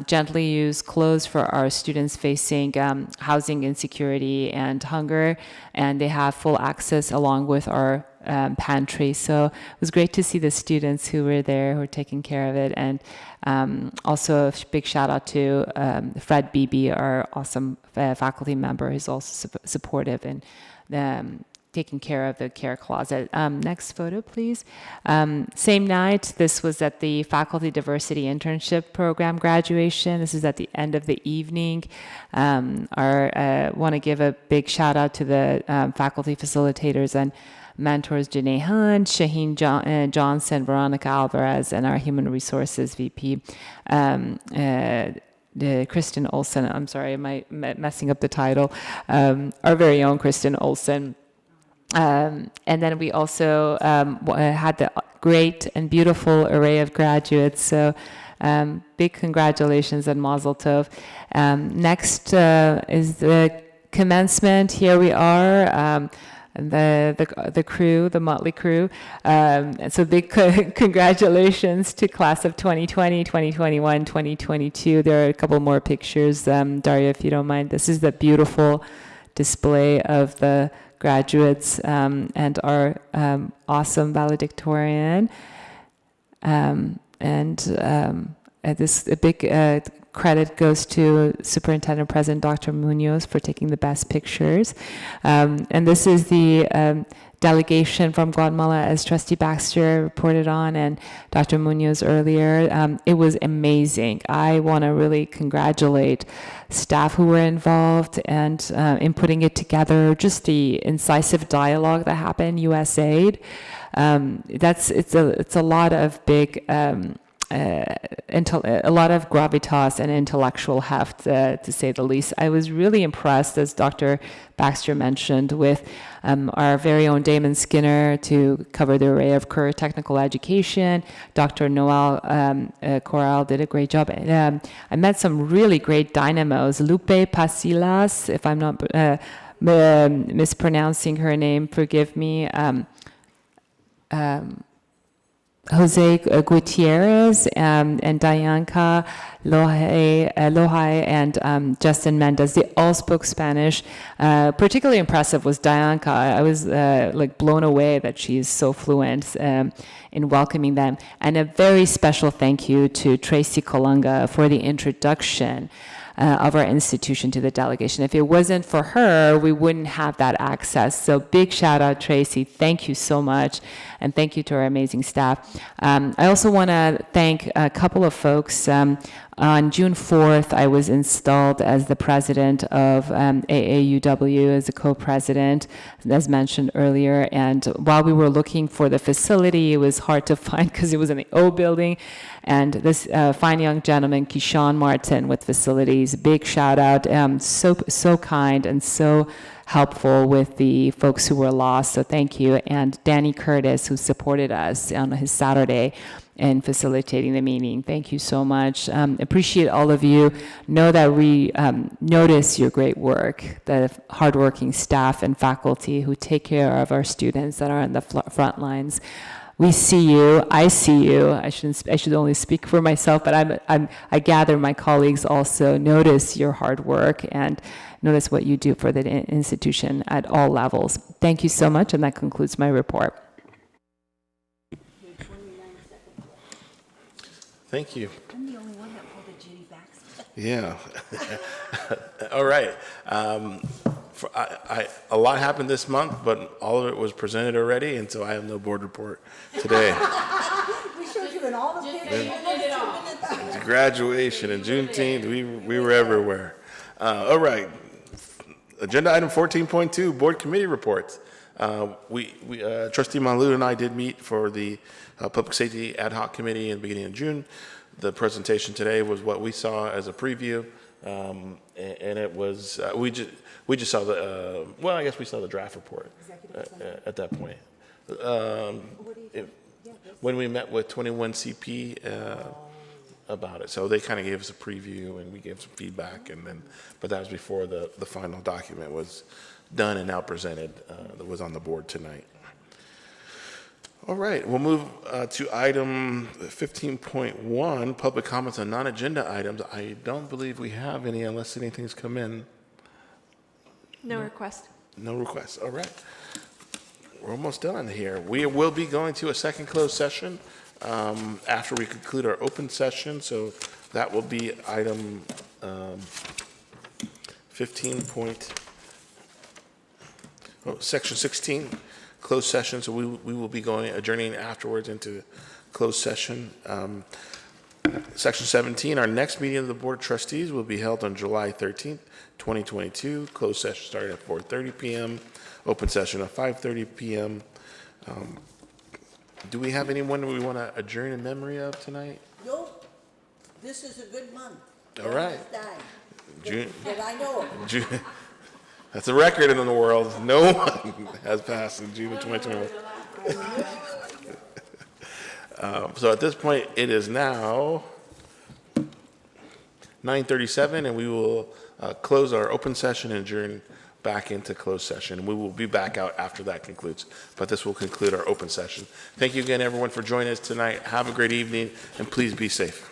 gently used clothes for our students facing housing insecurity and hunger, and they have full access along with our pantry. So it was great to see the students who were there, who were taking care of it. And also a big shout out to Fred Beebe, our awesome faculty member, who's also supportive in taking care of the care closet. Next photo, please. Same night, this was at the Faculty Diversity Internship Program graduation. This is at the end of the evening. Want to give a big shout out to the faculty facilitators and mentors, Janae Hunt, Shaheen Johnson, Veronica Alvarez, and our Human Resources VP, Kristen Olsen. I'm sorry, am I messing up the title? Our very own Kristen Olsen. And then we also had the great and beautiful array of graduates. So big congratulations and mazel tov. Next is the commencement. Here we are. The crew, the motley crew. So big congratulations to class of 2020, 2021, 2022. There are a couple more pictures, Daria, if you don't mind. This is the beautiful display of the graduates and our awesome valedictorian. This a big credit goes to Superintendent President Dr. Munoz for taking the best pictures. And this is the delegation from Guatemala, as Trustee Baxter reported on, and Dr. Munoz earlier. It was amazing. I want to really congratulate staff who were involved and in putting it together, just the incisive dialogue that happened, USAID. It's a lot of big, a lot of gravitas and intellectual heft, to say the least. I was really impressed, as Dr. Baxter mentioned, with our very own Damon Skinner to cover the array of career technical education. Dr. Noel Corral did a great job. I met some really great dynamos. Lupe Pasilas, if I'm not mispronouncing her name, forgive me. Jose Gutierrez and Dianca Lohai and Justin Mendez. They all spoke Spanish. Particularly impressive was Dianca. I was blown away that she's so fluent in welcoming them. And a very special thank you to Tracy Colunga for the introduction of our institution to the delegation. If it wasn't for her, we wouldn't have that access. So big shout out, Tracy. Thank you so much. And thank you to our amazing staff. I also want to thank a couple of folks. On June 4th, I was installed as the president of AAUW, as a co-president, as mentioned earlier. And while we were looking for the facility, it was hard to find because it was in the O building. And this fine young gentleman, Kishan Martin, with facilities, big shout out. So kind and so helpful with the folks who were lost. So thank you. And Danny Curtis, who supported us on his Saturday in facilitating the meeting. Thank you so much. Appreciate all of you. Know that we notice your great work, the hardworking staff and faculty who take care of our students that are on the front lines. We see you. I see you. I should only speak for myself, but I gather my colleagues also notice your hard work and notice what you do for the institution at all levels. Thank you so much, and that concludes my report. Thank you. I'm the only one that pulled a Jenny Baxter. Yeah. All right. A lot happened this month, but all of it was presented already, and so I have no board report today. We showed you in all the pictures. Graduation and Juneteenth, we were everywhere. All right. Agenda item 14.2, board committee reports. Trustee Malou and I did meet for the Public Safety Ad Hoc Committee in the beginning of June. The presentation today was what we saw as a preview, and it was we just saw the well, I guess we saw the draft report at that point. When we met with 21CP about it, so they kind of gave us a preview and we gave some feedback, and then but that was before the final document was done and now presented that was on the board tonight. All right, we'll move to item 15.1, public comments on non-agenda items. I don't believe we have any unless anything's come in. No request. No requests. All right. We're almost done here. We will be going to a second closed session after we conclude our open session. So that will be item section 16, closed session. So we will be adjourning afterwards into closed session. Section 17, our next meeting of the Board of Trustees will be held on July 13th, 2022. Closed session starting at 4:30 p.m. Open session at 5:30 p.m. Do we have anyone we want to adjourn in memory of tonight? Nope. This is a good month. All right. June. That I know of. June. That's a record in the world. No one has passed in June of 2021. So at this point, it is now 9:37, and we will close our open session and adjourn back into closed session. We will be back out after that concludes, but this will conclude our open session. Thank you again, everyone, for joining us tonight. Have a great evening, and please be safe.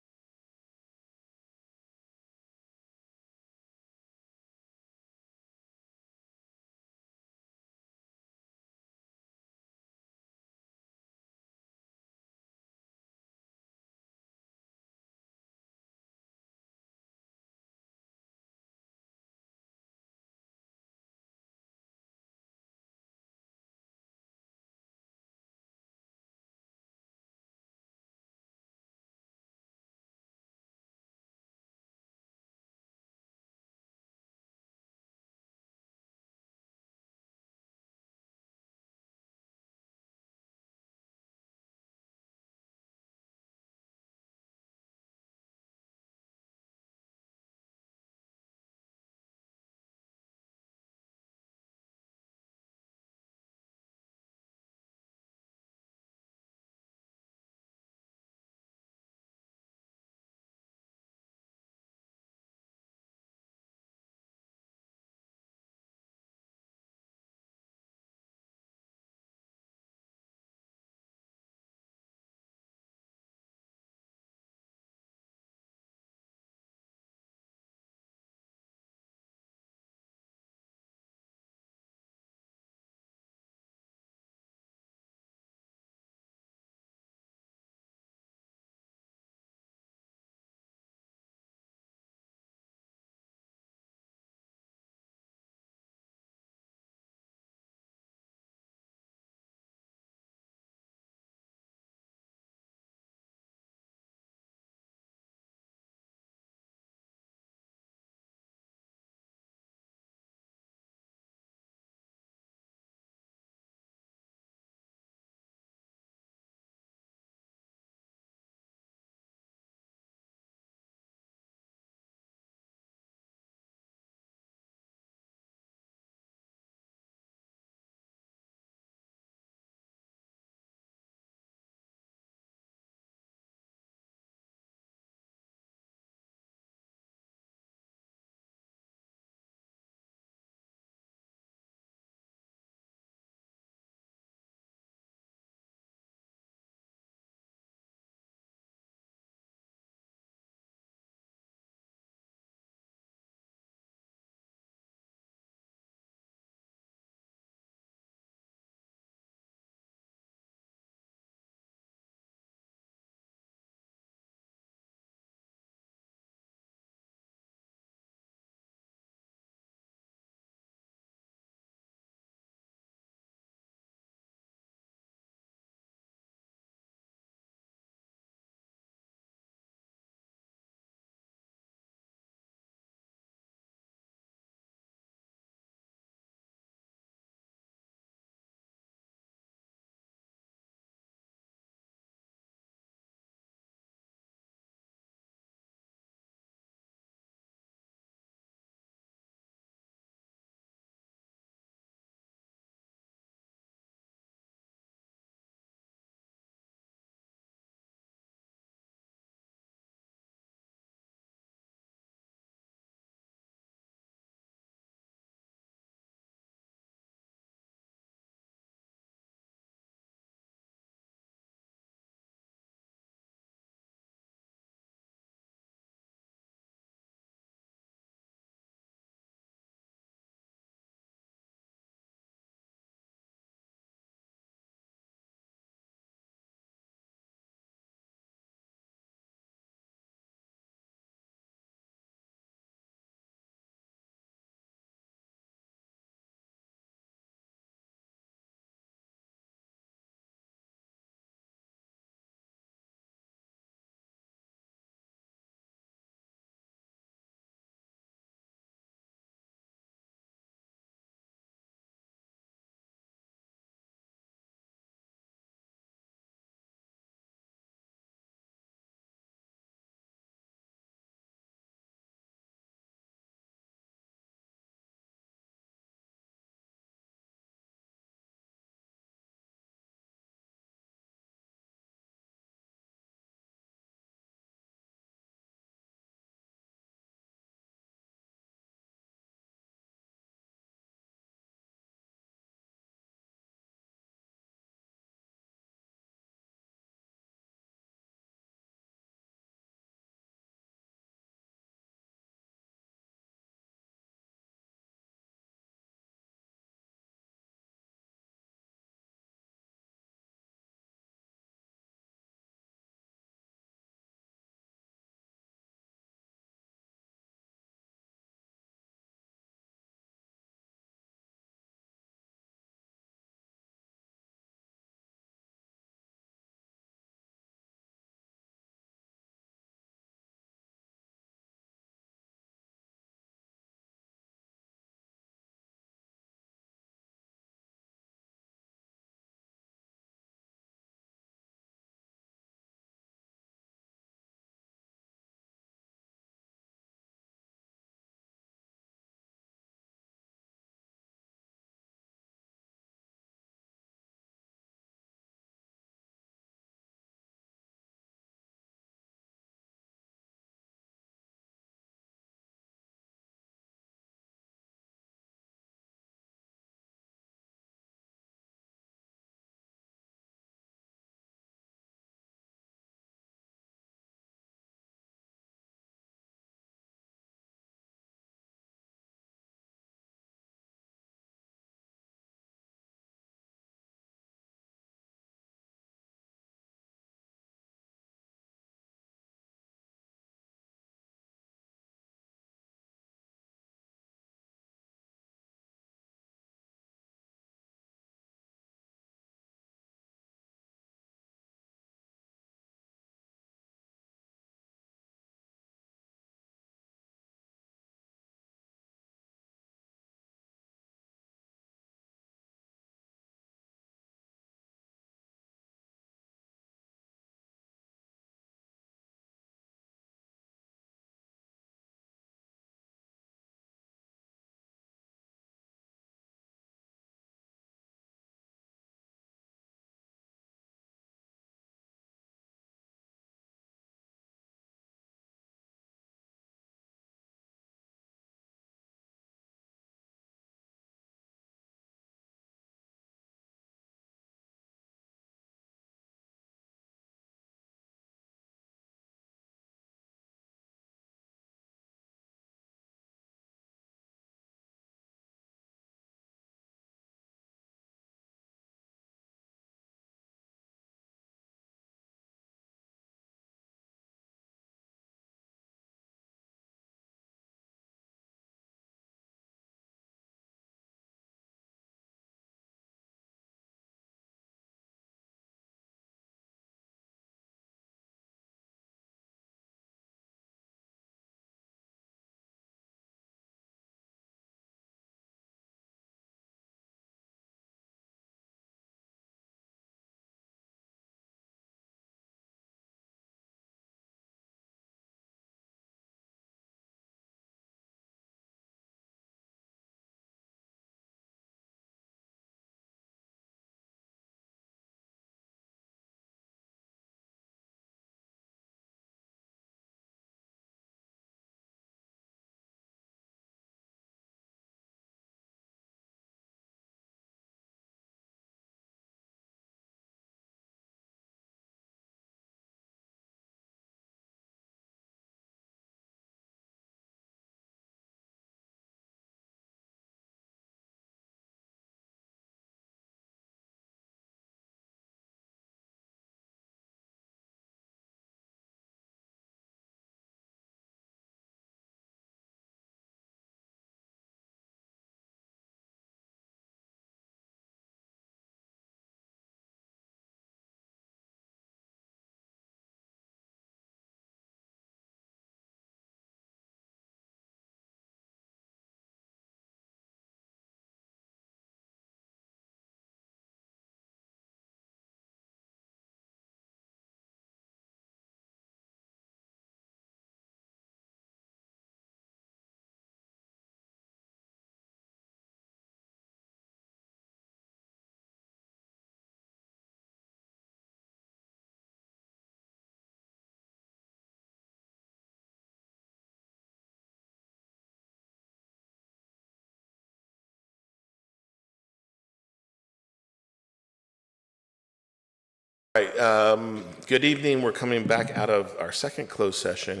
All right, good evening. We're coming back out of our second closed session.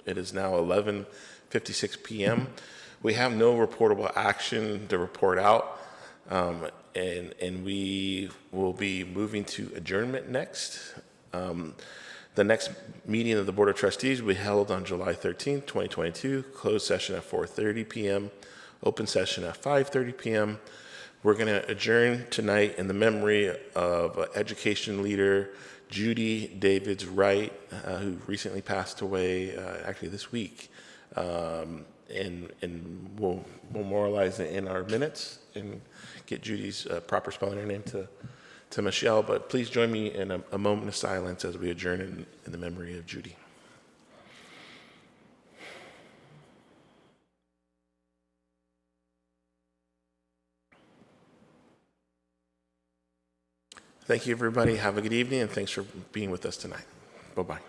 It is now 11:56 p.m. We have no reportable action to report out, and we will be moving to adjournment next. The next meeting of the Board of Trustees will be held on July 13th, 2022, closed session at 4:30 p.m., open session at 5:30 p.m. We're going to adjourn tonight in the memory of education leader Judy Davids Wright, who recently passed away actually this week. And we'll memorialize it in our minutes and get Judy's proper spelling her name to Michelle. But please join me in a moment of silence as we adjourn in the memory of Judy. Thank you, everybody. Have a good evening, and thanks for being with us tonight. Bye-bye.